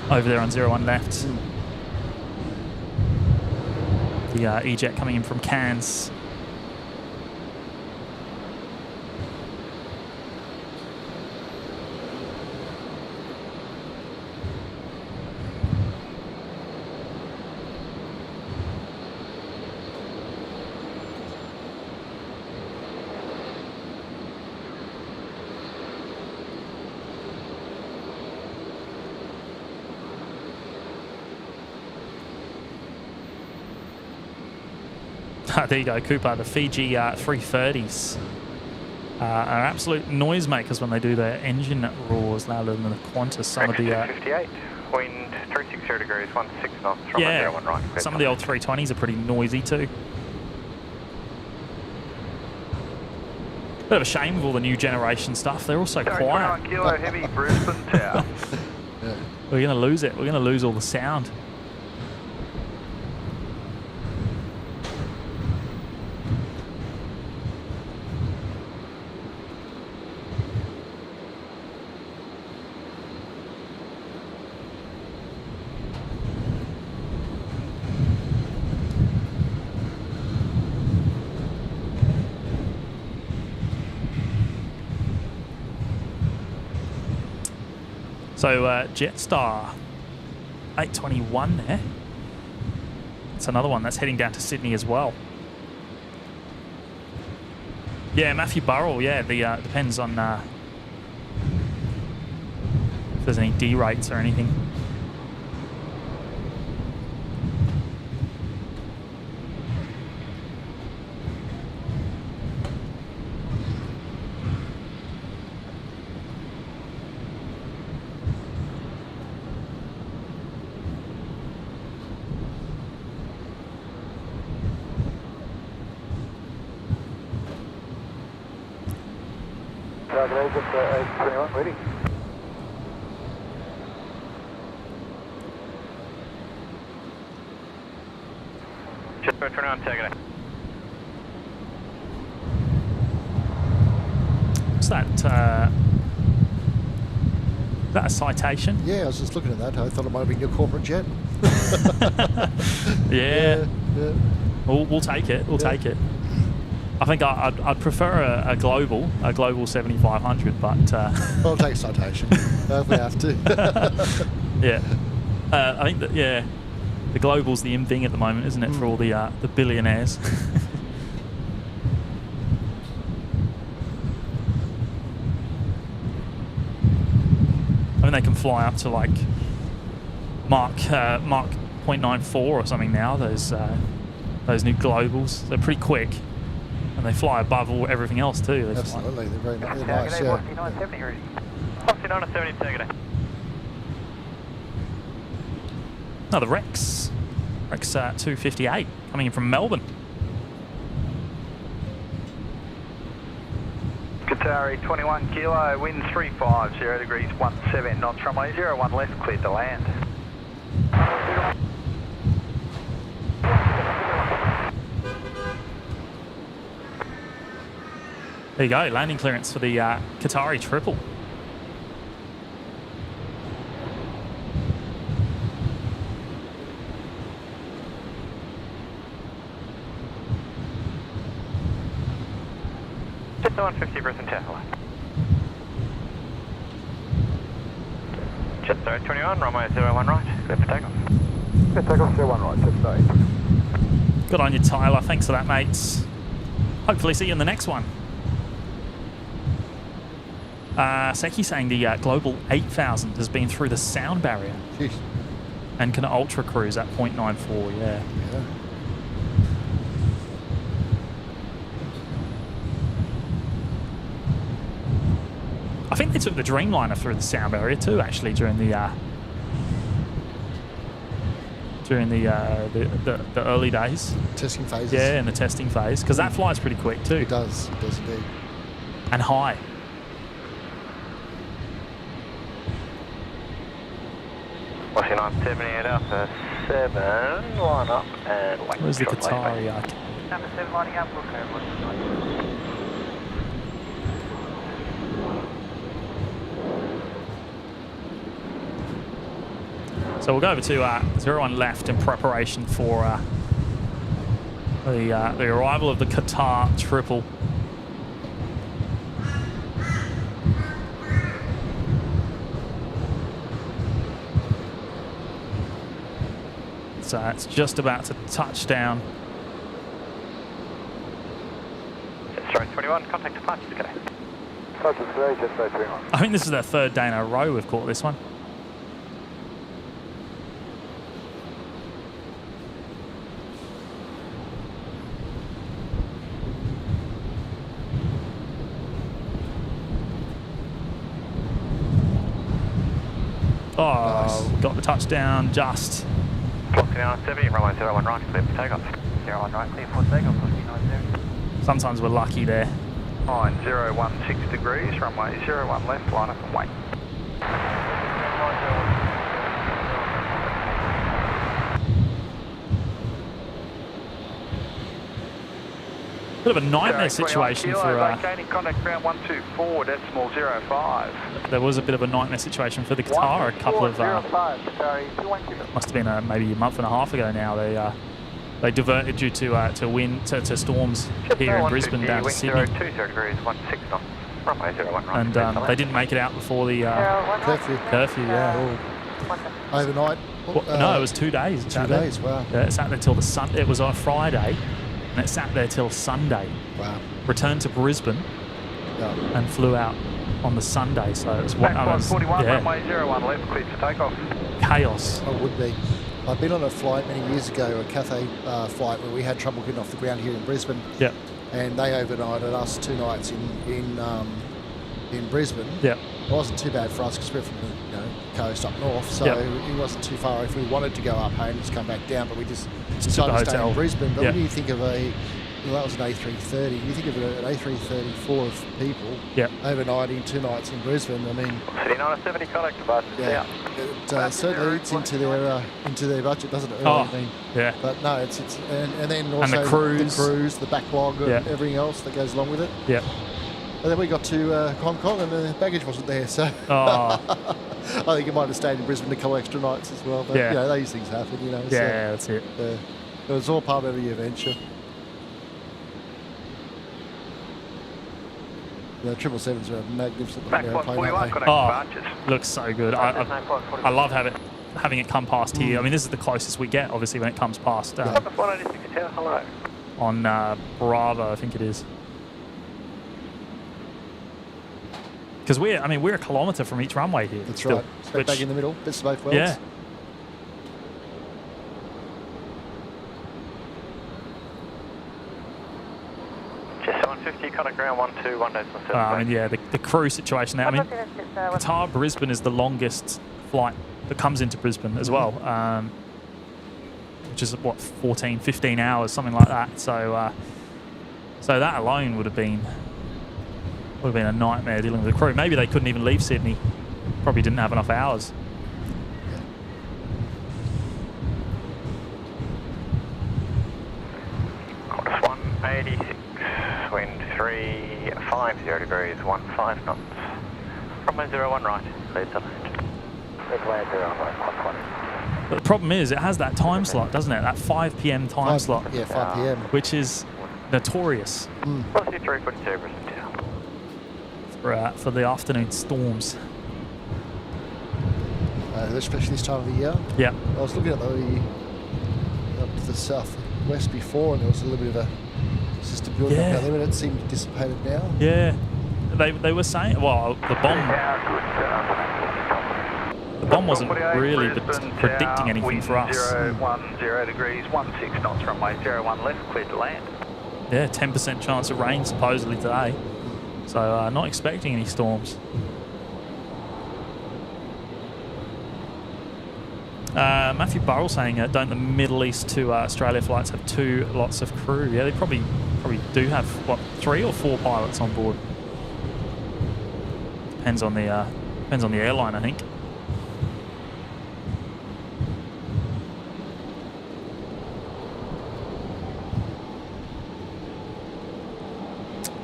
Over there on 01 left. The E-Jet coming in from Cairns. There you go, Cooper. The Fiji 330s are absolute noisemakers when they do their engine roars louder than the Qantas. Some of the 58, wind 360 degrees, 16 knots from yeah, 01 right. some of the old 320s are pretty noisy too. Bit of a shame with all the new generation stuff. They're all so quiet. Kilo heavy Brisbane Tower. Yeah. We're going to lose it. We're going to lose all the sound. So Jetstar 821 there. It's another one that's heading down to Sydney as well. Yeah, Matthew Burrell, yeah, the depends on if there's any D rates or anything. Target agent A381 ready. Just 21, taking it. What's that? Is that a citation? Yeah, I was just looking at that. I thought it might have been your corporate jet. Yeah. Yeah. We'll take it. We'll take it. I think I'd prefer a global 7500, but I'll take a citation if we have to. yeah. I think that the global's the in thing at the moment, isn't it, for all the billionaires? I mean, they can fly up to like Mach 0.94 or something now. Those new globals, they're pretty quick, and they fly above everything else too. They Absolutely, they're nice. Yeah. 4970 ready. 4970, take it. No, the Rex 258 coming in from Melbourne. Qatari 21 kilo, wind 350 degrees, 17 knots, runway 01 left, cleared to land. There you go, landing clearance for the Qatari triple. Just the 150 Brisbane International. Just 21, runway 01 right, clear for takeoff. Clear takeoff 01 right, just sorry. Good on you, Tyler. Thanks for that, mates. Hopefully see you in the next one. Seki saying the Global 8000 has been through the sound barrier. Jeez. And can ultra cruise at 0.94, yeah. I think they took the Dreamliner through the sound barrier too, actually, during the early days. Testing phases. Yeah, in the testing phase, because that flies pretty quick too. It does indeed. And high. Washing 978 Alpha 7, line up and wait. Where's the Qatari? Number 7 lining up, look over. So we'll go over to 01 left in preparation for the arrival of the Qatar triple. So it's just about to touch down. Sorry, 21, contact departure, okay. Contact today, just 21. I think this is their third day in a row we've caught this one. Oh, nice. Got the touchdown just. Clock 970, runway 01 right, clear for takeoff. 01 right, clear for takeoff, 970. Sometimes we're lucky there. Line 016 degrees, runway 01 left, line up and wait. Bit of a nightmare situation for. Locating contact ground 124.05. There was a bit of a nightmare situation for the Qatar a couple of. Must have been maybe a month and a half ago now. They diverted due to wind to storms here in Brisbane down to Sydney. And they didn't make it out before the curfew. Yeah. Overnight. No, it was 2 days. 2 days. Wow. Yeah, it sat there till the sun. It was on a Friday. And it sat there till Sunday. Wow. Returned to Brisbane and flew out on the Sunday. So it was 41, runway 01 left, cleared for takeoff. Chaos. It would be. I've been on a flight many years ago, a Cathay flight where we had trouble getting off the ground here in Brisbane. Yeah. And they overnighted us 2 nights in Brisbane. Yeah. It wasn't too bad for us because we're from the coast up north, so it wasn't too far. If we wanted to go up home, just come back down, but we just decided to stay in Brisbane. But when you think of a that was an A330. You think of an A330 full of people overnight in 2 nights in Brisbane. I mean, City 970 contact departures yeah, it certainly eats into their budget, doesn't it? Oh, I mean, yeah. But no, it's and then also the cruise, the backlog, and everything else that goes along with it. Yeah. And then we got to Hong Kong, and the baggage wasn't there, so I think it might have stayed in Brisbane a couple extra nights as well. But you know, these things happen. You know. Yeah, that's it. It was all part of the adventure. The 777s are a magnificent airplane. Looks so good. I love having it come past here. I mean, this is the closest we get, obviously, when it comes past on Bravo, I think it is. Because we're a kilometre from each runway here. That's right. Straight back in the middle. Best of both worlds. Yeah. Just 150, contact ground 121.7. I mean, yeah, the crew situation there. I mean, Qatar Brisbane is the longest flight that comes into Brisbane as well, which is what 14, 15 hours, something like that. So, so that alone would have been a nightmare dealing with the crew. Maybe they couldn't even leave Sydney. Probably didn't have enough hours. Course 186, wind 350 degrees, 15 knots. Runway 01 right, clear to land. Runway 01 right, 120. But the problem is, it has that time slot, doesn't it? That 5 p.m. time slot. Yeah, 5 p.m. Which is notorious. Velocity 342, Brisbane Tower. For the afternoon storms. Especially this time of the year. Yeah. I was looking at up to the southwest before, and there was a little bit of a system building up there, but it seemed dissipated now. Yeah. They were saying, well, the bomb wasn't really predicting anything for us. 010 degrees, 16 knots, runway 01 left, cleared to land. Yeah, 10% chance of rain supposedly today. So not expecting any storms. Matthew Burrell saying, don't the Middle East to Australia flights have 2 lots of crew? Yeah, they probably do have, what, 3 or 4 pilots on board. Depends on the airline, I think.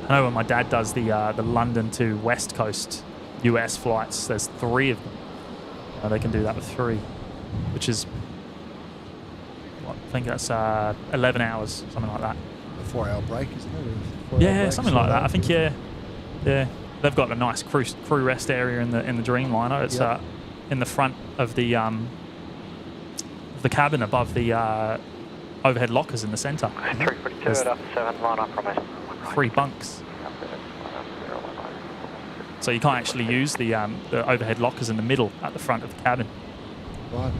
I know when my dad does the London to West Coast US flights, there's 3 of them. They can do that with 3, which is, I think that's 11 hours, something like that. A 4-hour break, isn't it? Yeah, something like that. I think yeah. They've got a nice crew rest area in the Dreamliner. It's in the front of the cabin above the overhead lockers in the centre. 342 at up 7, line up from us. 3 bunks. So you can't actually use the overhead lockers in the middle at the front of the cabin. Right.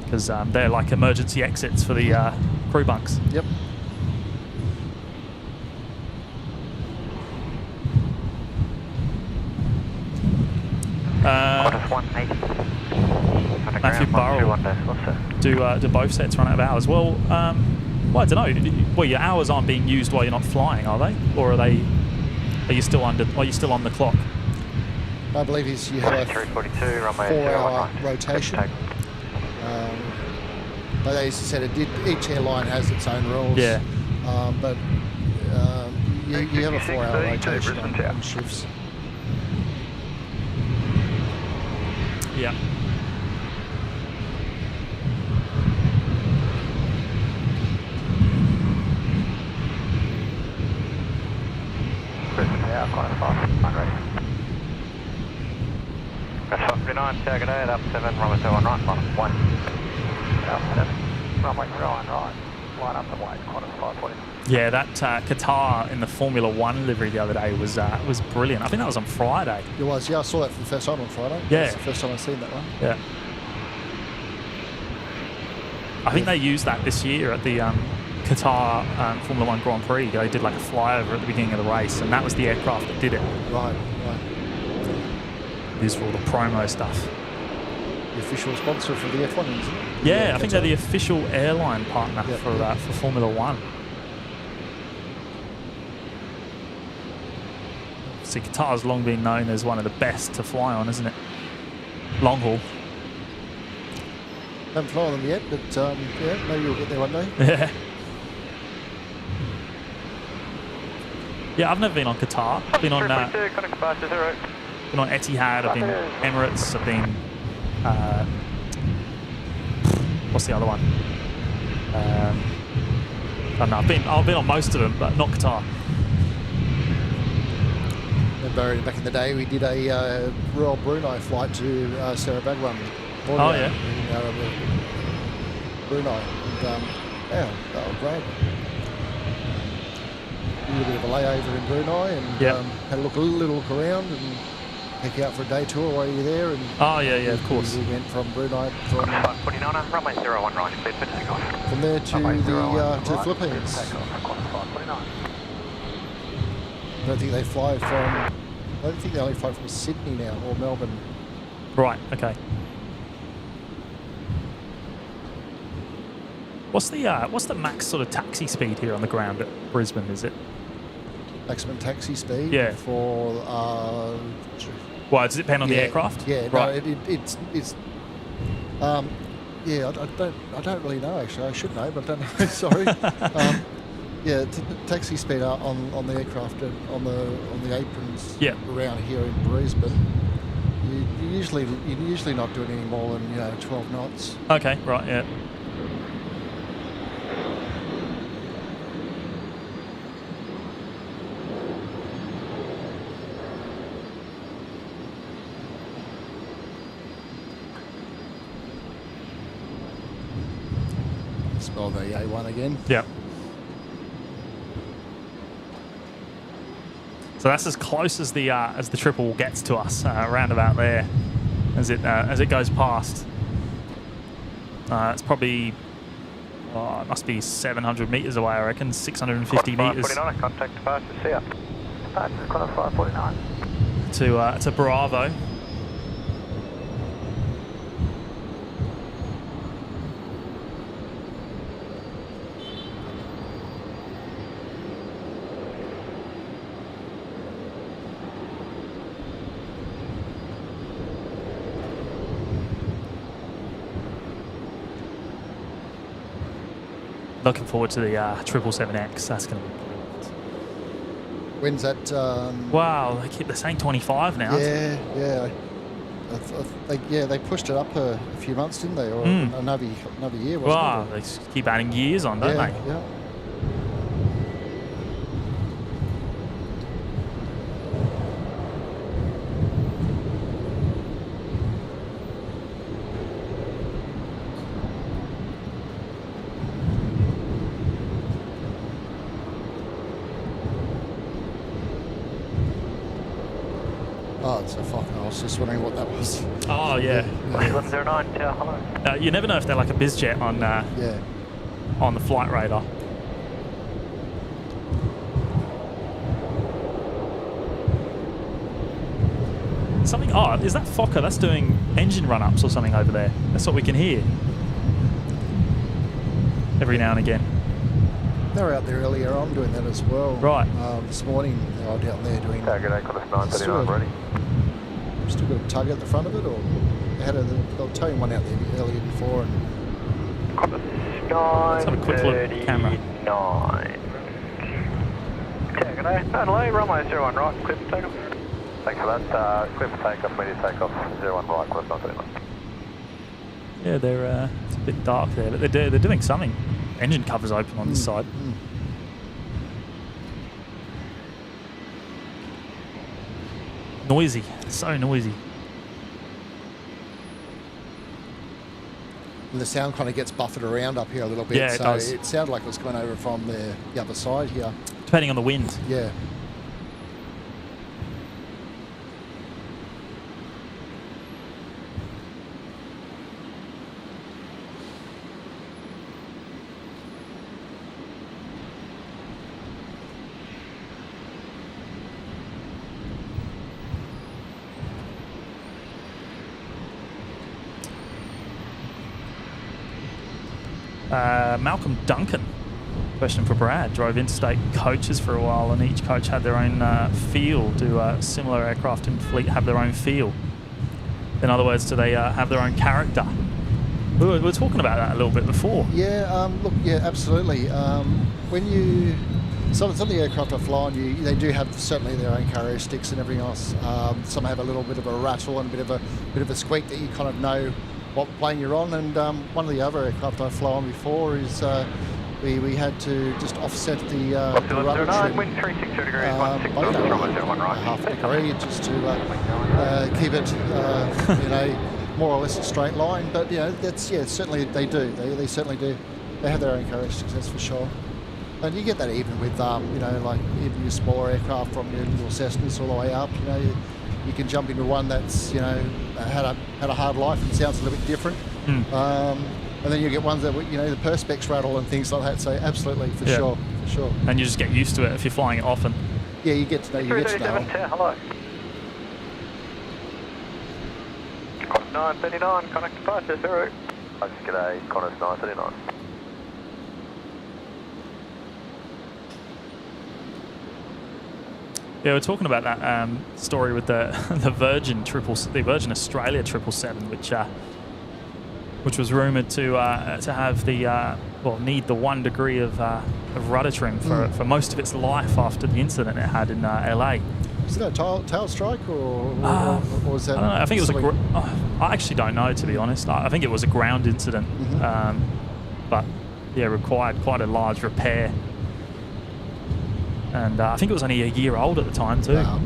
Because they're like emergency exits for the crew bunks. Yep. Matthew Burrell, do both sets run out of hours? Well, I don't know. Well, your hours aren't being used while you're not flying, are they? Or are you still on the clock? I believe you have a 4-hour rotation. But as you said, each airline has its own rules. Yeah. But you have a 4-hour rotation on shifts. Yeah. That's 59, target 8, up 7, runway 01 right, line 1. Up 7, runway 01 right, line up the way, quantum 540. Yeah, that Qatar in the Formula 1 livery the other day was brilliant. I think that was on Friday. It was, yeah. I saw that for the first time on Friday. Yeah. That's the first time I've seen that one. Yeah. I think they used that this year at the Qatar Formula 1 Grand Prix. They did like a flyover at the beginning of the race, and that was the aircraft that did it. Right. Used for all the promo stuff. The official sponsor for the F1, isn't it? Yeah, I think they're the official airline partner for Formula 1. See, Qatar's long been known as one of the best to fly on, isn't it? Long haul. Haven't flown them yet, but yeah, maybe you'll get there one day. Yeah. Yeah, I've never been on Qatar. I've been on been on Etihad, I've been Emirates, I've been what's the other one? I don't know. I've been on most of them, but not Qatar. Remember back in the day we did a Royal Brunei flight to Sarah Bagwan. Oh yeah. In Brunei. And, yeah, that was great. A little bit of a layover in Brunei and had a little look around and take you out for a day tour while you're there. And oh yeah, of course. We went from Brunei from 549 runway 01 right, clear for takeoff. From there to the Philippines. I don't think they fly from. I don't think they only fly from Sydney now or Melbourne. Right. Okay. What's the max sort of taxi speed here on the ground at Brisbane? Is it maximum taxi speed? Yeah. For well, does it depend on the aircraft? Yeah. Right. No, it's yeah. I don't really know actually. I should know, but I don't know. Sorry. Yeah, taxi speed on the aircraft on the aprons around here in Brisbane. You're usually not doing any more than 12 knots. Okay. Right. Yeah. Smell the A1 again. Yeah. So that's as close as the triple gets to us, around about there, as it goes past. It's probably it must be 700 meters away, I reckon, 650 meters. 549, contact departure, see ya. Departure, Connor 549. To Bravo. Looking forward to the 777X. That's going to be brilliant. When's that? Wow, they're saying 25 now. Yeah. They pushed it up a few months, didn't they? Or another year, wasn't it? Wow, they keep adding years on, don't they? Yeah. Oh, it's a fucking. I was just wondering what that was. Oh yeah. 1109, tower, hello. You never know if they're like a bizjet on on the flight radar. Something. Oh, is that Fokker? That's doing engine run-ups or something over there. That's what we can hear every now and again. They were out there earlier on doing that as well. Right. This morning they were down there doing. Target 8, Connor 939, ready. Still got a tug at the front of it, or they were towing one out there earlier before. And Connor 939. Let's have a quick look at the camera. Target 8, hello, runway 01 right, clear for takeoff. Thanks for that. Clear for takeoff, media takeoff 01 right, clear for 939. Yeah, they're it's a bit dark there, but they're doing something. Engine covers open on this side. Noisy, so noisy. And the sound kind of gets buffered around up here a little bit. Yeah, it does. It sounded like it was coming over from the other side here. Depending on the wind. Yeah. Malcolm Duncan Question for Brad. Drove interstate coaches for a while, and each coach had their own feel. Do similar aircraft in fleet have their own feel? In other words, do they have their own character? We were talking about that a little bit before. Yeah, look, yeah, absolutely. When you some of the aircraft I fly on, they do have certainly their own characteristics and everything else. Some have a little bit of a rattle and a bit of a squeak that you kind of know what plane you're on. And one of the other aircraft I fly on before is we had to just offset the rudder trim wind 360 degrees, by, 16 knots, runway 01 right. half a degree, just to keep it more or less a straight line. But that's certainly they do. They certainly do. They have their own characteristics, that's for sure. And you get that even with like even your smaller aircraft, from your little Cessnas all the way up. You can jump into one that's had a hard life and sounds a little bit different. And then you get ones that the perspex rattle and things like that. So absolutely, for sure. And you just get used to it if you're flying it often. Yeah, you get to know. Hello. 939, connect to Price, 0. G'day, Connors 939. Yeah, we're talking about that story with the Virgin Virgin Australia 777, which was rumoured to have the need the 1 degree of rudder trim for most of its life after the incident it had in LA. Was it a tail strike or was that? I don't know. I think it was I actually don't know, to be honest. I think it was a ground incident, but yeah, required quite a large repair. And I think it was only a year old at the time too. Wow.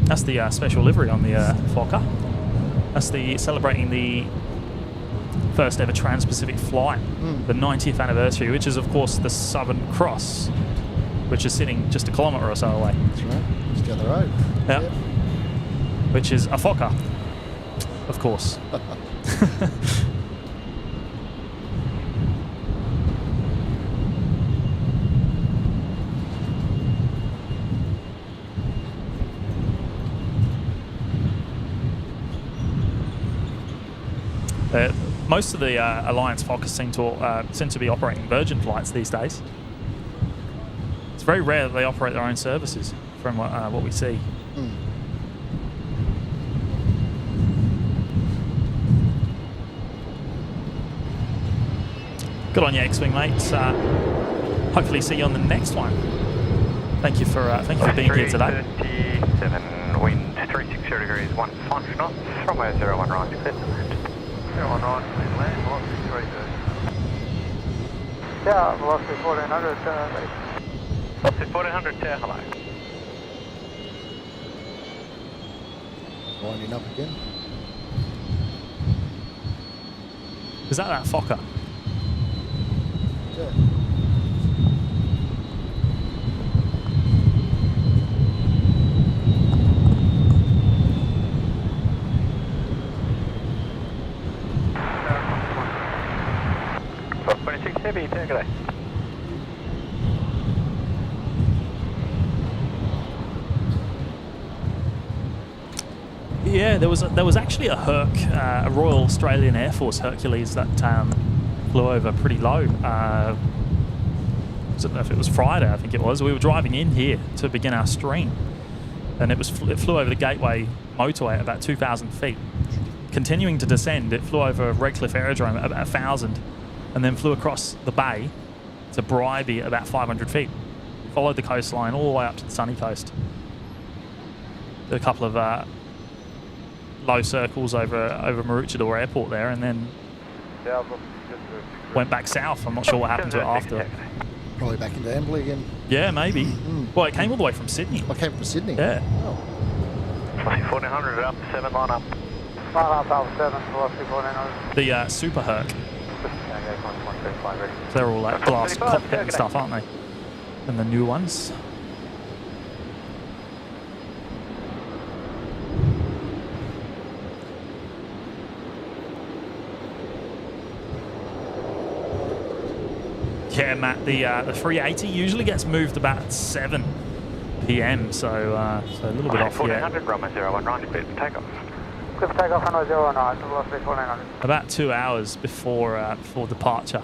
That's the special livery on the Fokker. That's celebrating the first ever Trans-Pacific flight, the 90th anniversary, which is of course the Southern Cross, which is sitting just a kilometre or so away. That's right, just down the road. Yeah. Which is a Fokker, of course. Most of the Alliance Fokkers seem to be operating Virgin flights these days. It's very rare that they operate their own services, from what we see. Good on you, X-Wing mates. Hopefully see you on the next one. Thank you for being here today. 37, wind 360 degrees, 15 knots, runway 01 right, clear to land. 01 right, clear to land, velocity 30. Yeah, velocity 1400, Velocity 1400, hello. Winding up again. Is that Fokker? Yeah. Heavy, take it. Yeah, there was actually a Herc, a Royal Australian Air Force Hercules that flew over pretty low. I don't know if it was Friday, I think it was. We were driving in here to begin our stream, and it flew over the Gateway motorway at about 2,000 feet. Continuing to descend, it flew over Redcliffe Aerodrome at about 1,000. And then flew across the bay to Bribie at about 500 feet. Followed the coastline all the way up to the sunny coast. Did a couple of low circles over Maroochydore Airport there, and then went back south. I'm not sure what happened to it after. Probably back into Amberley again. Yeah, maybe. Well, it came all the way from Sydney. I came from Sydney? Yeah. Oh. 1400 up, 7 line up. Line up, Alpha 7, velocity 1400. The Super Herc. They're all like glass cockpit and stuff, aren't they? And the new ones. Yeah, Matt, the 380 usually gets moved about 7 p.m, so a little bit off yet. 1400, runway 01 right, clear for takeoff. Clear for takeoff, runway 01 right, velocity 1400. About 2 hours before departure.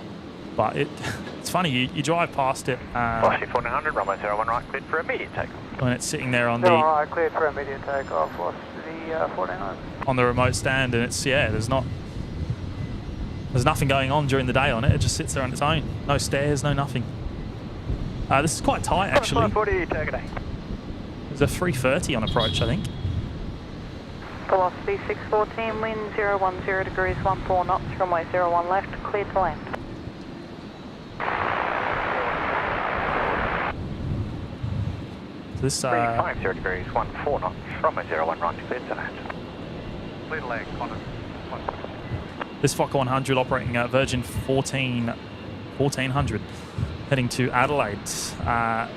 But it's funny, you drive past it Velocity 1400, runway 01 right, cleared for immediate takeoff. when it's sitting there on 01 the right, cleared for immediate takeoff. Velocity 1400. on the remote stand, and it's there's nothing going on during the day on it. It just sits there on its own. No stairs, no nothing. This is quite tight actually. 540, take it. There's a 330 on approach, I think. Velocity 614, wind 010 degrees 14 knots, runway 01 left, clear to land. This 350 degrees 14 knots, runway 01 right, clear to land. Clear to land, Connor. this Fokker 100 operating Virgin 1400 heading to Adelaide. I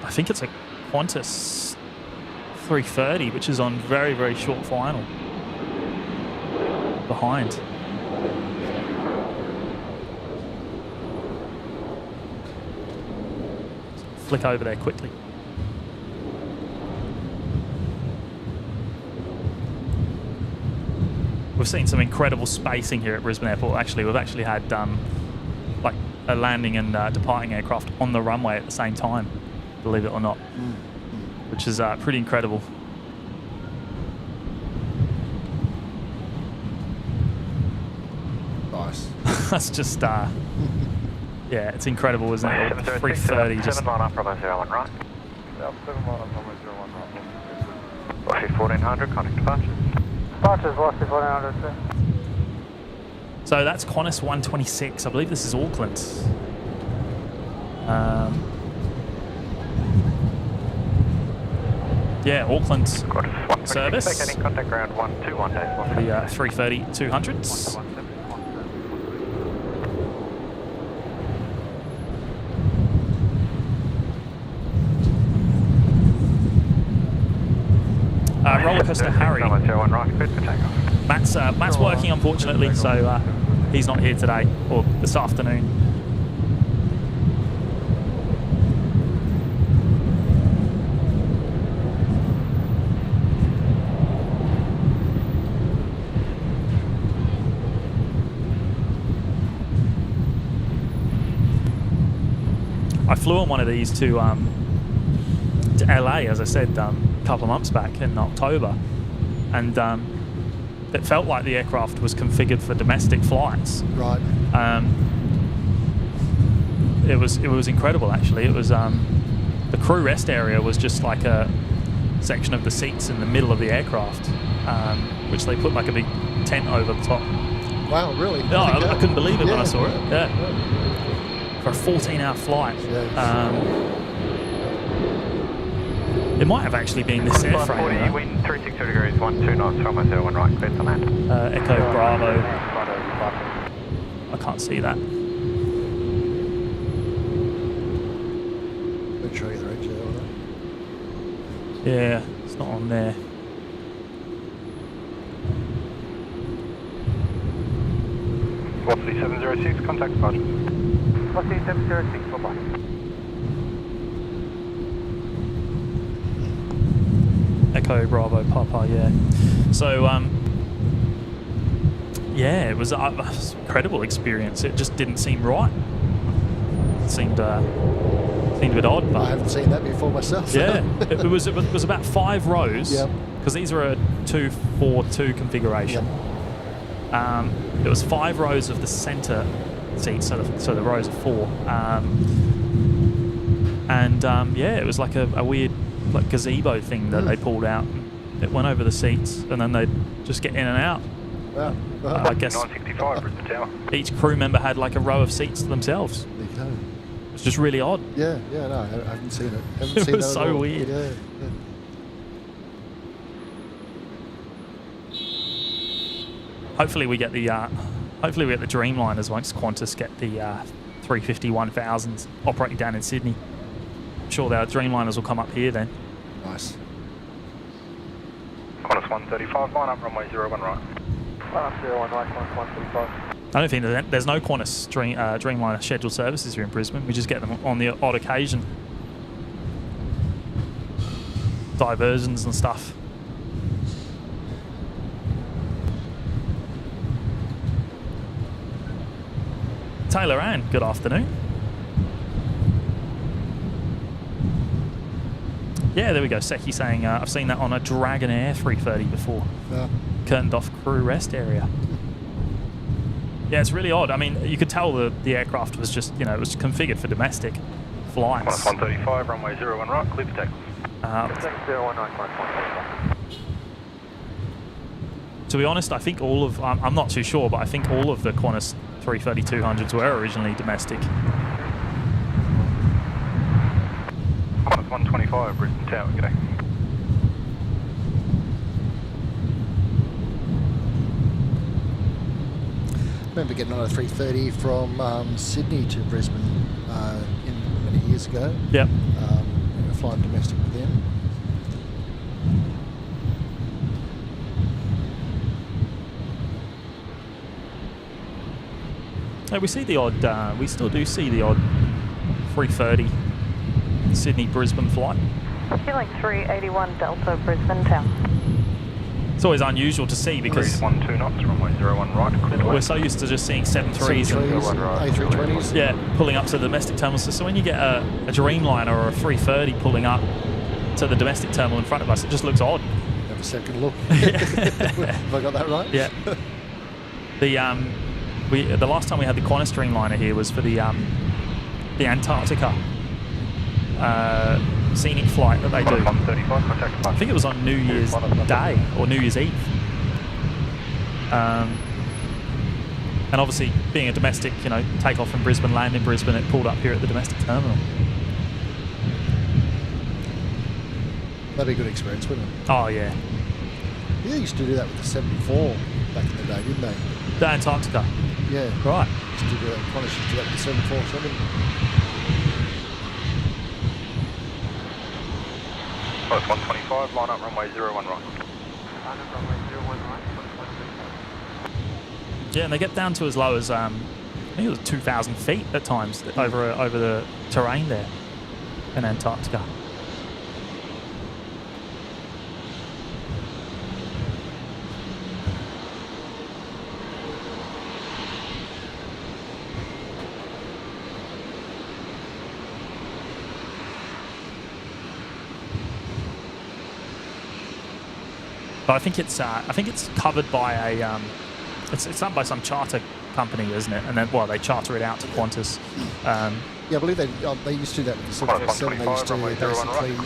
think it's a Qantas 330, which is on very, very short final behind. Flick over there quickly. We've seen some incredible spacing here at Brisbane Airport. Actually, we've actually had like a landing and departing aircraft on the runway at the same time, believe it or not, which is pretty incredible. Nice. That's just, yeah, it's incredible, isn't it? 330 just... 7 line up, runway 01 right. 7 line up, runway 01 right. Velocity 1400, contact departure. Departures, velocity 1400, sir. So that's Qantas 126. I believe this is Auckland. Yeah, Auckland service. Vacating contact ground 121 days. The 330-200s. Roller coaster Harry. Matt's working, unfortunately, so he's not here today or this afternoon. I flew on one of these to LA, as I said, a couple of months back in October, and it felt like the aircraft was configured for domestic flights. Right. It was incredible, actually. It was the crew rest area was just like a section of the seats in the middle of the aircraft, which they put like a big tent over the top. Wow, really? No, I couldn't believe it when I saw it. Yeah. For a 14-hour flight. Yeah. It might have actually been this airframe. Wind 360 degrees, 12 knots, runway 01 right, clear to land. Echo Bravo. I can't see that. Good show you the edge there, wasn't it? Yeah, it's not on there. Velocity 706, contact departure. Velocity 706, bye-bye. Echo Bravo Papa, yeah. So, yeah, it was an incredible experience. It just didn't seem right. It seemed a bit odd. But I haven't seen that before myself. yeah, it was about 5 rows. Yep. Because these are a 2-4-2 configuration. Yep. It was 5 rows of the centre seats, so the rows of 4. Yeah, it was like a weird like gazebo thing that they pulled out. It went over the seats, and then they'd just get in and out. Wow. I guess 965, Brisbane Tower. each crew member had like a row of seats to themselves. There you go. It was just really odd. Yeah, no, I haven't seen it. Haven't It seen was that at so all. weird. Yeah. Hopefully we get the Dreamliners once Qantas get the 350-1000s operating down in Sydney. I'm sure our Dreamliners will come up here then. Nice. Qantas 135, line up, runway 01 right. Line up 01 right, Qantas 135. I don't think there's no Qantas Dreamliner scheduled services here in Brisbane. We just get them on the odd occasion. Diversions and stuff. Taylor Ann, good afternoon. Yeah, there we go. Seki saying, I've seen that on a Dragon Air 330 before. Yeah. Curtained off crew rest area. Yeah, it's really odd. I mean, you could tell the aircraft was just, it was configured for domestic flights. 135, runway 01 right, clear for takeoff. 019.1. To be honest, I think all of, I'm not too sure, but I think all of the Qantas 330-200s were originally domestic. Qantas 125, Brisbane Tower, g'day. I remember getting on a 330 from Sydney to Brisbane many years ago. Yep. Flying domestic with them. We see the odd, we still do see the odd 330 Sydney-Brisbane flight. Feeling 381 Delta, Brisbane Tower. It's always unusual to see because 12 knots, runway 01 right, clear to we're land. so used to just seeing 73s and A320s. yeah, pulling up to the domestic terminals. So when you get a Dreamliner or a 330 pulling up to the domestic terminal in front of us, it just looks odd. Have a second look. Have I got that right? Yeah. The last time we had the Qantas Dreamliner here was for the Antarctica scenic flight that they do. 135, contact I think it was on New Year's Day or New Year's Eve. And obviously, being a domestic, take off from Brisbane, land in Brisbane, it pulled up here at the domestic terminal. That'd be a good experience, wouldn't it? Oh yeah. They used to do that with the 74 back in the day, didn't they? The Antarctica. Yeah. Right. Used to do that. Qantas used to do that with the 747. Qantas 125, line up, runway 01 right. Yeah, and they get down to as low as I think it was 2,000 feet at times over the terrain there in Antarctica. But I think it's covered by a it's done by some charter company, isn't it? And then they charter it out to Qantas. Yeah, I believe they used to do that with the 747. They used to basically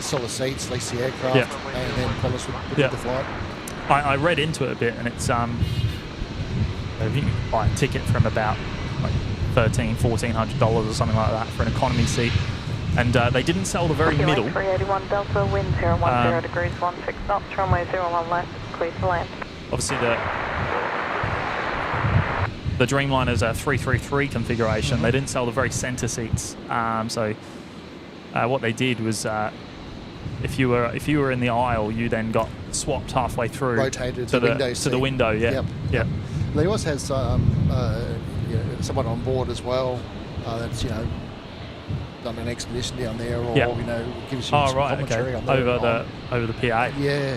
sell the seats, lease the aircraft, and then Qantas would book the flight. I read into it a bit, and it's you can buy a ticket from about like $1,400 or something like that for an economy seat. And they didn't sell the very middle. 381 Delta, wind 010 degrees, 16 knots, runway 01 left, clear to land. Obviously, the Dreamliner's a 333 configuration. They didn't sell the very centre seats. So what they did was, if you were in the aisle, you then got swapped halfway through, rotated to the window. Yeah. Yep. They also has someone on board as well. That's done an expedition down there, or gives you some commentary on over the PA. Yeah.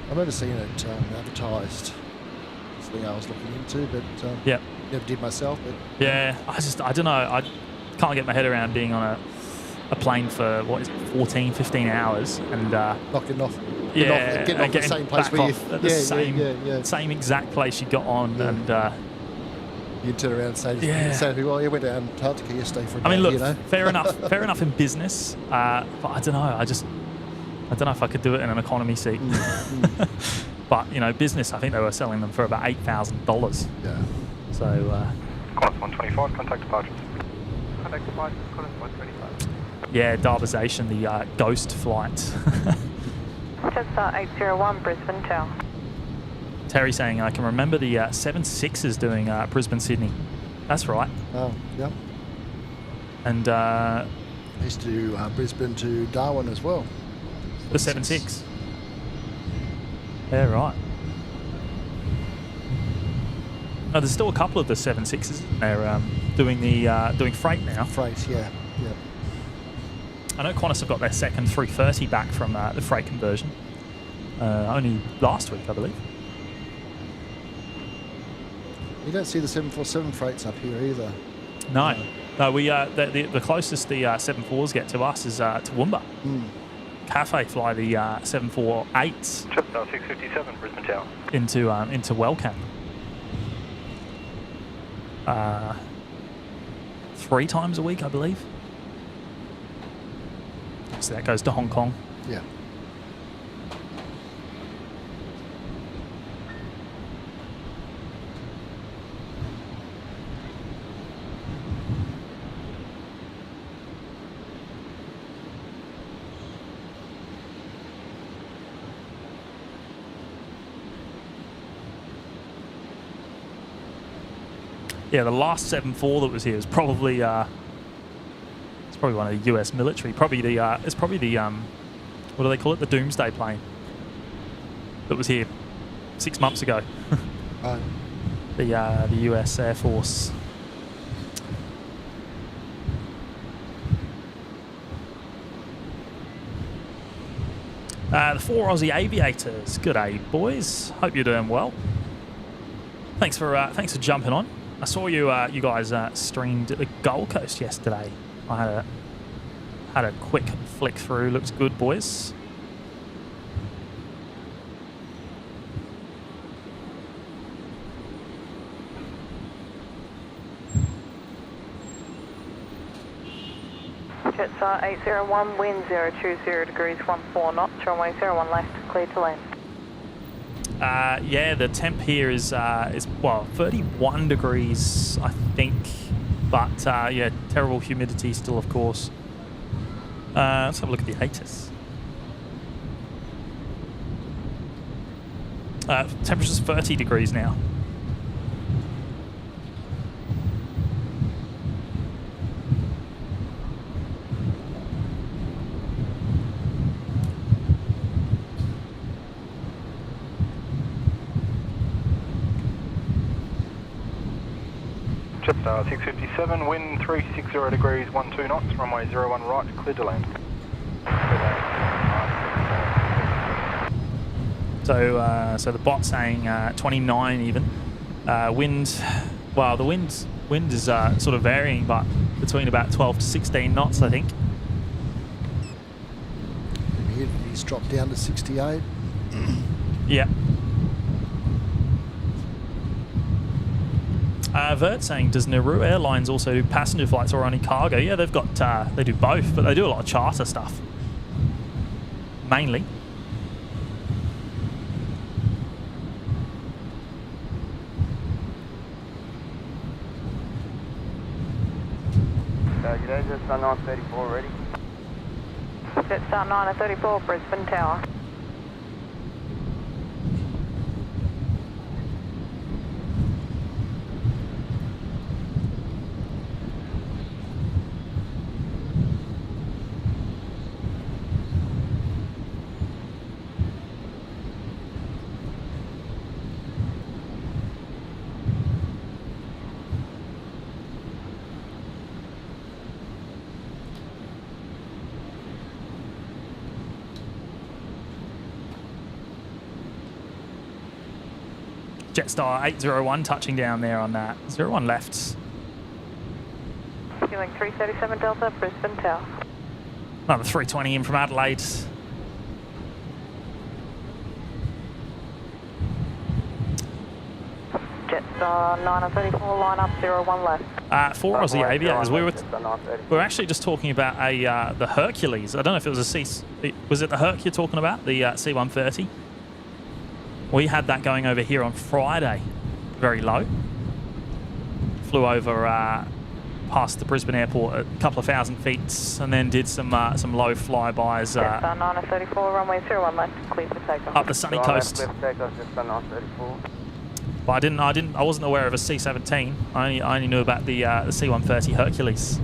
I remember seeing it advertised. It's something I was looking into, but never did myself. But yeah, I don't know. I can't get my head around being on a plane for 14, 15 hours and knocking off. Getting off the same place where you same exact place you got on and. You turn around and say to people, "Well, you went to Antarctica yesterday for a day." I mean, look, fair enough in business, but I don't know. I don't know if I could do it in an economy seat. But business, I think they were selling them for about $8,000. Yeah. So. Qantas 125, contact departures. Contact departures, Qantas 125. Yeah, Darbization, the ghost flight. Jetstar 801 Brisbane Tower. Terry saying, I can remember the 76s doing Brisbane-Sydney. That's right. Oh, yeah. And... used to do Brisbane to Darwin as well. The 76. Yeah, right. Oh, there's still a couple of the 76s. They're doing freight now. Freight, yeah. I know Qantas have got their second 330 back from the freight conversion. Only last week, I believe. You don't see the 747 freights up here either. No. No, we the closest the 74s get to us is to Toowoomba. Cafe fly the 748s. Chipstar 657, Brisbane Tower. Into Wellcamp. 3 times a week, I believe. So that goes to Hong Kong. Yeah. Yeah, the last 74 that was here is probably it's probably one of the US military. Probably the it's probably the what do they call it? The Doomsday plane that was here 6 months ago. Right. The US Air Force. The 4 Aussie aviators. Good day, boys. Hope you're doing well. Thanks for jumping on. I saw you guys streamed at the Gold Coast yesterday. I had a quick flick through. Looks good, boys. Jetstar 801, wind 020 degrees 14 knots, runway 01 left, clear to land. Yeah, the temp here is well 31 degrees, I think, but yeah, terrible humidity still, of course. Let's have a look at the ATC. Temperature's 30 degrees now. Chipstar 657, wind 360 degrees 12 knots, runway 01 right, clear to land. So the bot's saying 29 even. Wind, well, the wind is sort of varying, but between about 12 to 16 knots, I think. He's dropped down to 68. Yeah. Vert saying, does Nauru Airlines also do passenger flights or only cargo? Yeah, they've got they do both, but they do a lot of charter stuff, mainly. G'day, Jetstar 934 ready. Jetstar 934, Brisbane Tower. Jetstar 801 touching down there on that. 01 left. Feeling 337 Delta, Brisbane Tower. Another 320 in from Adelaide. Jetstar 934, line up 01 left. 4 Aussie aviators. We were actually just talking about the Hercules. I don't know if it was was it the Herc you're talking about? The C-130? We had that going over here on Friday, very low. Flew over past the Brisbane Airport at a couple of 1,000 feet, and then did some low flybys. Jetstar 934, runway 01 left, clear for takeoff. Up the sunny coast. Takeoff, Jetstar 934. But I wasn't aware of a C-17. I only knew about the C-130 Hercules.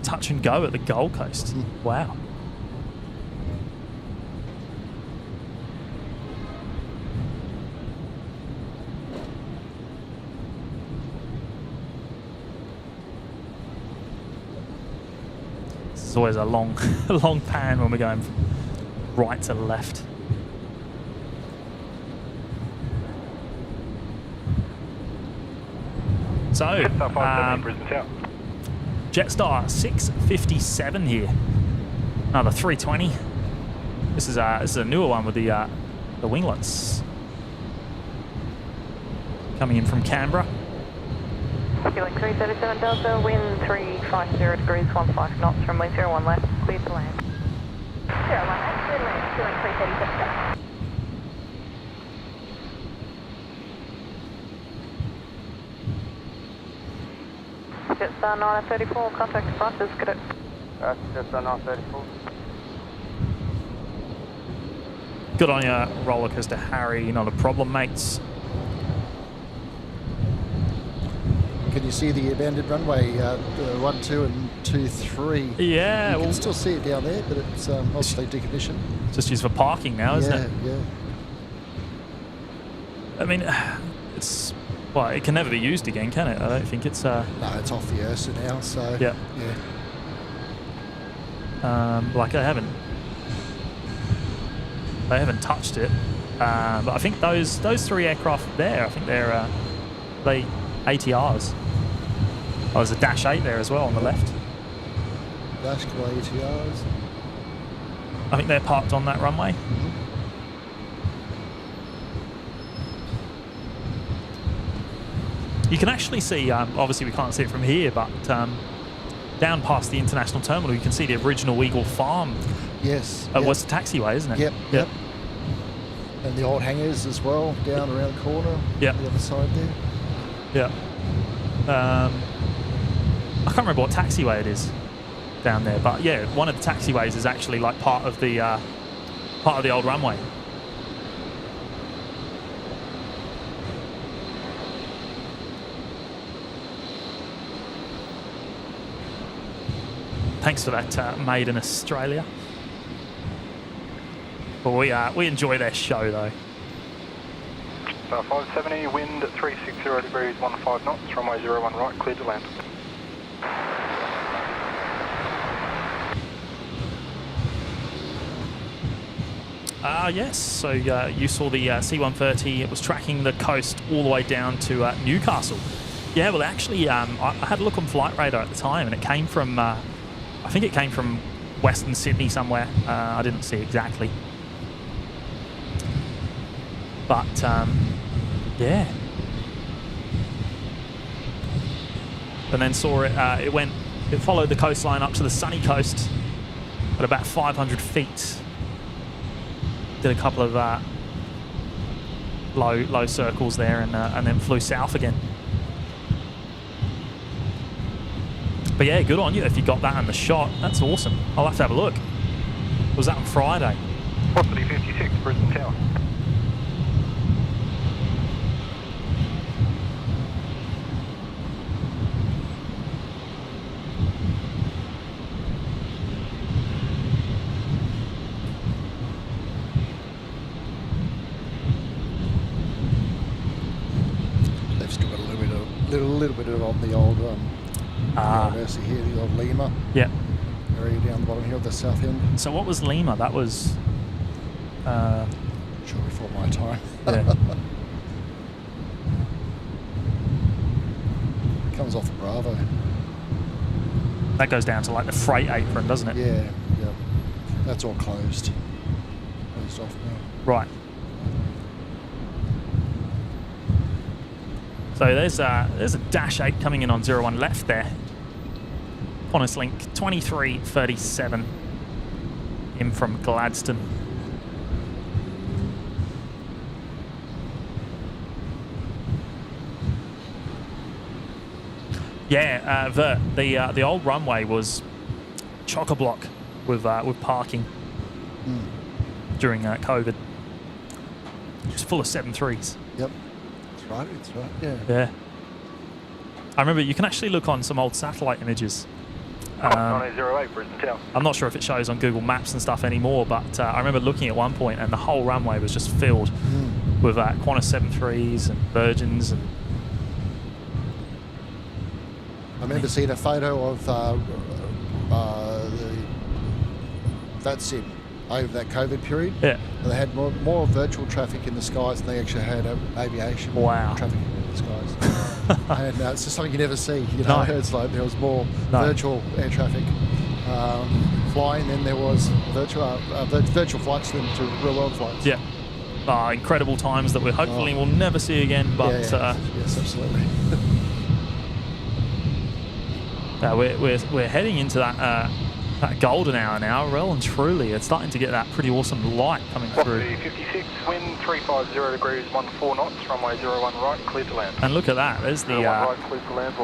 Touch and go at the Gold Coast. Wow. This is always a long pan when we're going right to left. So, Jetstar 657 here. Another 320. This is a newer one with the winglets. Coming in from Canberra. Feeling 337 Delta, wind 350 degrees, 15 knots, runway 01 left, clear to land. 01 left, clear to land, feeling 337 Delta. Jetstar 934, contact departures, cadet. That's Jetstar 934. Good on you, roller coaster Harry. Not a problem, mates. Can you see the abandoned runway, 1, 2 and 2, 3? Yeah. You can still see it down there, but it's obviously decommissioned. Just used for parking now, isn't it? Yeah. I mean, it's... Well, it can never be used again, can it? I don't think it's... No, it's off the Ursa now, so... Yeah. Like, they haven't touched it. But I think those 3 aircraft there, I think they're... they ATRs. Oh, there's a Dash 8 there as well on the left. Dash ATRs. I think they're parked on that runway. You can actually see, obviously we can't see it from here, but down past the international terminal, you can see the original Eagle Farm. Yes. Was the taxiway, isn't it? Yep. And the old hangars as well, down around the corner. Yep. The other side there. Yeah. I can't remember what taxiway it is down there, but yeah, one of the taxiways is actually like part of the old runway. Thanks for that, Made in Australia. But we enjoy their show though. 570, wind 360 degrees, 15 knots, runway 01 right, clear to land. Yes, so you saw the C-130, it was tracking the coast all the way down to Newcastle. Yeah, well actually, I had a look on Flight Radar at the time and it came from, I think it came from Western Sydney somewhere. I didn't see exactly. But, yeah. And then saw it, it followed the coastline up to the sunny coast at about 500 feet. Did a couple of low circles there and then flew south again. But yeah, good on you if you got that in the shot. That's awesome. I'll have to have a look. Was that on Friday? Velocity 56, Brisbane Tower. They've still got a little bit of on the old Mercy here, the old Lima. Yeah. Area down the bottom here of the south end. So what was Lima? That was... sure, before my time. Yeah. Comes off the Bravo. That goes down to like the freight apron, doesn't it? Yeah. That's all closed. Closed off now. Right. So there's a Dash 8 coming in on 01 left there. Qantas Link 2337 in from Gladstone. Yeah, the old runway was chock-a-block with parking during COVID. Just full of 737s. Yep. That's right, Yeah. I remember you can actually look on some old satellite images. 908, Brisbane Tower. I'm not sure if it shows on Google Maps and stuff anymore, but I remember looking at one point and the whole runway was just filled with Qantas 73s and Virgins. And I remember seeing a photo of that sim over that COVID period. Yeah. And they had more virtual traffic in the skies than they actually had aviation traffic in the skies. And it's just something you never see. You know, it's like there was more virtual air traffic flying than there was virtual flights than to real world flights. Yeah. Incredible times that we hopefully will never see again. But yes, absolutely. We're heading into that golden hour now, well and truly. It's starting to get that pretty awesome light coming through. 56, wind 350 degrees, 14 knots, runway 01 right, clear to land. And look at that. There's the right, clear to land,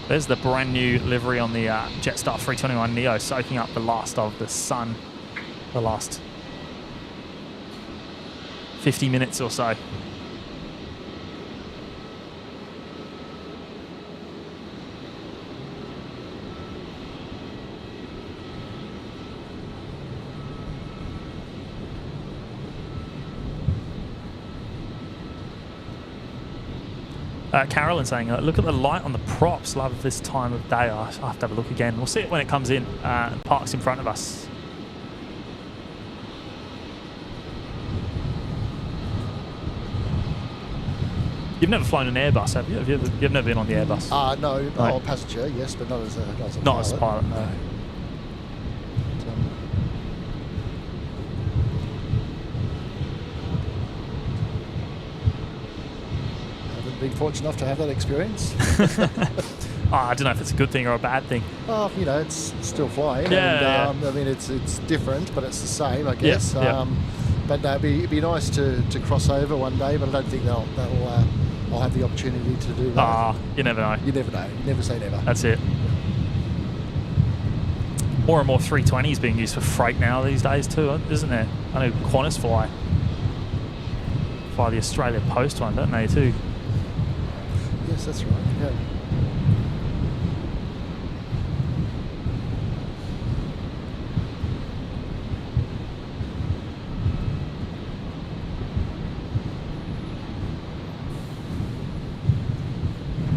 there's the brand new livery on the Jetstar 321neo, soaking up the last of the sun, the last 50 minutes or so. Carolyn saying, look at the light on the props. Love this time of day. I'll have to have a look again. We'll see it when it comes in and parks in front of us. You've never flown an Airbus, have you? You've never been on the Airbus? No. Oh, passenger, yes, but not as a pilot. Not as a pilot, no. Been fortunate enough to have that experience. I don't know if it's a good thing or a bad thing. Oh, you know, it's still flying. Yeah, and, I mean, it's different, but it's the same, I guess. But it'd be nice to cross over one day, but I don't think I'll have the opportunity to do that. You never know. You never know. You never say never. That's it. More and more 320s being used for freight now these days too, isn't there? I know Qantas fly the Australia Post one, don't they too? Yes, that's right. Yeah.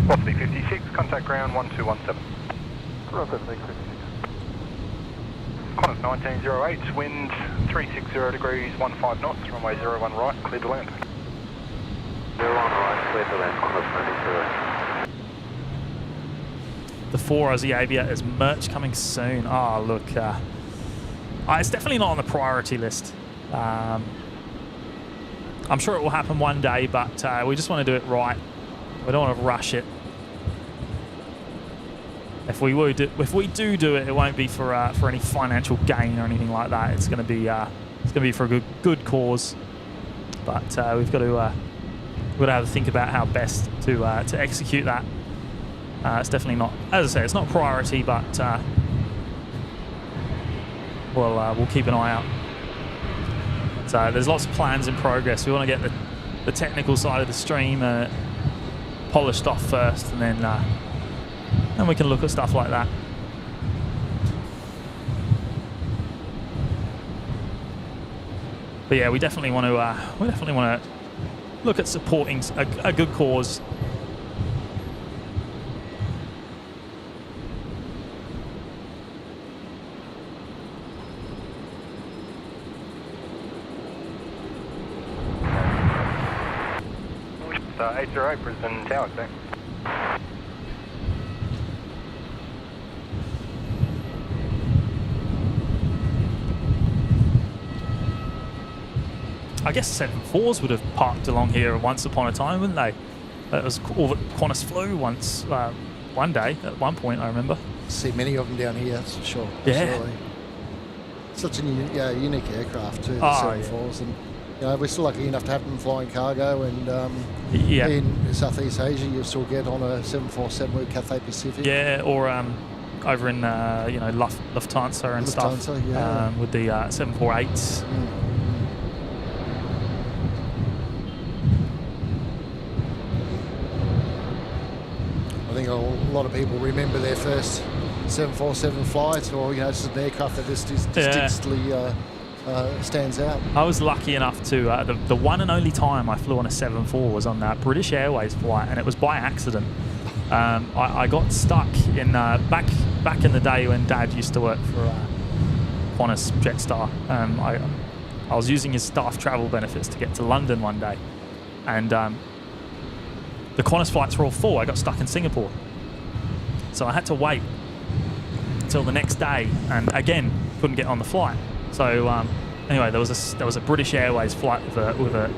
Possibly 56, contact ground 1217. Roger, 56. Qantas 1908, wind 360 degrees, 15 knots, runway 01 right, clear to land. 01 right, clear to land, Qantas 90. The 4 Aussie Aviators merch coming soon. Oh, look. It's definitely not on the priority list. I'm sure it will happen one day, but we just want to do it right. We don't want to rush it. If we do it, it won't be for any financial gain or anything like that. It's going to be for a good cause. But we've got to have to think about how best to execute that. It's definitely not, as I say, it's not priority, but we'll keep an eye out. So there's lots of plans in progress. We want to get the technical side of the stream polished off first, and then we can look at stuff like that. But yeah, we definitely want to look at supporting a good cause. It's 808 Brisbane Tower, thanks. I guess 74s would have parked along here once upon a time, wouldn't they? That was all that Qantas flew once, one day, at one point, I remember. See many of them down here, that's for sure. Yeah. Absolutely. Such a unique aircraft too, the 74s. And we're still lucky enough to have them flying cargo, and in Southeast Asia you still get on a 747 with Cathay Pacific. Yeah, or over in Lufthansa and stuff. Yeah. With the 748s. I think a lot of people remember their first 747 flight, or just an aircraft that just distinctly stands out. I was lucky enough to the one and only time I flew on a 74 was on that British Airways flight, and it was by accident. I got stuck in back in the day when Dad used to work Qantas Jetstar. I was using his staff travel benefits to get to London one day, and the Qantas flights were all full. I got stuck in Singapore, so I had to wait until the next day, and again couldn't get on the flight. So anyway, there was a British Airways flight with a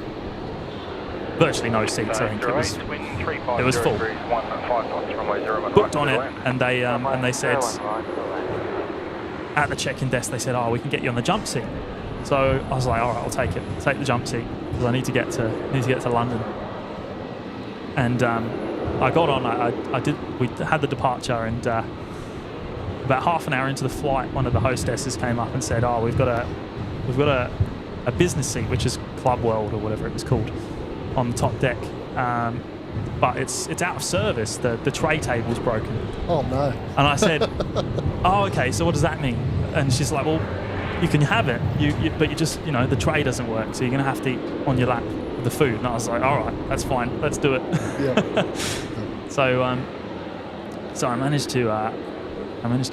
virtually no seats. I think it was full. Booked on it, and they said at the check-in desk, they said, "Oh, we can get you on the jump seat." So I was like, "All right, I'll take it. Take the jump seat because I need to get to London." And I got on. We had the departure, and about half an hour into the flight, one of the hostesses came up and said, "Oh, we've got a business seat, which is Club World or whatever it was called, on the top deck, but it's out of service. The tray table's broken." Oh no! And I said, "Oh, okay. So what does that mean?" And she's like, "Well, you can have it, but you just the tray doesn't work, so you're gonna have to eat on your lap with the food." And I was like, "All right, that's fine. Let's do it." Yeah. So I managed to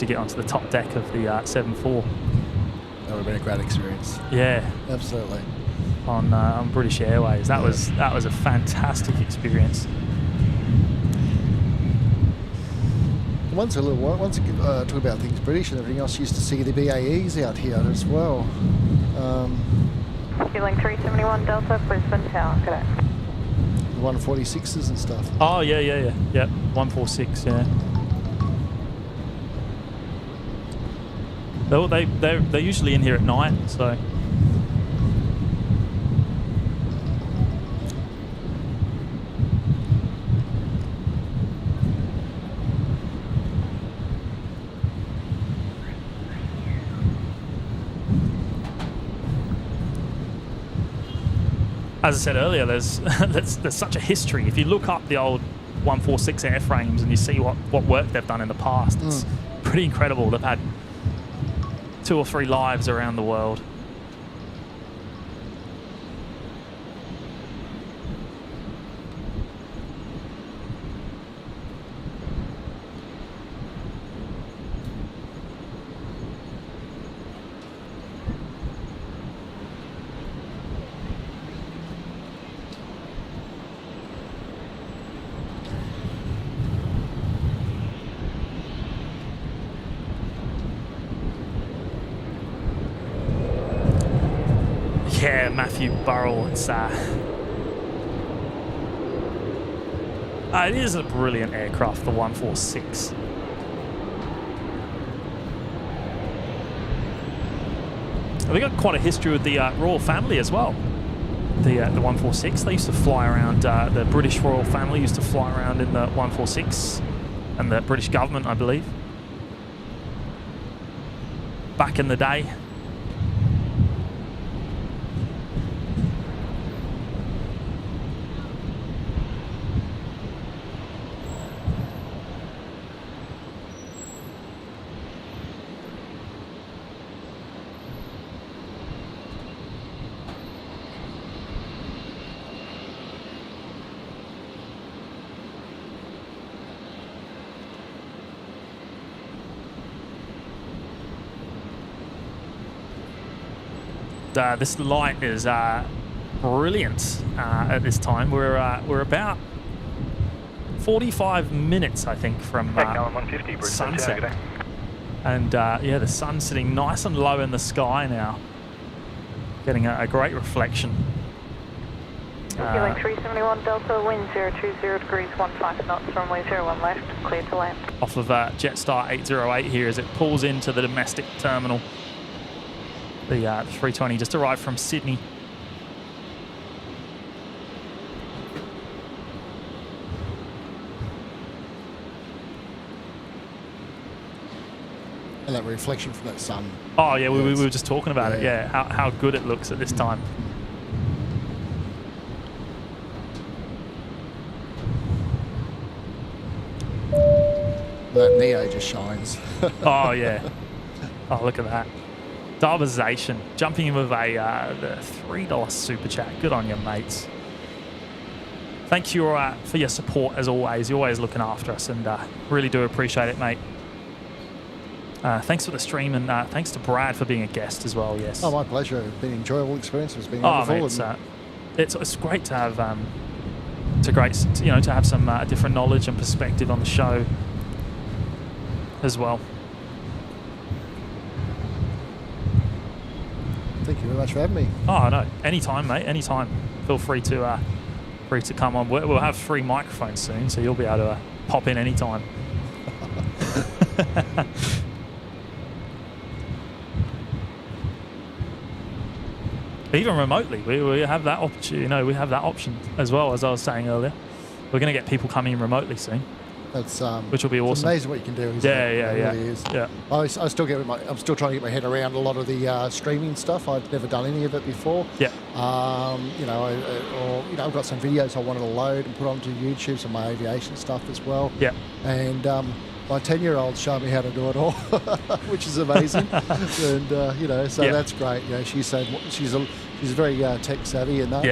get onto the top deck of the 747. That would have been a great experience. Yeah, absolutely. On British Airways, that was a fantastic experience. Once talk about things British and everything else, used to see the BAEs out here as well. Feeling 371 Delta, Brisbane Tower, good day. The 146s and stuff. Oh yeah, yep, 146, yeah. They're usually in here at night, so. As I said earlier, there's such a history. If you look up the old 146 airframes and you see what work they've done in the past, it's pretty incredible. They've had 2 or 3 lives around the world. Yeah, Matthew Burrell. It is a brilliant aircraft, the 146. They got quite a history with the royal family as well. The 146. They used to fly around. The British royal family used to fly around in the 146, and the British government, I believe, back in the day. This light is brilliant at this time. We're about 45 minutes, I think, from sunset. And yeah, the sun's sitting nice and low in the sky now, getting a great reflection. Feeling 371 Delta, wind 020 degrees, 15 knots, runway 01 left, clear to land. Off of Jetstar 808 here as it pulls into the domestic terminal. The 320 just arrived from Sydney. And that reflection from that sun. Oh yeah, we were just talking about it. Yeah, how good it looks at this time. That Neo just shines. Oh yeah. Oh, look at that. Darbazation, jumping in with the $3 super chat. Good on you, mates. Thank you for your support as always. You're always looking after us, and really do appreciate it, mate. Thanks for the stream, and thanks to Brad for being a guest as well. Yes. Oh, my pleasure. It's been an enjoyable experience. It's been Oh, wonderful. mate, it's great to have to have some different knowledge and perspective on the show as well. Thank you very much for having me. Oh no, anytime, mate. Anytime. Feel free to come on. We'll have free microphones soon, so you'll be able to pop in anytime. Even remotely, we have that option. We have that option as well. As I was saying earlier, we're going to get people coming in remotely soon. That's which will be awesome. It's amazing what you can do. Isn't Yeah, it? yeah, It yeah. really is. Yeah. I'm still trying to get my head around a lot of the streaming stuff. I've never done any of it before. Yeah. I've got some videos I wanted to load and put onto YouTube, some of my aviation stuff as well. Yeah. And my 10-year-old showed me how to do it all, which is amazing. And that's great. She's very tech savvy and that.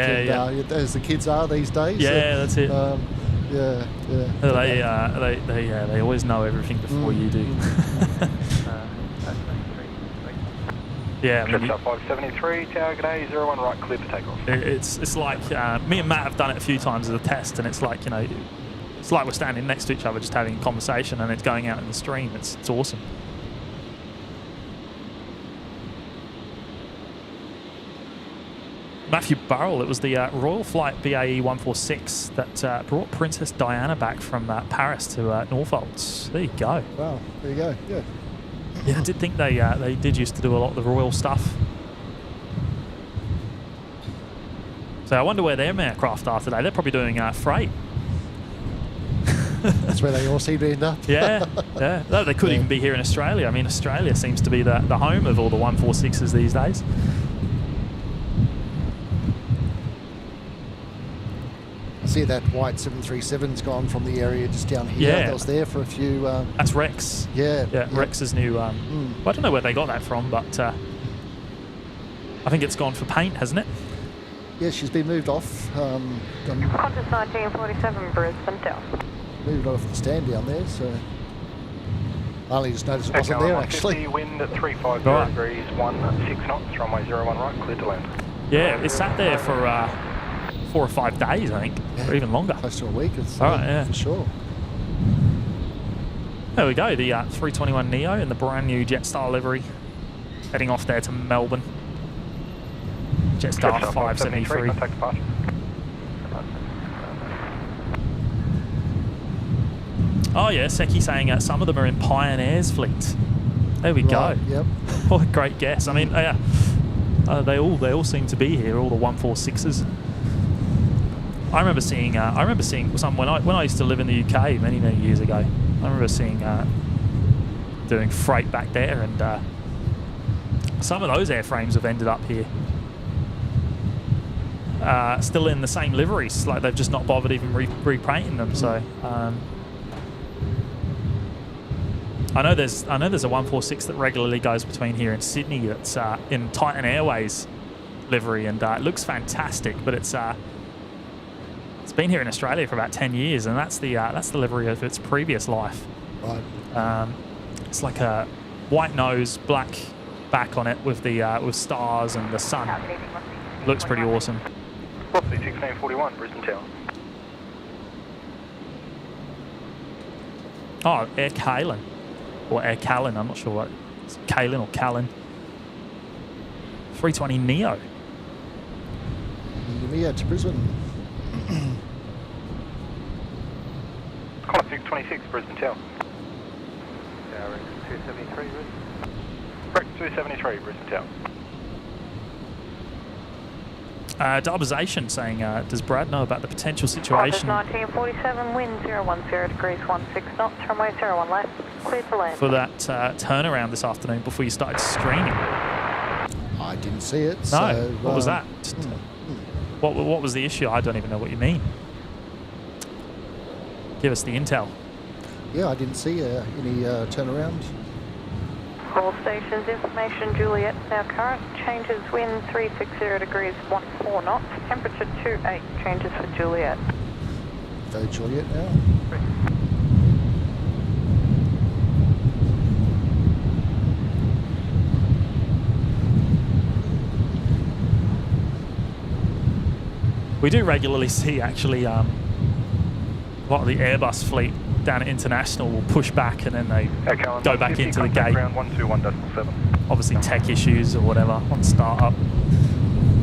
As the kids are these days. Yeah, that's it. Yeah. They always know everything before you do. Yeah, I mean, 573, tower g'day, 01 right, clear for takeoff. It's like me and Matt have done it a few times as a test, and it's like it's like we're standing next to each other just having a conversation, and it's going out in the stream. It's awesome. Matthew Burrell, it was the Royal Flight BAE 146 that brought Princess Diana back from Paris to Norfolk. There you go. Wow, there you go. Yeah. Yeah, I did think they did used to do a lot of the royal stuff. So I wonder where their aircraft are today. They're probably doing freight. That's where they all seem to end up. Yeah. No, they could even be here in Australia. I mean, Australia seems to be the home of all the 146s these days. I see that white 737's gone from the area just down here. Yeah. That was there for a few... That's Rex. Yeah. Rex's new... Well, I don't know where they got that from, but I think it's gone for paint, hasn't it? Yeah, she's been moved off. Qantas 1947, Brisbane Delta. Moved off the stand down there, so... I only just noticed it wasn't there, actually. Wind at 350 degrees, 16 knots, runway 01 right, clear to land. Yeah, it sat there for 4 or 5 days, I think, or even longer. Close to a week, for sure. There we go, the 321neo in the brand new Jetstar livery, heading off there to Melbourne. Jetstar 573. Oh yeah, Seki saying some of them are in Pioneer's fleet. There we go. Yep. What a great guess. I mean, they all seem to be here, all the 146s. I remember seeing some when I used to live in the UK many years ago. I remember seeing doing freight back there, and some of those airframes have ended up here, still in the same liveries. Like they've just not bothered even repainting them. So I know there's a 146 that regularly goes between here and Sydney. That's in Titan Airways livery, and it looks fantastic, but it's been here in Australia for about 10 years, and that's the livery of its previous life. Right. It's like a white nose, black back on it with the with stars and the sun. Looks pretty awesome. 1641, Brisbane Tower. Oh, Air Callan. Or Air Callan, I'm not sure what. It's Callan or Callan. 320neo. Neo to Brisbane. Qantas 626, Brisbane Tower. Rex 273, Brisbane. Rex 273, Brisbane Tower. Dubization saying, does Brad know about the potential situation? Qantas 1947, wind 010 degrees, 16 knots, runway 01 left, clear to land. For that turnaround this afternoon before you started streaming? I didn't see it. No, so, what was that? What was the issue? I don't even know what you mean. Give us the intel. Yeah, I didn't see any turnaround. All stations, information, Juliet, now current, changes wind 360 degrees, 14 knots, temperature 28, changes for Juliet. Go Juliet now. We do regularly see actually a lot of the Airbus fleet down at International will push back and then they go back into the gate. Ground 121.7. Obviously tech issues or whatever on startup.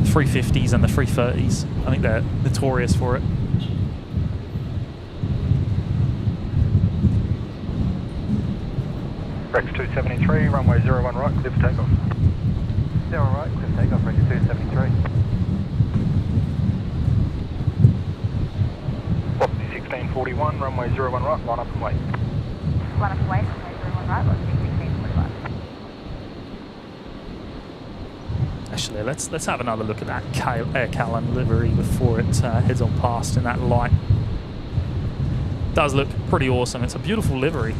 350s and the 330s. I think they're notorious for it. Rex 273, runway 01 right, clear for takeoff. 01 right, clear for takeoff, Rex 273. Velocity 1641, runway 01 right, line up and wait. Line up and wait, runway 01 right, velocity 1641. Actually, let's have another look at that Air Callan livery before it heads on past in that light. Does look pretty awesome. It's a beautiful livery.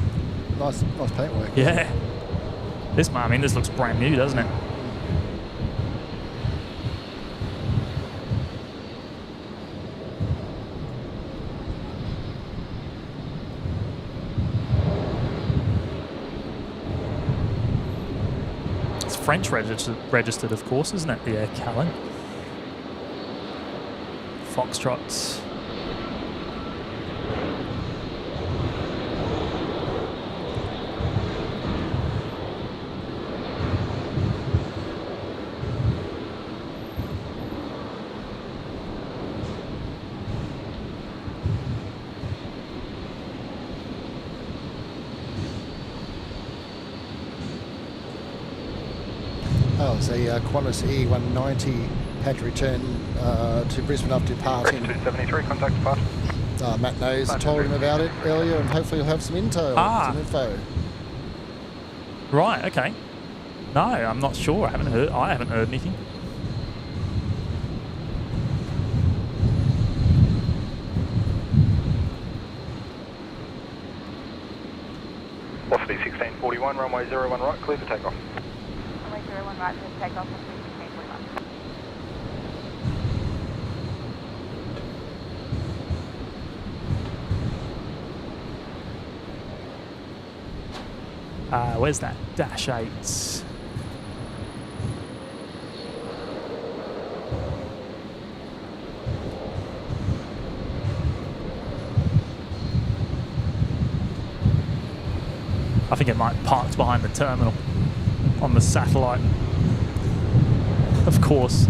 Nice paintwork. Yeah. This looks brand new, doesn't it? It's French registered, of course, isn't it? The Air Callan. Foxtrots. Oh, so Qantas E190 had to return to Brisbane after departing. 273, contact departure. Matt knows, told him about it earlier, and hopefully he'll have some info. Right, okay. No, I'm not sure. I haven't heard anything. Velocity 1641, runway 01 right, clear for takeoff. Runway 01 right, clear for takeoff, velocity 1641. Where's that? Dash 8. I think it might parked behind the terminal on the satellite. Of course.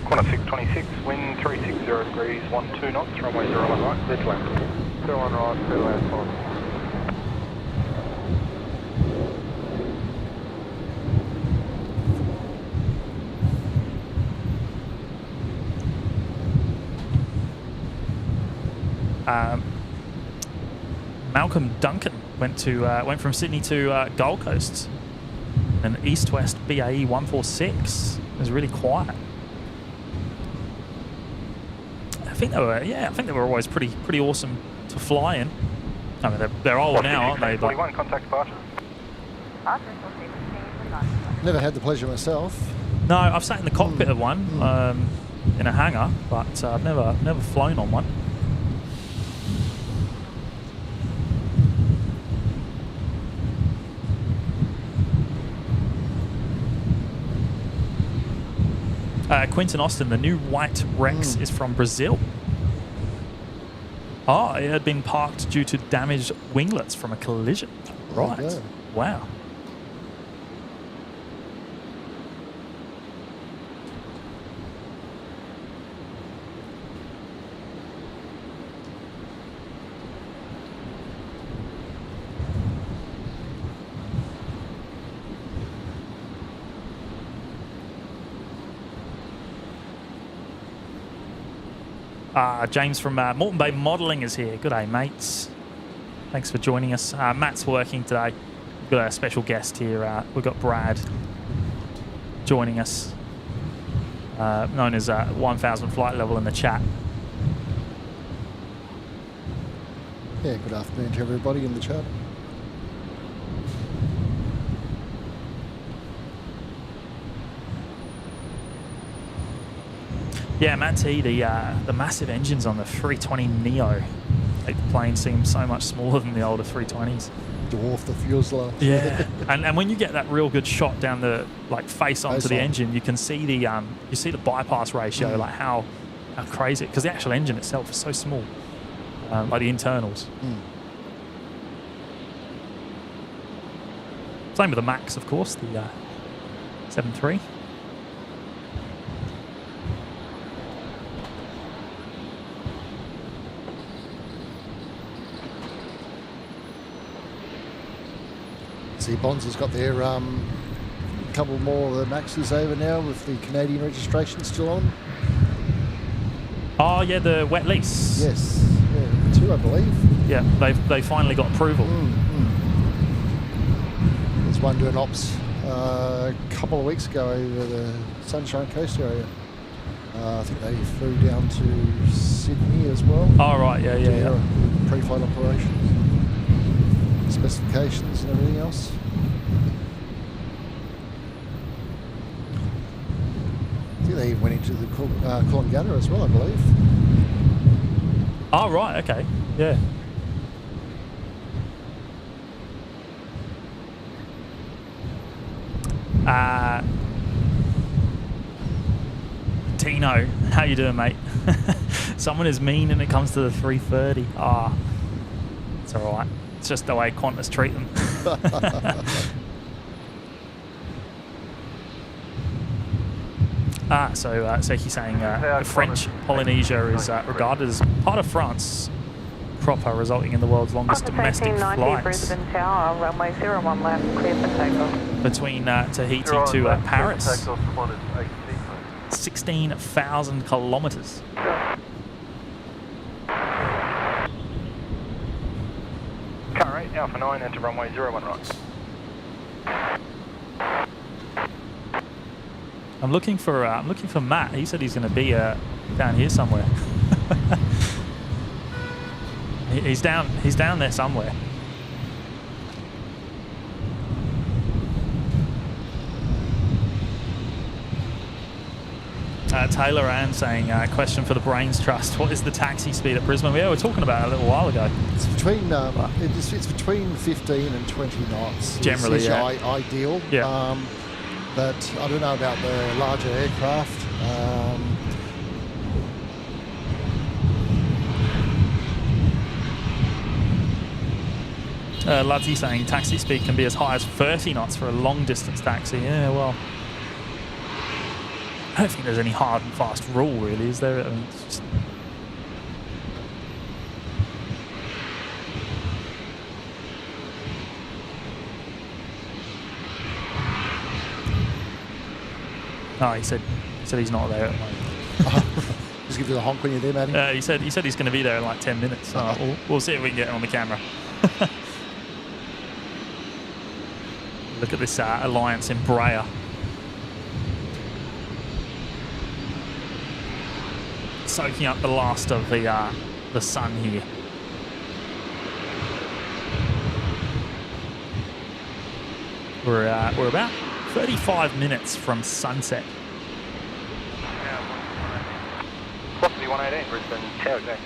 Qantas 626, wind 360 degrees, 12 knots, runway 01 right, clear to land. 01 right, clear to land, fine. Malcolm Duncan went from Sydney to Gold Coast. An east-west BAE 146. It was really quiet. I think they were always pretty awesome to fly in. I mean, they're old now, aren't they? 41, contact departure. Never had the pleasure myself. No, I've sat in the cockpit of one in a hangar, but I've never flown on one. Quinton Austin, the new white Rex is from Brazil. Oh, it had been parked due to damaged winglets from a collision. Right. Wow. James from Moreton Bay Modelling is here. Good day, mates. Thanks for joining us. Matt's working today. We've got a special guest here. We've got Brad joining us, known as 1000 Flight Level in the chat. Yeah, good afternoon to everybody in the chat. Yeah, Matt T, the massive engines on the 320neo make the plane seem so much smaller than the older 320s. dwarf the fuselage. Yeah, and when you get that real good shot down the face onto the engine, you can see the bypass ratio, like how crazy, because the actual engine itself is so small, like the internals. Same with the Max, of course, the 7.3. See, Bonds has got their couple more of the Maxes over now with the Canadian registration still on. Oh yeah, the wet lease. Yes, yeah, 2 I believe. Yeah, they finally got approval. There's one doing ops a couple of weeks ago over the Sunshine Coast area. I think they flew down to Sydney as well. Oh right, yeah. Pre-flight operations, specifications and everything else. I think they even went into the Coolangatta as well, I believe. Oh right, okay, yeah. Tino, how you doing, mate? Someone is mean when it comes to the 330. It's all right. It's just the way Qantas treat them. So he's saying French Polynesia is regarded as part of France proper, resulting in the world's longest domestic flight. Brisbane Tower, runway 01 left, clear for takeoff. Between Tahiti to Paris. 16,000 kilometres. Car 8, Alpha 9, enter runway 01 right. I'm looking for Matt. He said he's going to be down here somewhere. he's down there somewhere. Taylor Ann saying, question for the Brains Trust. What is the taxi speed at Brisbane? Yeah, we were talking about it a little while ago. It's between it's between 15 and 20 knots. Generally, is yeah. Ideal. Yeah. But I don't know about the larger aircraft. Ludzi saying taxi speed can be as high as 30 knots for a long distance taxi. Yeah, well, I don't think there's any hard and fast rule, really, is there? I mean, it's just... Oh, he said he's not there at the moment. Just give you the honk when you're there, Matty. He said he's going to be there in like 10 minutes. So we'll see if we can get him on the camera. Look at this Alliance Embraer. Soaking up the last of the sun here. We're about 35 minutes from sunset. Velocity 118, Brisbane, Tower Gate.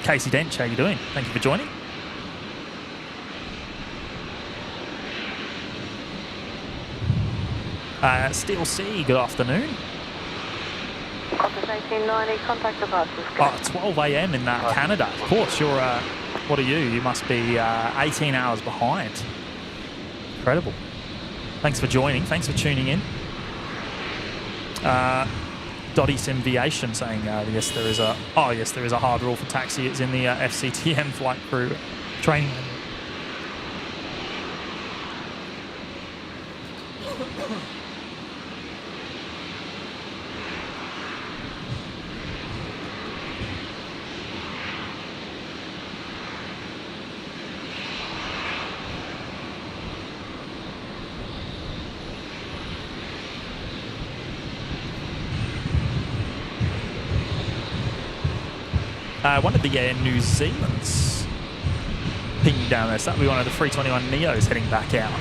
Casey Dench, how you doing? Thank you for joining. Steel Sea, good afternoon. Qantas 1890, contact departures. 12 a.m. in Canada. Of course, you're, what are you? You must be 18 hours behind. Incredible. Thanks for joining. Thanks for tuning in. Dottie Simviation saying, yes, there is a hard rule for taxi. It's in the FCTM flight crew training. One of the Air New Zealand's pinging down there. So that'll be one of the 321 Neos heading back out.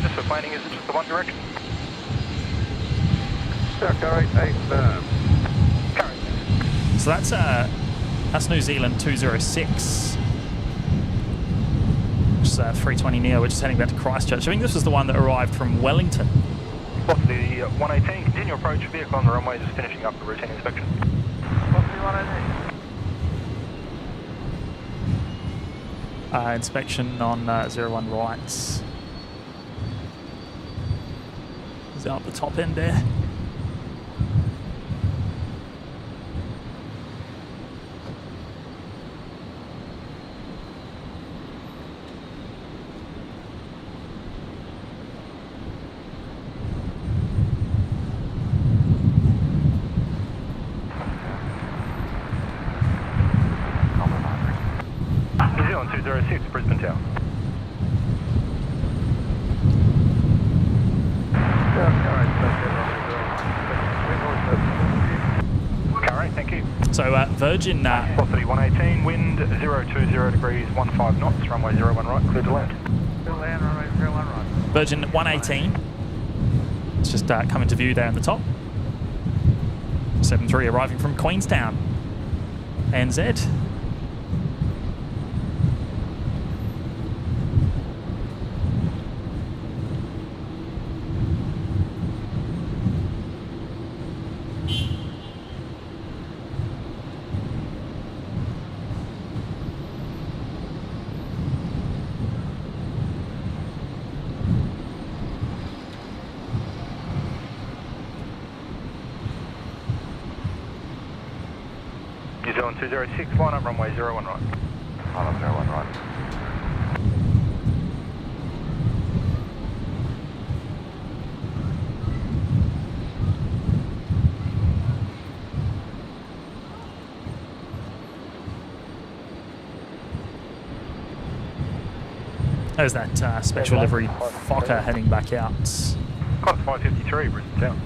Just for planning, is it just the one direction? Car 88, So that's New Zealand 206. Which is 320 Neo, which is heading back to Christchurch. I think this was the one that arrived from Wellington. Possibly 118, continue approach, vehicle on the runway, just finishing up the routine inspection. Possibly 118. Inspection on 01 rights. Is out the top end there. New Zealand 206, Brisbane Tower. Thank you. So Virgin... Velocity 118, wind 020 degrees 15 knots, runway 01 right, clear to land. Clear to land, runway 01 right. Virgin 118. It's just coming to view there on the top. 73 arriving from Queenstown. NZ. New Zealand 206, line up runway 01 right. Line up 01 right. There's that special livery Fokker heading back out. Cost 553, Brisbane Town.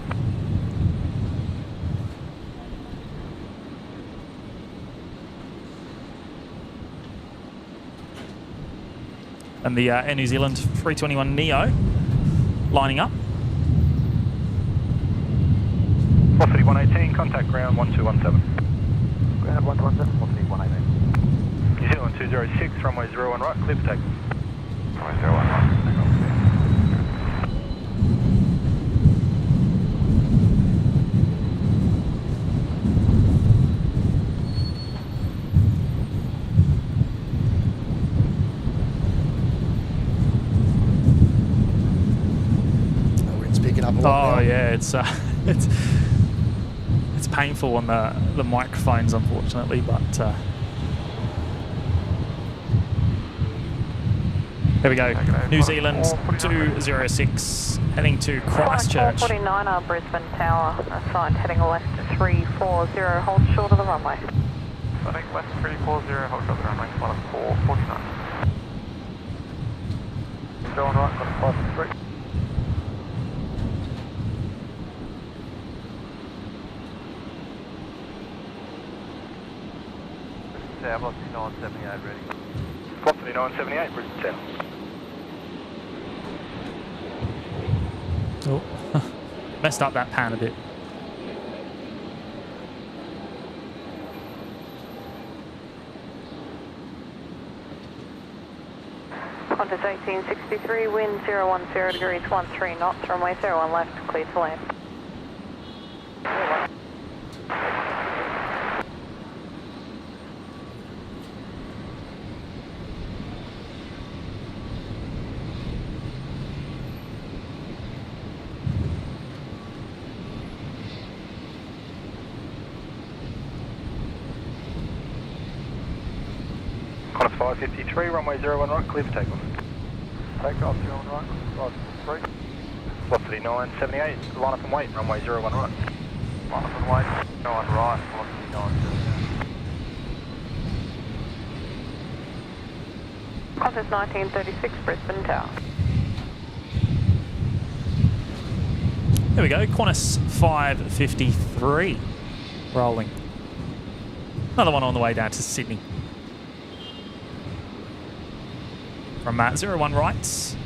And the Air New Zealand 321 Neo lining up. Velocity 118, contact ground 1217. Ground 117, velocity 118. New Zealand 206, runway 01 right, clear for takeoff. Runway 01 right, takeoff. Oh yeah, it's painful on the microphones, unfortunately, but there we go. New Zealand 206 heading to Christchurch. 449 Brisbane Tower, assigned heading left 340, hold short of the runway. Heading left 340, hold short of the runway, 449. Go on right, got a 5-3. Velocity 978 ready. Velocity 978, Brisbane Town. Oh, messed up that pan a bit. Qantas 1863, wind 010 degrees 13 knots, runway 01 left, clear to land. Qantas 553, runway 01 right, clear for takeoff. Takeoff 01 right, right 3. Velocity 978, line up and wait, runway 01 right. Line up and wait, 9 right, velocity 978. Qantas 1936, Brisbane Tower. There we go, Qantas 553 rolling. Another one on the way down to Sydney. From 01 right.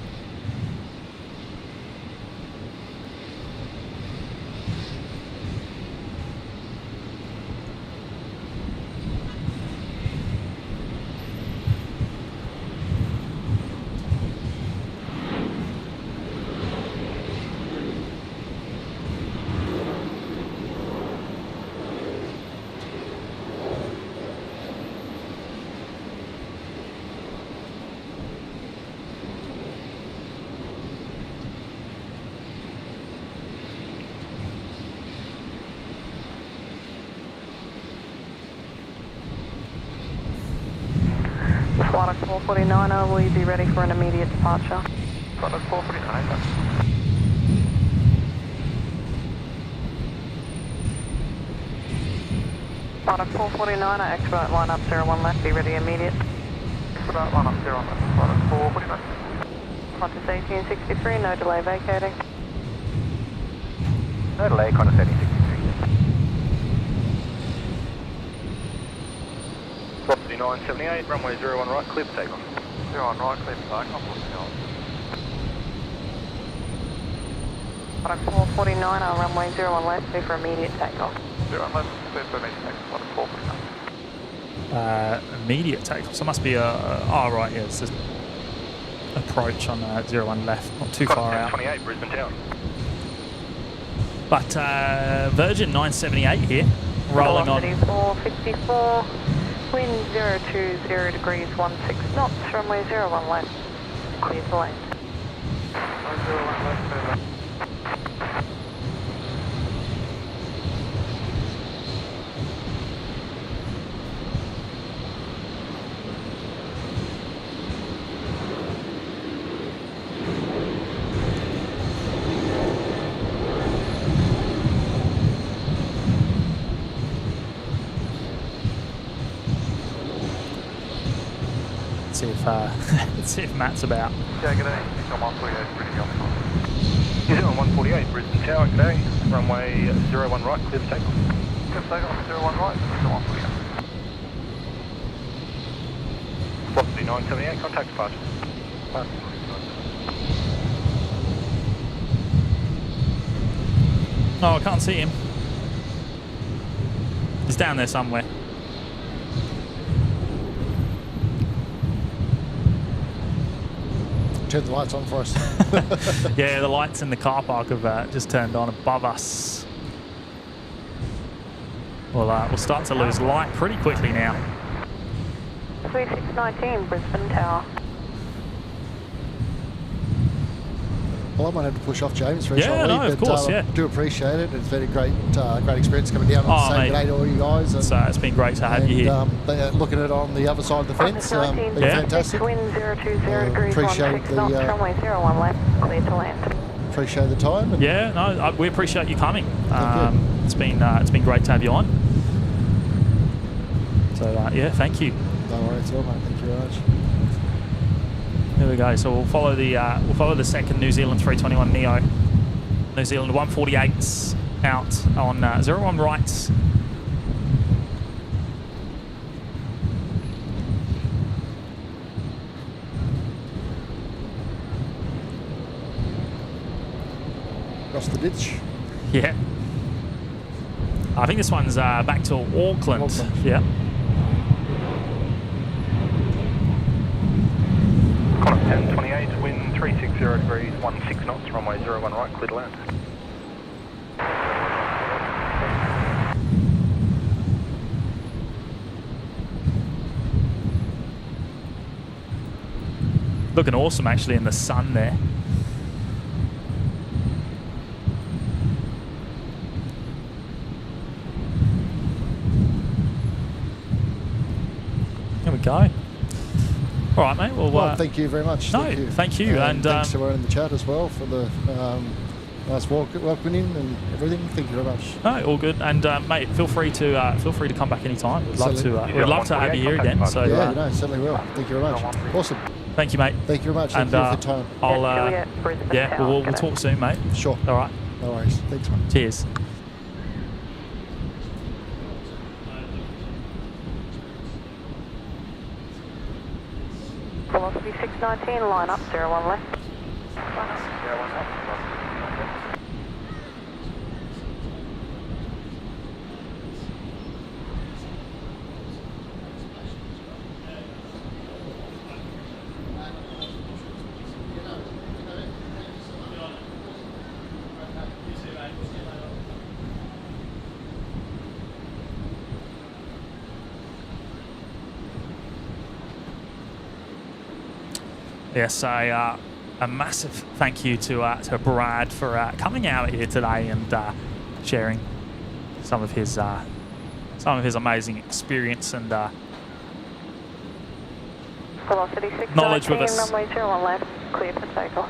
Qantas 449er, will you be ready for an immediate departure? Qantas 449. Qantas 449er, expedite line up 01 left, be ready immediate. Expedite line up 01 left, Qantas 449. Qantas 1863, no delay vacating. No delay, Qantas 1863. Velocity 978, runway 01 right, clear for takeoff. 01 right, clear for takeoff. Qantas 449er, runway 01 left, be for immediate takeoff. 01 left, clear for immediate takeoff, Qantas 449. Immediate takeoff, so it must be a... oh, right, yeah, it's just approach on 01 left, not too far out. 28, Brisbane Tower. But Virgin 978 here, rolling on... Velocity 454, wind 020 degrees 16 knots, runway 01 left, clear to land. 01 left, clear left. Let's see if Matt's about. Yeah, good day. He's on 148, pretty on time. New Zealand 148, Brisbane Tower, g'day. Runway 01 right, clear for takeoff. Clear for takeoff, 01 right, Brisbane 148. Velocity 978, contact departure. Oh, I can't see him. He's down there somewhere. Turn the lights on for us. Yeah, the lights in the car park have just turned on above us. We'll start to lose light pretty quickly now. 3619, Brisbane Tower. Well, I might have to push off James very Yeah, shortly, no, of but course, I yeah. do appreciate it. It's been a great experience coming down on the same day to all you guys. And, it's been great to have you here. Looking at it on the other side of the fence, been fantastic. Wind 020 degrees Appreciate 16 knots, runway 01 left, clear to land. Appreciate the time. And Yeah, no, we appreciate you coming. Thank you. It's been great to have you on. So yeah, thank you. No worries at all, mate. Thank you very much. There we go. So we'll follow the second New Zealand 321 Neo. New Zealand 148s out on 01 right. Across the ditch. Yeah. I think this one's back to Auckland. Auckland. Yeah. Qantas 1028, wind 360 degrees 16 knots, runway 01 right, clear to land. Looking awesome actually in the sun there. There we go. All right, mate. Well, thank you very much. No, thank you. And thanks to everyone in the chat as well for the nice welcoming in and everything. Thank you very much. No, all good. And mate, feel free to come back anytime. We'd love to have you here again. So yeah, certainly will. Thank you very much. Awesome. Thank you, mate. Thank you very much. And thank you for your time. We'll talk soon, mate. Sure. All right. No worries. Thanks, man. Cheers. Velocity 619, line up, 01 left. Yes, a massive thank you to Brad for coming out here today and sharing some of his amazing experience and Velocity 619, knowledge with us. runway 01 left, clear for takeoff.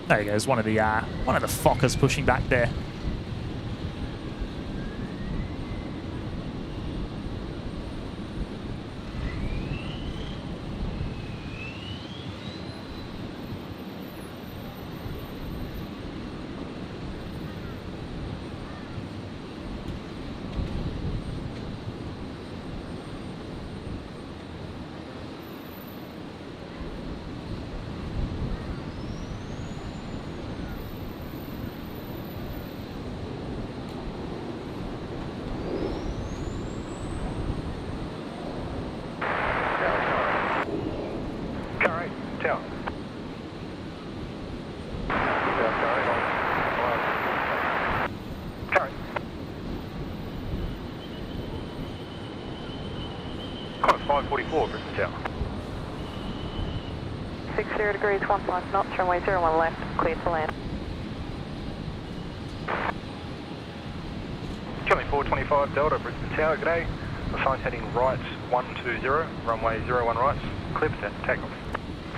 There he goes, one of the Fokkers pushing back there. Brisbane Tower. 60 degrees, 15 knots, runway 01 left, clear to land. Charlie 425 Delta, Brisbane Tower, g'day. The sign's heading right 120, runway 01 right, clear for takeoff.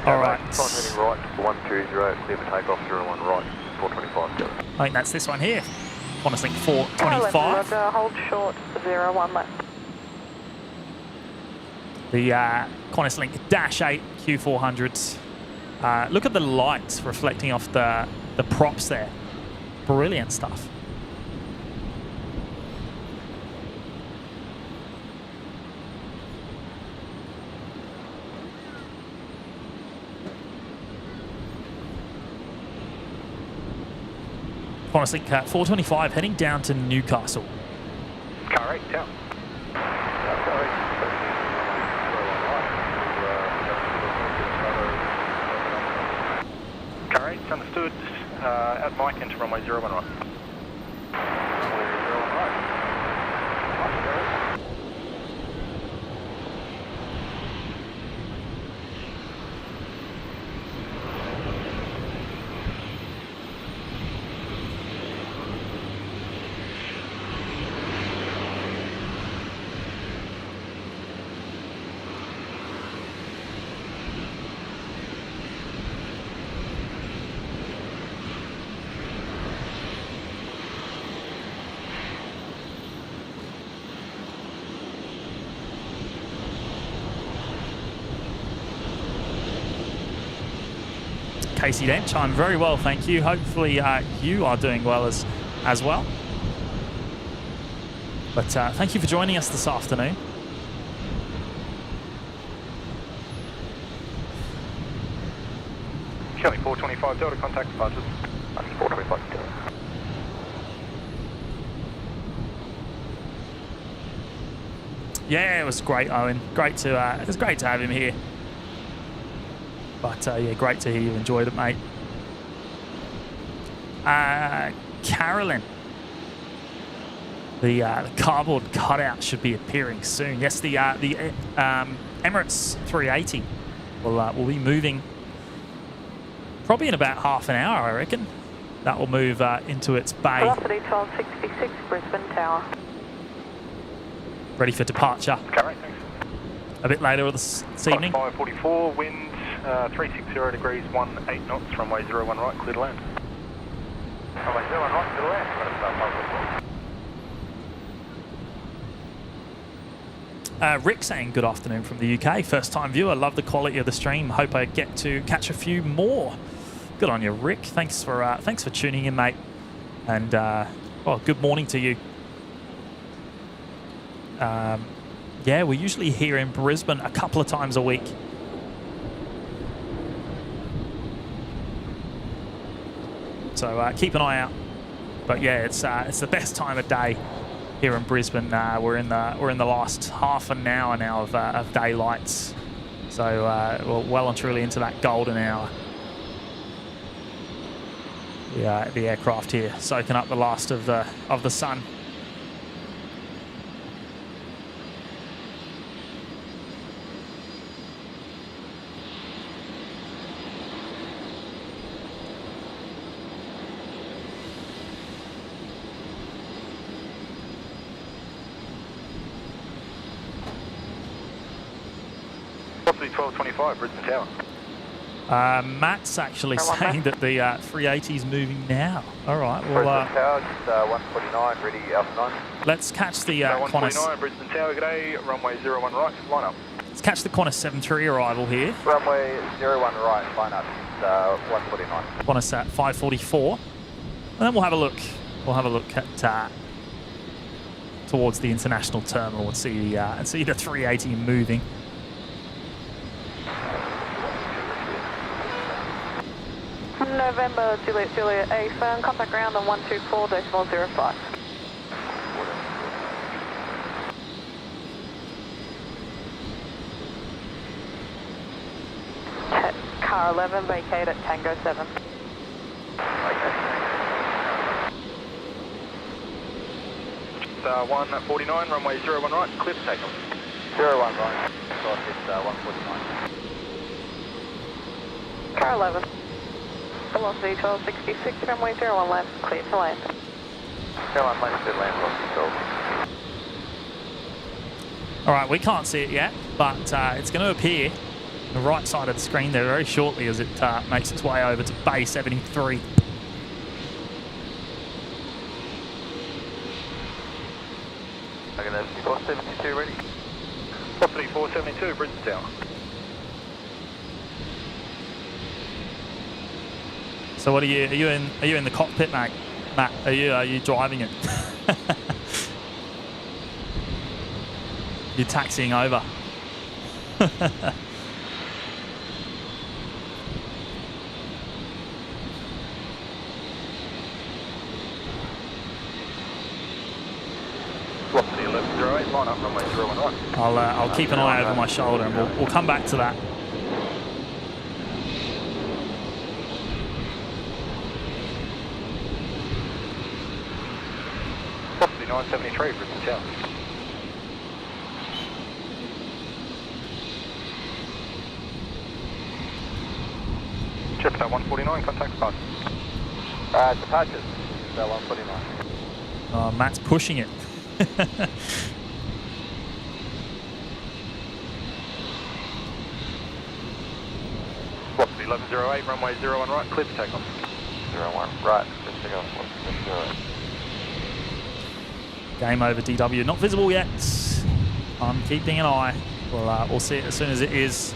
Alright. Sign heading right 120, clear for takeoff, 01 right, 425 Delta. I think that's this one here. Honestly, 425. Roger, hold short, 01 left. The QantasLink Dash 8 Q400s. Look at the lights reflecting off the props there. Brilliant stuff. QantasLink 425 heading down to Newcastle. Car 8 down. Car 8, understood. At Mike into runway 01 right. Casey Dench, I'm very well, thank you. Hopefully you are doing well as well. But thank you for joining us this afternoon. Charlie 425 Delta, contact departures. 425 Delta. Yeah, it was great, Owen. It was great to have him here. But yeah, great to hear you enjoyed it, mate. Carolyn, the cardboard cutout should be appearing soon. Yes, the Emirates 380 will be moving probably in about half an hour, I reckon. That will move into its bay. Velocity 1266, Brisbane Tower. Ready for departure. Correct, thanks. A bit later this evening. 544, wind 360 degrees, 18 knots, runway 01 right, clear to land. Runway 01 right, clear to land. Rick saying good afternoon from the UK. First time viewer, love the quality of the stream. Hope I get to catch a few more. Good on you, Rick. Thanks for tuning in, mate. And well, good morning to you. Yeah, we're usually here in Brisbane a couple of times a week. So keep an eye out. But yeah, it's the best time of day here in Brisbane. We're in the last half an hour now of daylights. So we're well and truly into that golden hour. The aircraft here soaking up the last of the sun. Velocity 1225, Brisbane Tower. Matt's actually saying that the 380 is moving now. All right, well, Brisbane Tower, just 149, ready Alpha 9. Let's catch the Qantas. 149, Brisbane Tower, g'day, runway 01 right, line up. Let's catch the Qantas 73 arrival here. Runway 01 right, line up, 149. Qantas at 544, and then we'll have a look. We'll have a look at towards the international terminal and see the 380 moving. November, Juliet, A firm, contact ground on 124.05. Car 11, vacate at Tango 7. Okay. 149, runway 01 right, clear to takeoff. 01 right, it's 149. Car 11. Velocity 1266, runway 01 left, clear to land. 01 left, clear to land, velocity 12. All right, we can't see it yet, but it's going to appear on the right side of the screen there very shortly as it makes its way over to Bay 73. Okay, that's 472 ready. Velocity 472, Brisbane Tower. So what are you in the cockpit, mate? Matt, are you driving it? You're taxiing over. Velocity 1108, line up, runway 01 right. I'll keep an eye over my shoulder, and we'll come back to that. Velocity 973, Brisbane Tower. Jetstar 149, contact departure. Departures, 149. Oh, Matt's pushing it. Velocity 1108, runway 01 right, clear to takeoff. 01 right, clear to takeoff, 108. Game over, DW. Not visible yet. I'm keeping an eye. We'll see it as soon as it is.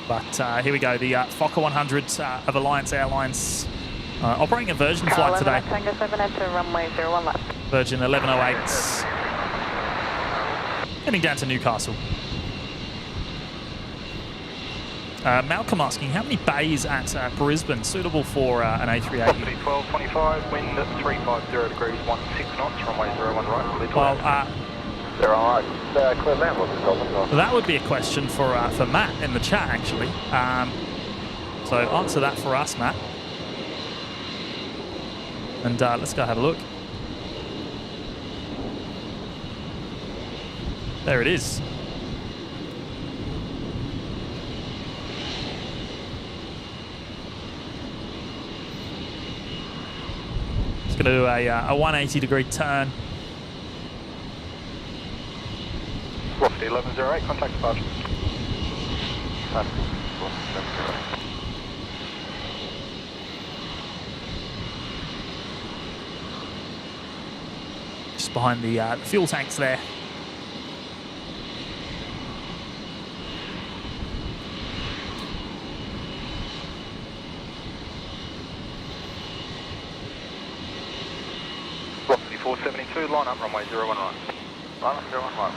But here we go. The Fokker 100 of Alliance Airlines operating a Virgin flight today. Tango 7 enter runway 01 left. Virgin 1108. Heading down to Newcastle. Malcolm asking, how many bays at Brisbane suitable for an A380? Velocity 1225, wind at 350 degrees, 16 knots, runway 01 right, clear to land. Well, They're all right. Clear land, velocity that would be a question for Matt in the chat, actually. So answer that for us, Matt. And let's go have a look. There it is. It's going to do a 180-degree turn. Velocity 1108, contact departure. Just behind the fuel tanks there. Velocity 472, line up runway 01 right. Line up 01 right.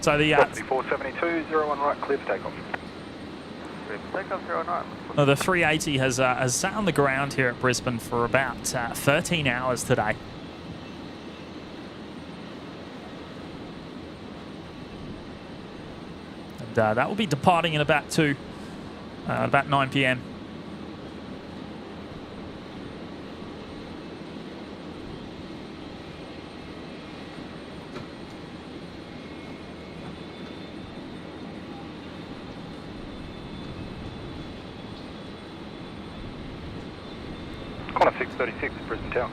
So the Velocity 472, 01 right, clear for takeoff. Takeoff 01 right. the 380 has sat on the ground here at Brisbane for about 13 hours today. And that will be departing in about 9 p.m. Corner 636, Brisbane Tower.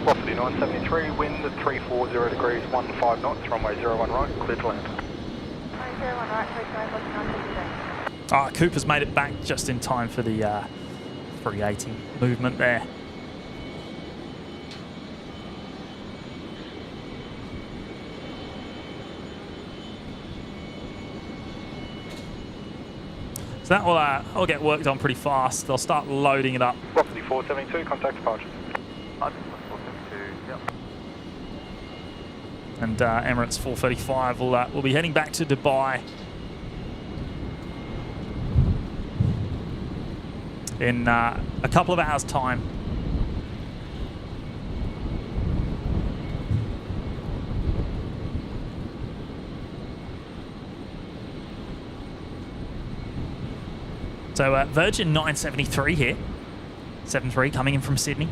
Velocity 973, wind at 340 degrees, 15 knots, runway 01 right, clear to land. 01 right, clear to land, looking on today. Cooper's made it back just in time for the 380 movement there. So that will get worked on pretty fast. They'll start loading it up. Velocity 472, contact departure. 472, yep. And Emirates 435 will be heading back to Dubai in a couple of hours' time. So Virgin 973 here, 73 coming in from Sydney.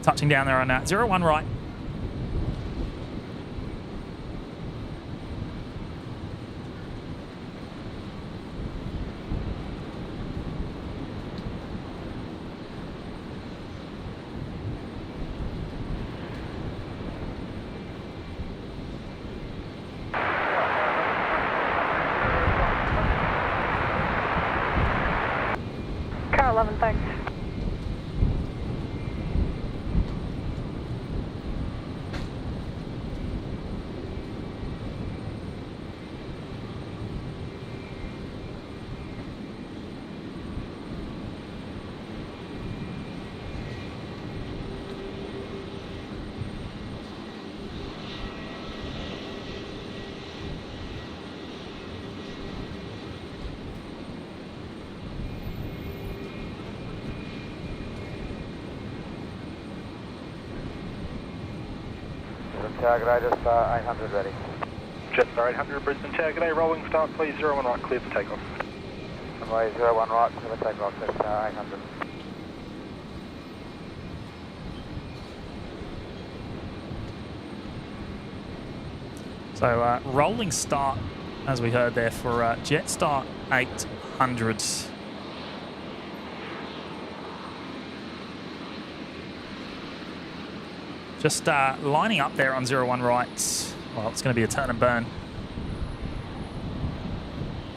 Touching down there on 01 right. Car 11, thanks. Tower, g'day, just 800 ready. Jetstar 800, Brisbane Tower, g'day, rolling start please, 01 right, clear for takeoff. Runway 01 right, clear for takeoff, just 800. So rolling start, as we heard there, for Jetstar 800. Just lining up there on 01 right. Well, it's going to be a turn and burn.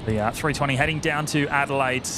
The 320 heading down to Adelaide.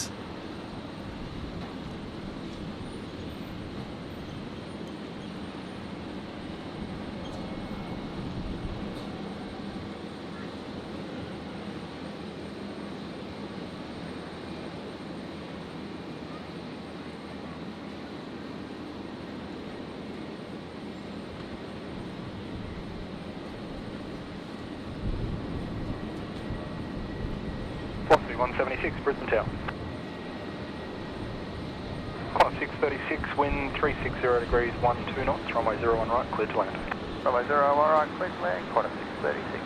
176, Brisbane Tower. Qantas 636, wind 360 degrees, 12 knots, runway 01 right, cleared to land. Runway 01 right, clear to land, Qantas 636.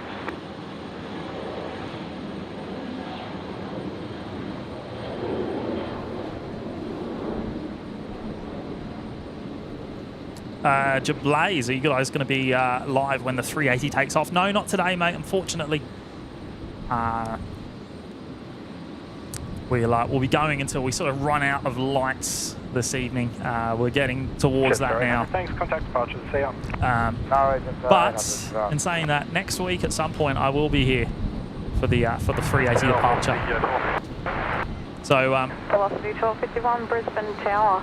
Jablaze, are you guys going to be live when the 380 takes off? No, not today, mate, unfortunately. We'll be going until we sort of run out of lights this evening. We're getting towards that now. Thanks, contact departure, see ya. But in saying that, next week at some point I will be here for the 380 departure. So Velocity 1251, Brisbane Tower,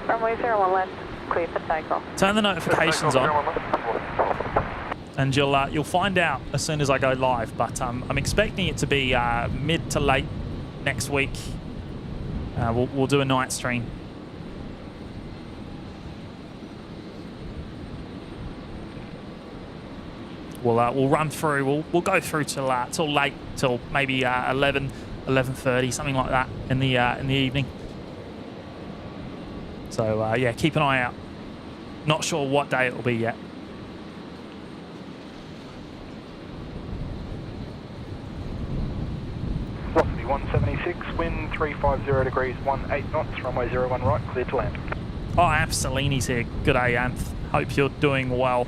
runway 01 left, clear for takeoff. Turn the notifications on, and you'll find out as soon as I go live. But I'm expecting it to be mid to late next week. We'll do a night stream. We'll run through. We'll go through till late, till maybe 11:30, something like that in the evening. So yeah, keep an eye out. Not sure what day it will be yet. Velocity 176, wind 350 degrees, 18 knots, runway 01 right, cleared to land. Oh, Anth Salini's here. Good day, Anth. Hope you're doing well.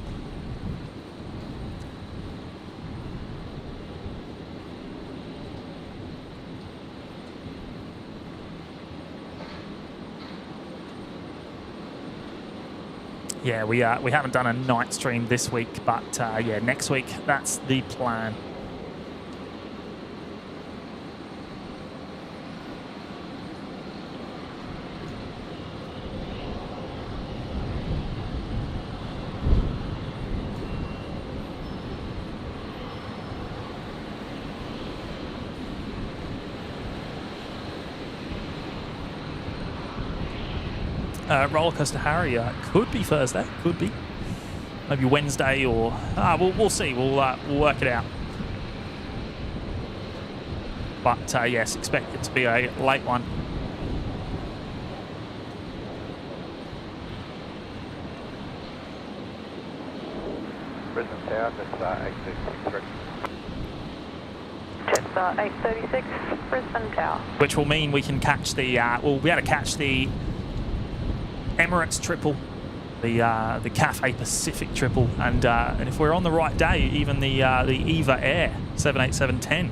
Yeah, we haven't done a night stream this week, but yeah, next week that's the plan. Rollercoaster Harry could be Thursday, could be maybe Wednesday, or we'll see. We'll work it out. But yes, expect it to be a late one. Brisbane Tower, that's 836. Jetstar 836, Brisbane Tower. Which will mean we can catch the we'll be able to catch the Emirates triple, the Cathay Pacific triple, and if we're on the right day, even the EVA Air 787-10,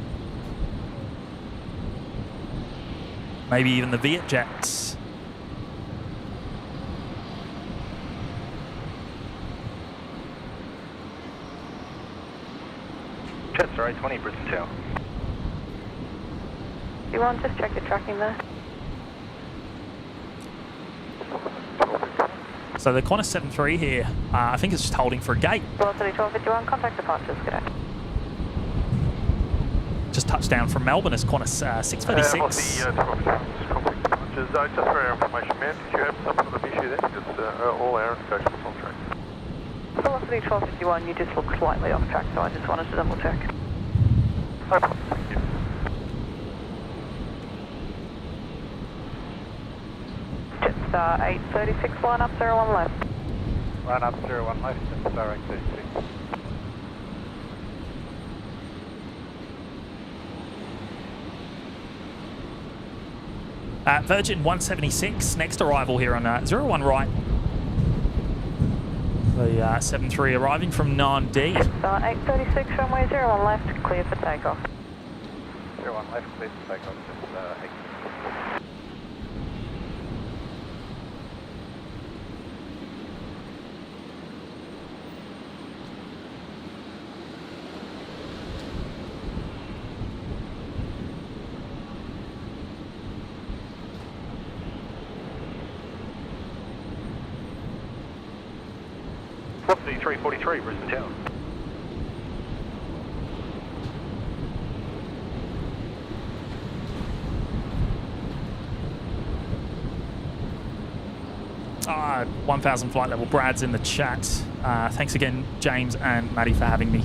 maybe even the Viet Jets. Jetstar 820, Brisbane Tower. You want just check your tracking there? So the Qantas 73 here, I think it's just holding for a gate. Velocity 1251, contact departures, good day. Just touched down from Melbourne as Qantas 636. Just for our information, man, did you have some sort of issue there? Just all our indications on track. Velocity 1251, you just look slightly off track, so I just wanted to double check. No problem, thank you. Jetstar 836, line up 01 left. Line up 01 left, Jetstar 836. Virgin 176, next arrival here on 01 right. The 73 arriving from Nandi. Jetstar 836, runway 01 left, clear for takeoff. 01 left, clear for takeoff, Jetstar 836. Velocity 343, Brisbane Tower. Ah, 1000 flight level. Brad's in the chat. Thanks again, James and Matty, for having me.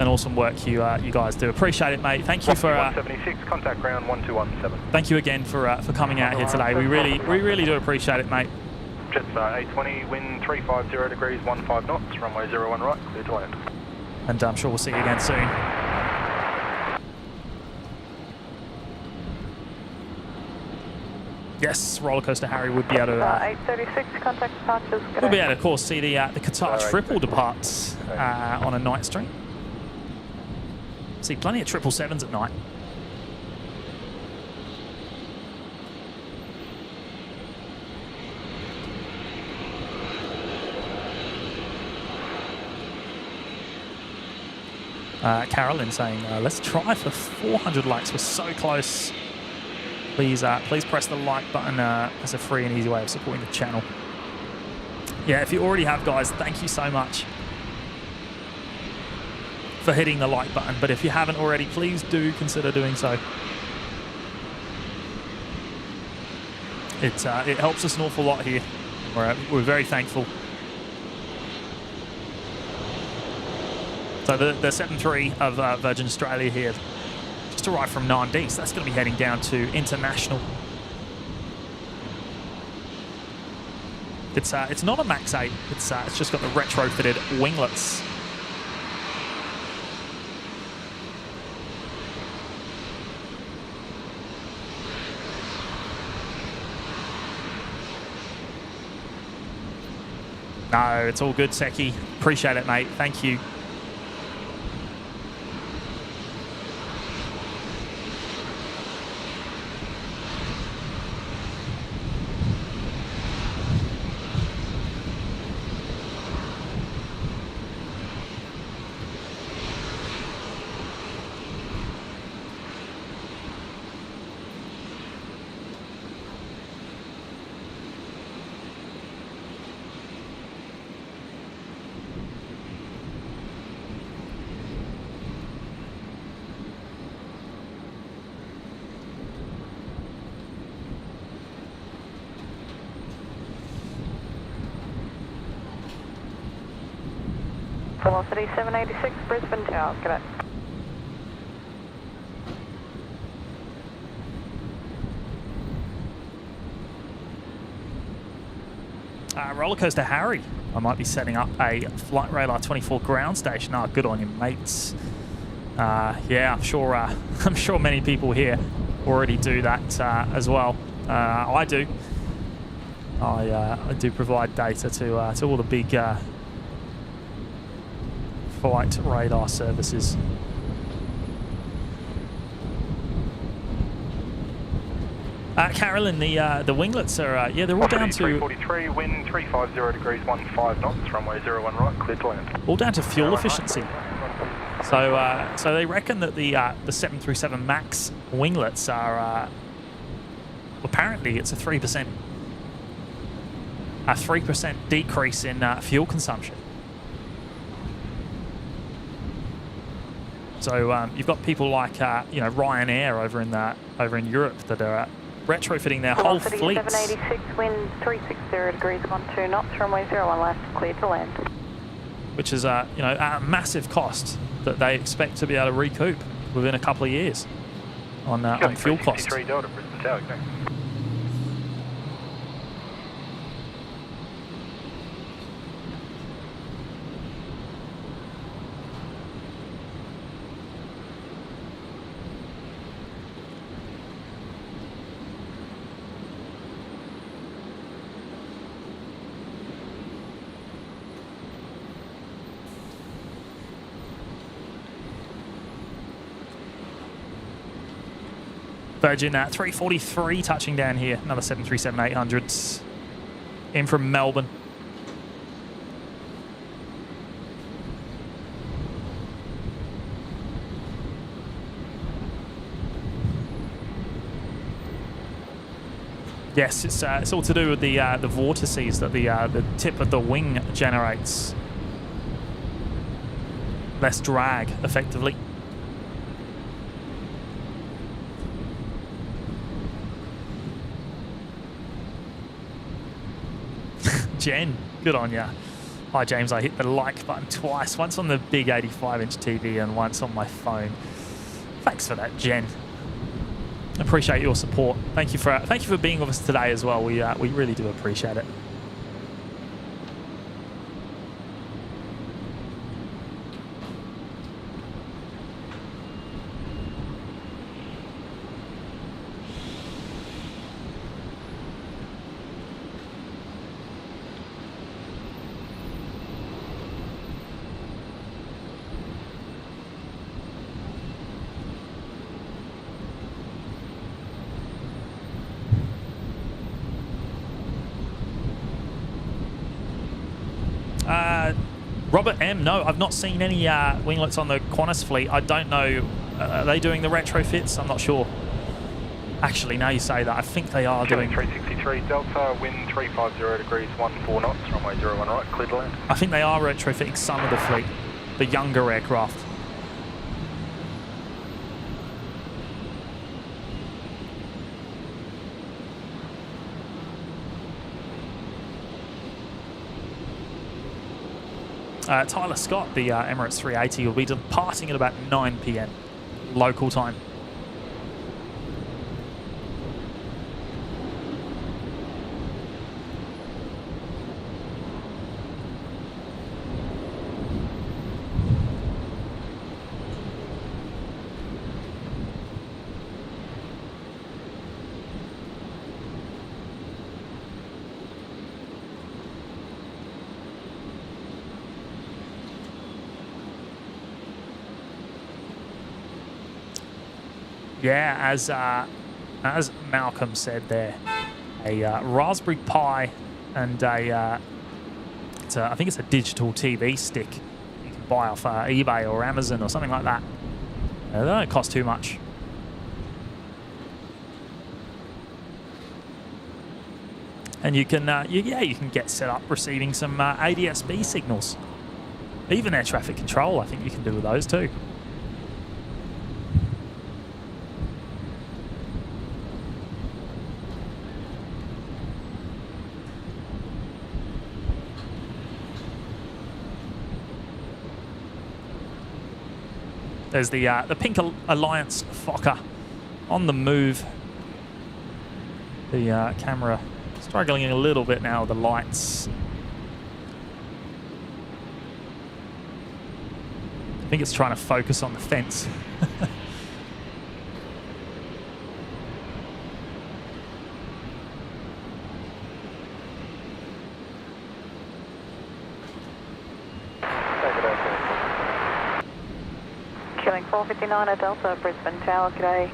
an awesome work you guys do. Appreciate it, mate. Thank you for 176, contact ground 1217. thank you again for coming out here today. We really do appreciate it, mate. Jetstar A20, wind 350 degrees 15 knots, runway 01 right, clear to land. And I'm sure we'll see you again soon. Yes, Rollercoaster Harry would be able to... 836, contact departures. We'll be able to, of course, see the Qatar triple depart on a night stream. See plenty of 777s at night. Carolyn saying, let's try for 400 likes. We're so close. Please press the like button as a free and easy way of supporting the channel. Yeah, if you already have, guys, thank you so much for hitting the like button. But if you haven't already, please do consider doing so. It helps us an awful lot here. We're very thankful. So the 73 of Virgin Australia here just arrived from Nandi, so that's going to be heading down to International. It's not a Max 8. It's just got the retrofitted winglets. No, it's all good, Seki. Appreciate it, mate. Thank you. Velocity 786, Brisbane Tower, g'day. Rollercoaster Harry, I might be setting up a Flight Radar 24 ground station. Oh, good on you, mates. Yeah, I'm sure many people here already do that as well. I do. I do provide data to all the big flight radar services. Carolyn, the winglets are they're all down to 343, wind 350 degrees 15 knots, runway 01 right, clear to land. All down to fuel efficiency. So they reckon that the 737 Max winglets are apparently it's a 3% decrease in fuel consumption. So you've got people like Ryanair over in Europe that are retrofitting their whole fleets. 786, wind 360 degrees 12 knots, runway 01 left, clear to land. Which is at a massive cost that they expect to be able to recoup within a couple of years on fuel costs. Delta, Brisbane Tower, okay. Virgin 343 touching down here, another 737-800s in from Melbourne. Yes, it's all to do with the vortices that the tip of the wing generates. Less drag, effectively. Jen, good on ya. Hi James, I hit the like button twice, once on the big 85-inch TV and once on my phone. Thanks for that, Jen. Appreciate your support. Thank you for being with us today as well. We really do appreciate it. Robert M, no, I've not seen any winglets on the Qantas fleet. I don't know, are they doing the retrofits? I'm not sure. Actually, now you say that, I think they are doing... 363 Delta, wind 350 degrees, 14 knots, runway 01 right, clear to land. I think they are retrofitting some of the fleet, the younger aircraft. Tyler Scott, the Emirates 380, will be departing at about 9 p.m. local time. Yeah, as Malcolm said there, a Raspberry Pi and I think it's a digital TV stick you can buy off eBay or Amazon or something like that. They don't cost too much. And you can, you can get set up receiving some ADS-B signals. Even air traffic control, I think you can do with those too. There's the Pink Alliance Fokker on the move. The camera struggling a little bit now with the lights. I think it's trying to focus on the fence. Killing 459 at Delta, Brisbane Tower, g'day.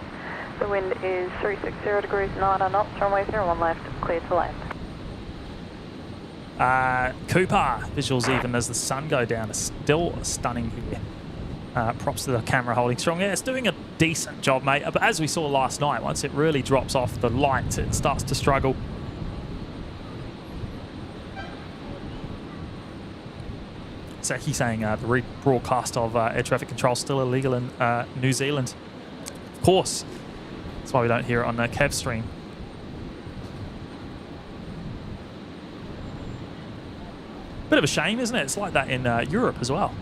The wind is 360 degrees 9 knots, runway 01 left, clear to land. Cooper, visuals even as the sun go down, is still stunning here. Props to the camera holding strong. Yeah, it's doing a decent job, mate. But as we saw last night, once it really drops off the light, it starts to struggle. Saki saying the rebroadcast of air traffic control still illegal in New Zealand. Of course. That's why we don't hear it on the Kev stream. Bit of a shame, isn't it? It's like that in Europe as well.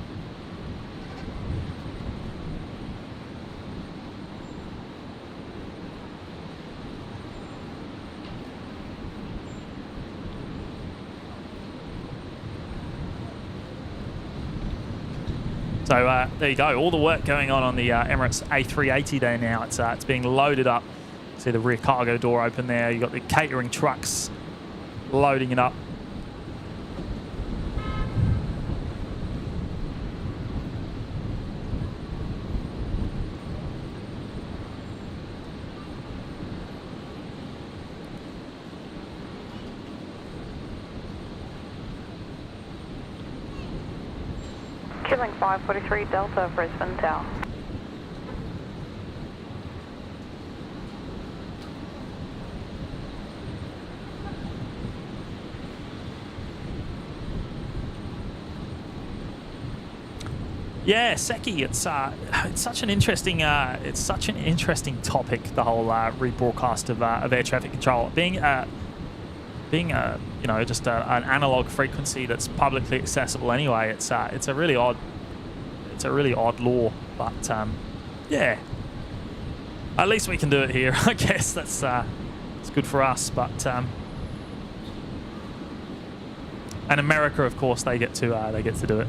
So there you go, all the work going on the Emirates A380 there now. It's being loaded up. See the rear cargo door open there. You've got the catering trucks loading it up. Killing 543 Delta, Brisbane Tower. Yeah, Seki, it's such an interesting topic, the whole rebroadcast of air traffic control. Being being a just an analog frequency that's publicly accessible anyway, it's a really odd law. But yeah, at least we can do it here. I guess that's it's good for us. But and America, of course, they get to do it.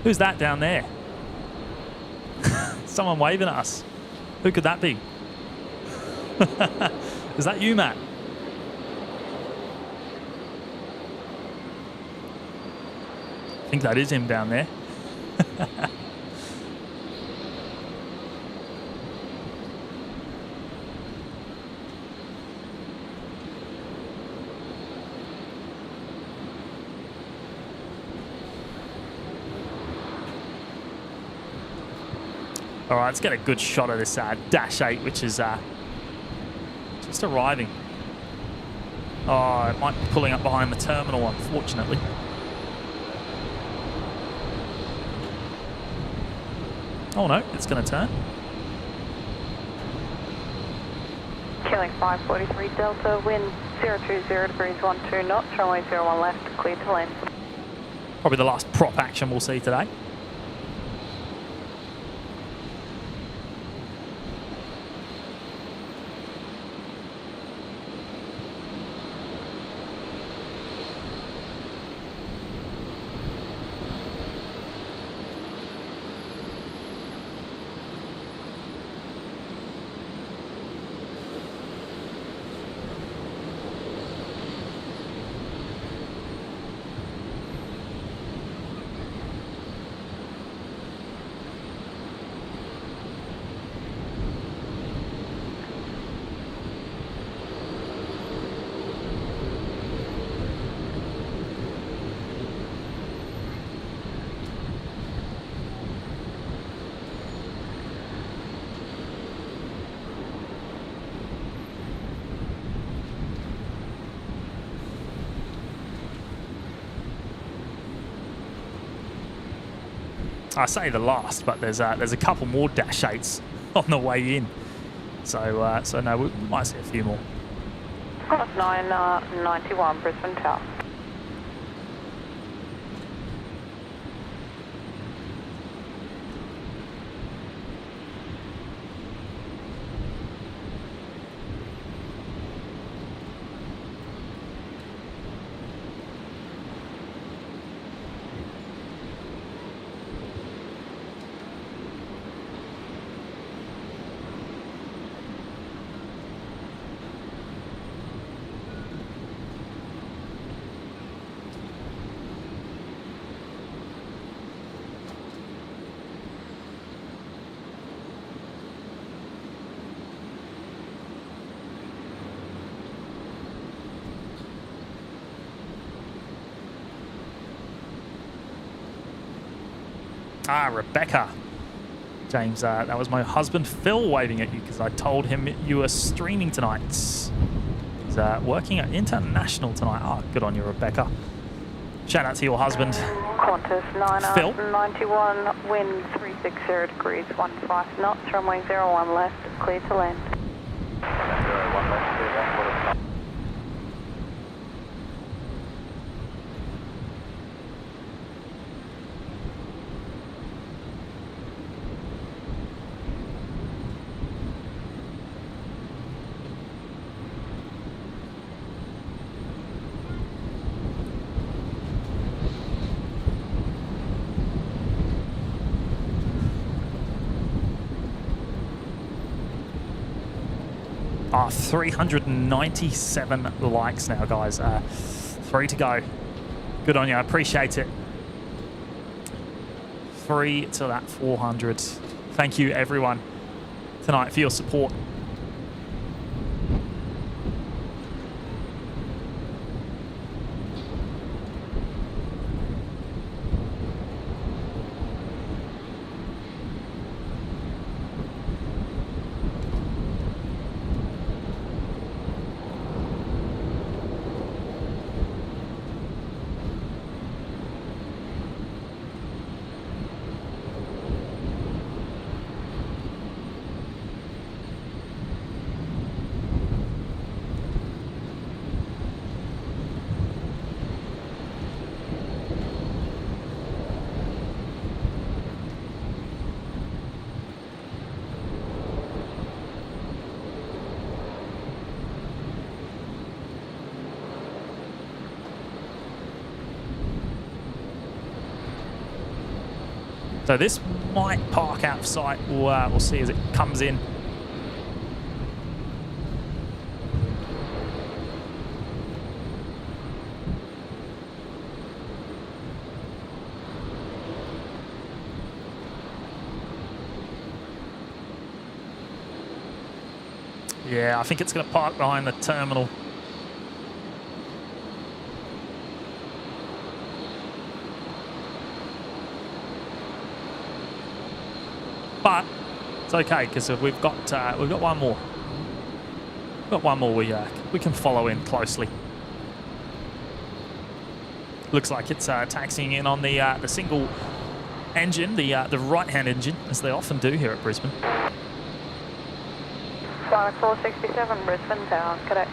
Who's that down there? Someone waving at us. Who could that be? Is that you, Matt? I think that is him down there. All right, let's get a good shot of this Dash 8, which is just arriving. Oh, it might be pulling up behind the terminal, unfortunately. Oh no, it's going to turn. Killing 543 Delta, wind 020 degrees 12 knots, runway 01 left, clear to land. Probably the last prop action we'll see today. I say the last, but there's a couple more Dash 8s on the way in. So no, we might see a few more. 991 Brisbane Tower. Ah, Rebecca. James, that was my husband Phil waving at you because I told him you were streaming tonight. He's working at International tonight. Ah, good on you, Rebecca. Shout out to your husband, Qantas Phil. 91, wind 360 degrees 15 knots, runway 01 left, clear to land. 01 left, clear land. Ah, 397 likes now, guys. 3 to go. Good on you. I appreciate it. 3 to that 400. Thank you, everyone, tonight for your support. So this might park out of sight. We'll see as it comes in. Yeah, I think it's going to park behind the terminal. But it's okay because we've got one more. We've got one more we can follow in closely. Looks like it's taxiing in on the single engine, the right-hand engine, as they often do here at Brisbane. Flight 467 Brisbane Tower, correct.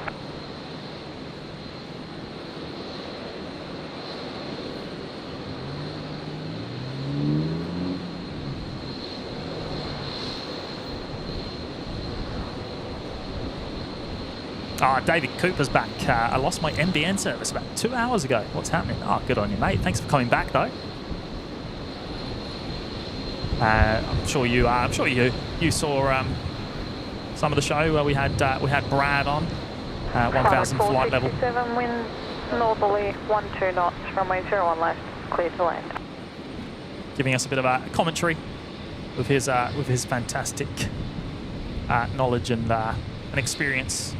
David Cooper's back. I lost my NBN service about 2 hours ago. What's happening? Oh, good on you, mate. Thanks for coming back, though. I'm sure you saw some of the show where we had Brad on 1,000 flight level. 467 wind northerly 12 knots, runway 01 left, clear to land. Giving us a bit of a commentary with his fantastic knowledge and experience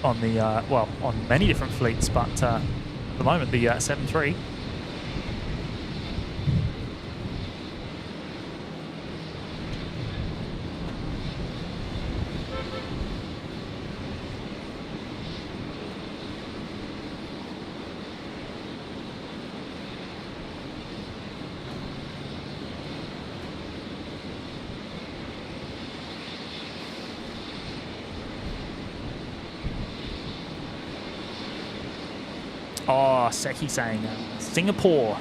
on the on many different fleets, but at the moment the 7-3. Oh, Seki saying Singapore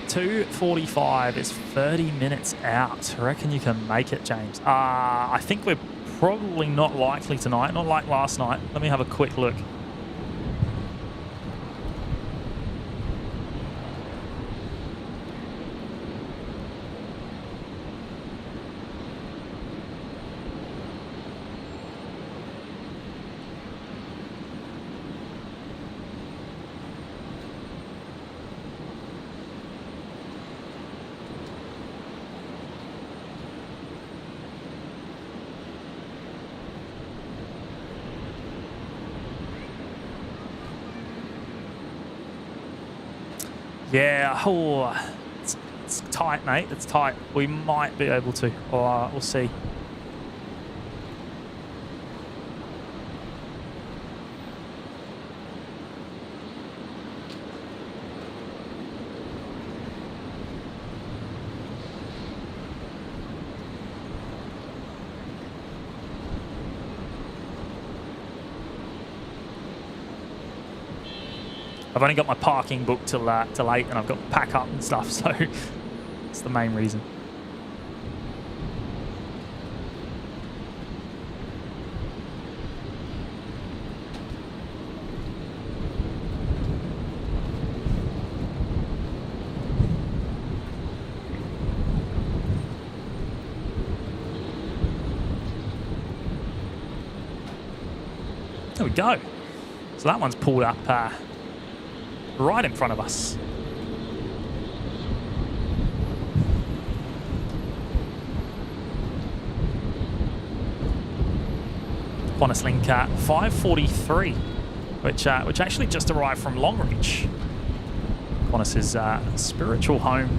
2:45 is 30 minutes out. I reckon you can make it, James. I think we're probably not likely tonight, not like last night. Let me have a quick look. Yeah, it's tight, mate. It's tight. We might be able to, or we'll see. I've only got my parking booked till 8, and I've got to pack up and stuff, so that's the main reason. There we go. So that one's pulled up right in front of us. Qantas Link 543, which actually just arrived from Longreach, Qantas's spiritual home.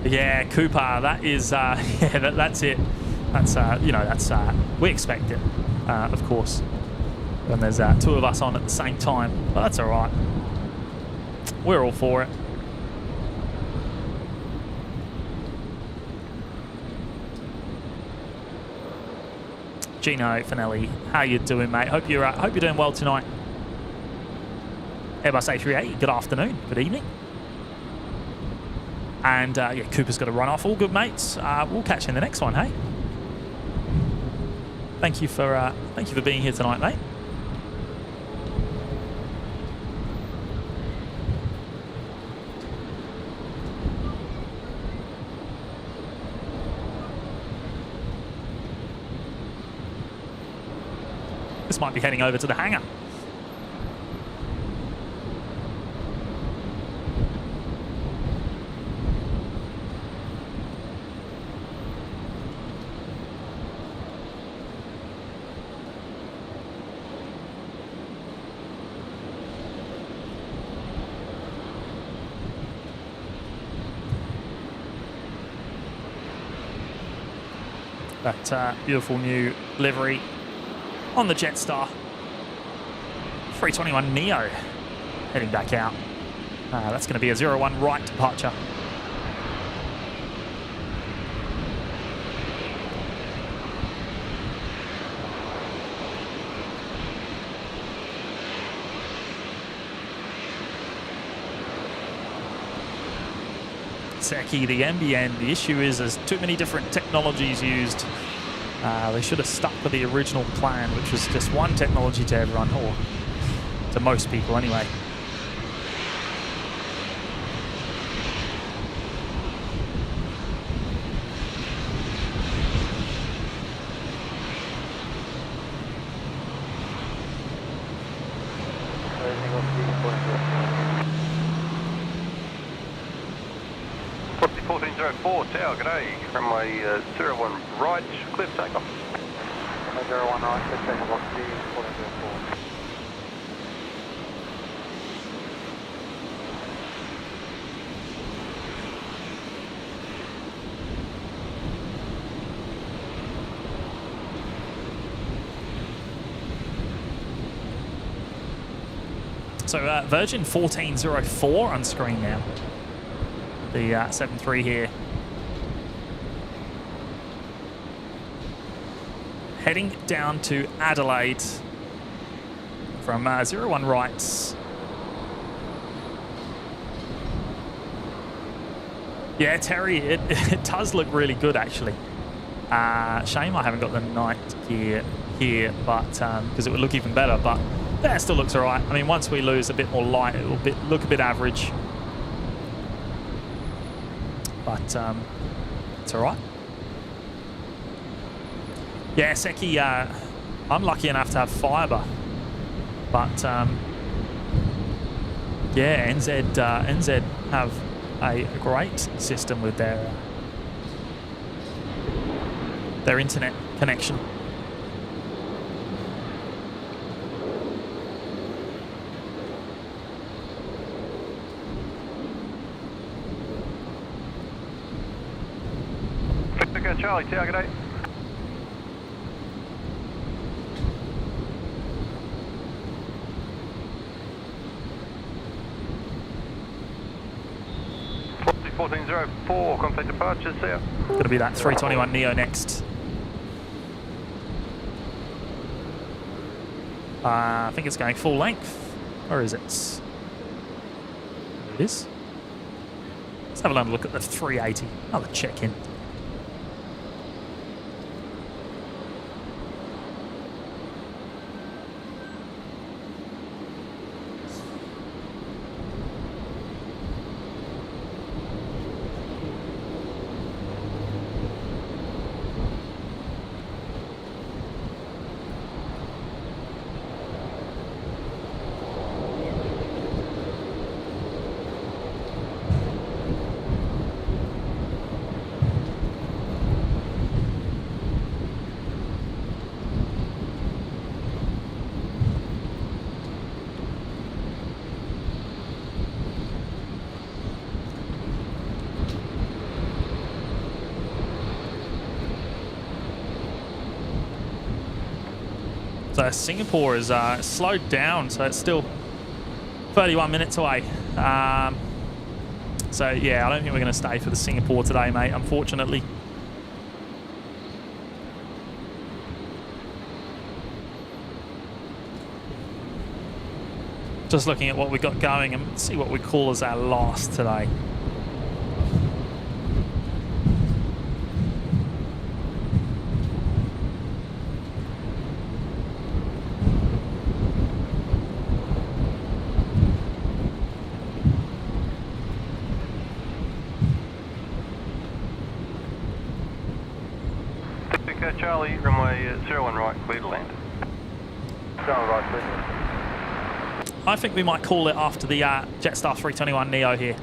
Yeah, Cooper, that is, yeah, that's it. That's, you know, that's, we expect it, of course, when there's two of us on at the same time, but that's all right. We're all for it. Gino Finelli, how you doing, mate? Hope you're doing well tonight. Airbus A380, good afternoon, good evening. And yeah, Cooper's got to run off. All good, mates. We'll catch you in the next one, hey? Thank you for being here tonight, mate. This might be heading over to the hangar. That beautiful new livery on the Jetstar 321 Neo heading back out. That's going to be a 01 right departure. Seki, the MBN, the issue is there's too many different technologies used. They should have stuck with the original plan, which was just one technology to everyone, or to most people anyway. Tower, g'day, from my 01 right, clear for takeoff. 01 right, clear takeoff, box D, 1404. So Virgin 1404 on screen now. The 7-3 here. Heading down to Adelaide from 01 rights. Yeah, Terry, it does look really good actually. Shame I haven't got the night gear here, but because it would look even better. But yeah, it still looks all right. I mean, once we lose a bit more light, it will look a bit average. But it's all right. Yeah, Seki, I'm lucky enough to have fibre, but yeah, NZ have a great system with their internet connection. Victor Charlie, Tower, g'day. Flight 1404, complete departures there. Going to be that 321 Neo next. I think it's going full length. Or is it? There it is. Let's have a look at the 380. Another check-in. So Singapore is slowed down, so it's still 31 minutes away. So yeah, I don't think we're going to stay for the Singapore today, mate, unfortunately. Just looking at what we got going and see what we call as our last today. Charlie, runway 01 right, clear to land. 01 right, clear to land. I think we might call it after the Jetstar 321 Neo here.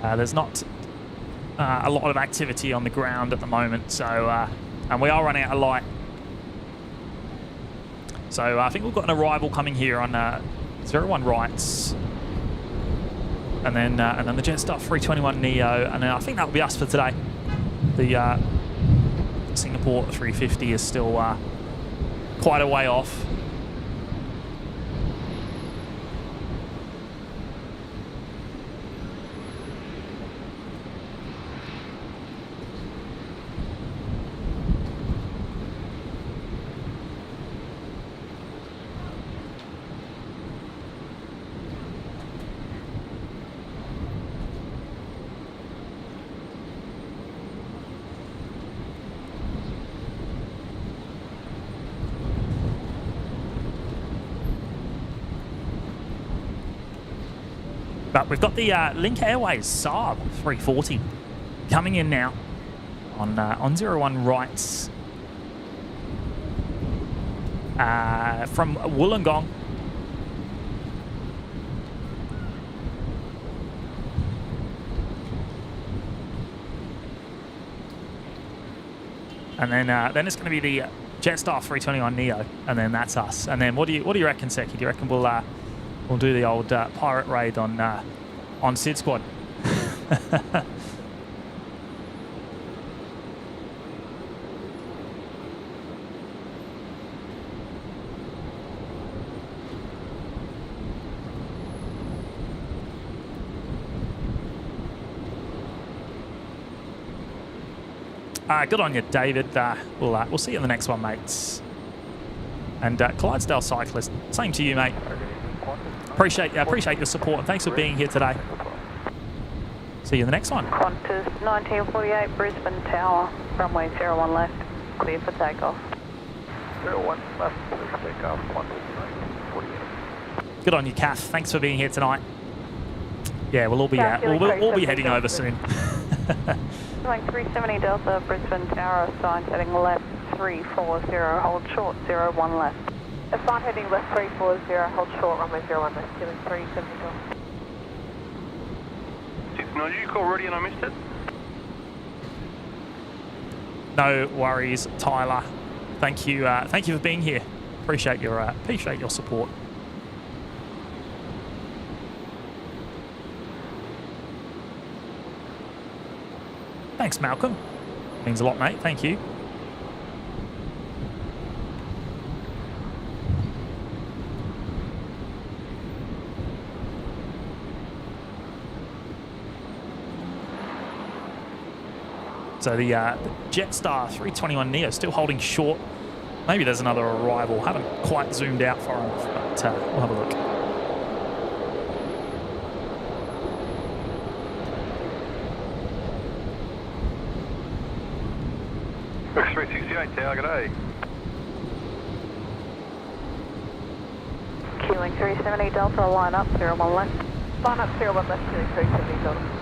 There's not a lot of activity on the ground at the moment, so and we are running out of light. So I think we've got an arrival coming here on 01 rights, and then the Jetstar 321 Neo, and then I think that will be us for today. The Singapore 350 is still quite a way off. But we've got the Link Airways Saab 340 coming in now on 01 rights from Wollongong. And then it's going to be the Jetstar 321 Neo, and then that's us. And then what do you reckon, Seki? Do you reckon we'll do the old pirate raid on Sid Squad? Good on you, David. We'll see you in the next one, mates. And Clydesdale Cyclist, same to you, mate. Appreciate your support, and thanks for being here today. See you in the next one. Qantas 1948 Brisbane Tower, runway 01 left, clear for takeoff. 01 left, clear for takeoff, Qantas 1948. Good on you, Kath. Thanks for being here tonight. Yeah, we'll all be we'll be heading over soon. Runway 370 Delta, Brisbane Tower, sign heading left 340, hold short 01 left. Sign heading left 340, hold short, runway 01 left, killing 370 Delta. 690, you call ready and I missed it? No worries, Tyler. Thank you for being here. Appreciate your support. Thanks, Malcolm. Means a lot, mate. Thank you. So the Jetstar 321 Neo still holding short. Maybe there's another arrival. Haven't quite zoomed out far enough, but we'll have a look. Book 368 Tower, g'day. Queuing 370 Delta, line up 01 left. Line up 01 left, killing 370 Delta.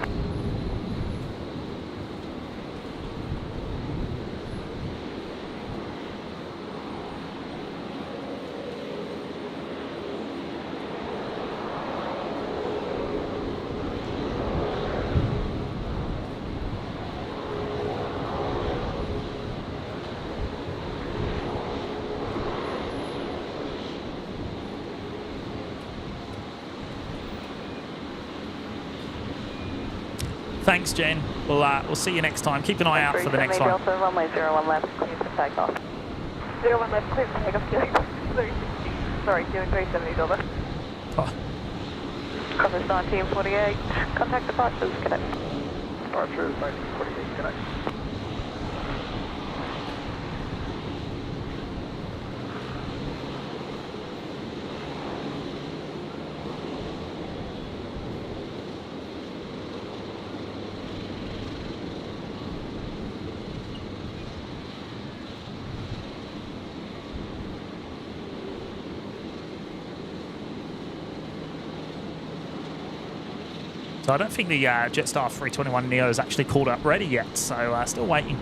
Thanks, Jen. We'll see you next time. Keep an eye out for the next one. Delta, runway 01 left, clear for takeoff. 01 left, clear for takeoff, Kilo 360. Sorry, Kilo 370 Delta. Oh, Compass 1948, contact departures, connect. Departures 1948, connect. so I don't think the Jetstar 321 Neo is actually called up ready yet, so still waiting.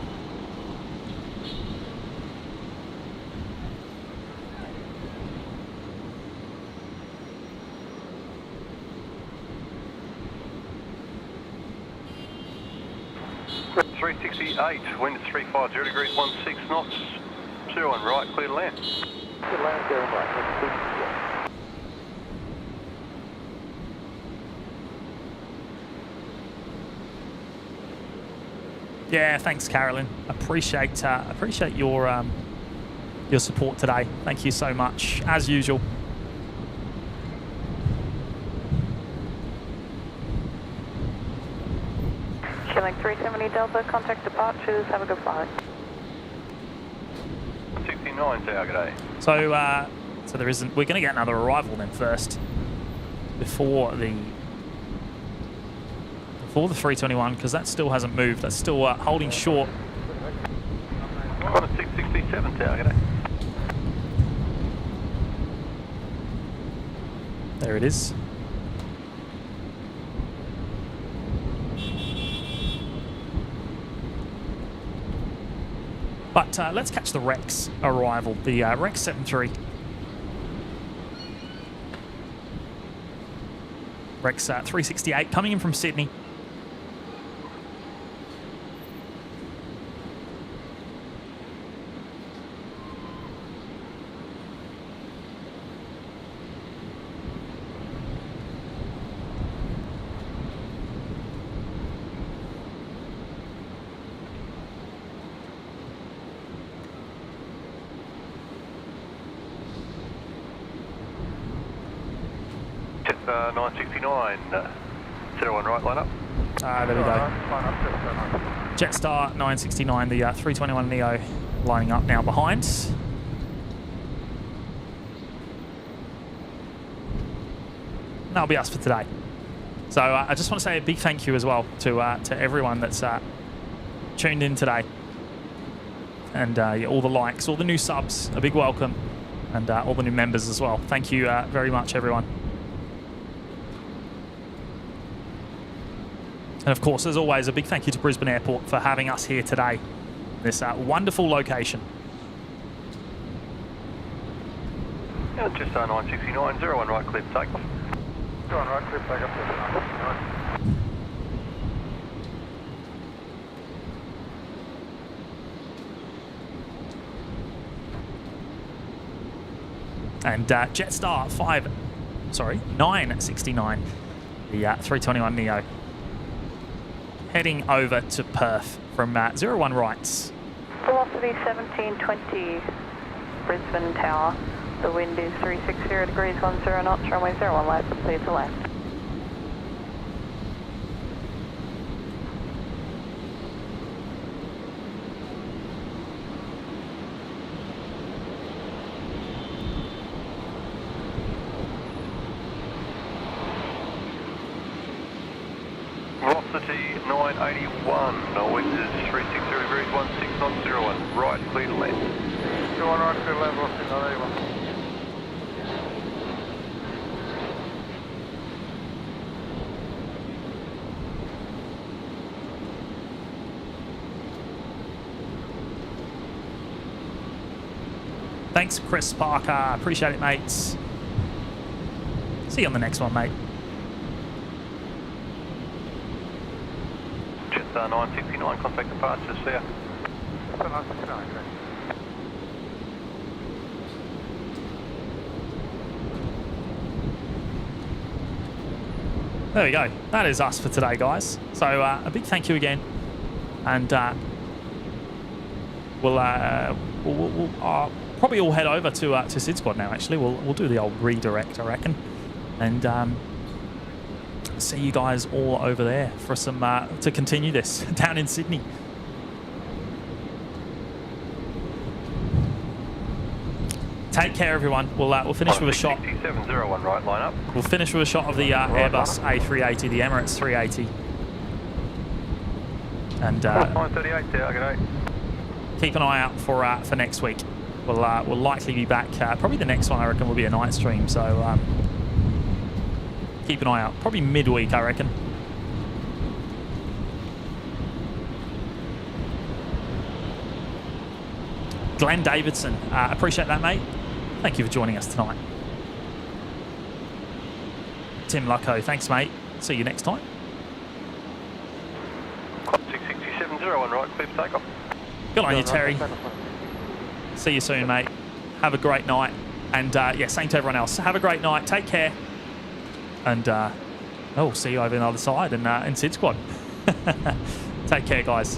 Group 368, wind 350 degrees 16 knots, 01 right, clear to land. Clear to land, 01 right, next 260. Yeah, thanks, Carolyn. Appreciate your support today. Thank you so much, as usual. Kilo 370 Delta, contact departures, have a good flight. 69 tower, g'day. So there isn't. We're going to get another arrival then first, before the 321, because that still hasn't moved. That's still holding short. On a 667 tower, g'day. There it is. But let's catch the Rex arrival, the Rex 73. Rex 368 coming in from Sydney. Jetstar 969, 01 right, line up. There we go. Line up, Jetstar 969. Jetstar 969, the 321 Neo lining up now behind. That'll be us for today. So I just want to say a big thank you as well to everyone that's tuned in today. And yeah, all the likes, all the new subs, a big welcome. And all the new members as well. Thank you very much, everyone. And of course, as always, a big thank you to Brisbane Airport for having us here today. This wonderful location. Jetstar 969, 01 right, clear for takeoff. 01 right, clear for takeoff, Jetstar 969. And Jetstar 969, the 321 Neo, heading over to Perth from 01 rights. Velocity 1720, Brisbane Tower. The wind is 360 degrees 10 knots, runway 01 left, clear to land. Velocity 981, wind is 360 degrees 16 knots, 01 right, clear to land. 01 right, clear to land, velocity 981. Thanks, Chris Parker. Appreciate it, mates. See you on the next one, mate. Jetstar 969, contact departures, see ya. Jetstar 969, okay. There we go. That is us for today, guys. So a big thank you again, and we'll probably all head over to Sid Squad now. Actually, we'll do the old redirect, I reckon, and see you guys all over there for some to continue this down in Sydney. Take care, everyone. We'll finish with a shot. 6701 right, line up. We'll finish with a shot of the Airbus A380, the Emirates 380. And 938 tower, good day. Keep an eye out for next week. We'll likely be back. Probably the next one, I reckon, will be a night stream. So keep an eye out. Probably midweek, I reckon. Glenn Davidson, appreciate that, mate. Thank you for joining us tonight. Tim Lucko, thanks, mate. See you next time. 66701 right, clear for takeoff. Good on you, Terry. See you soon, mate. Have a great night. And yeah, same to everyone else. Have a great night. Take care. And we'll see you over on the other side in Sid Squad. Take care, guys.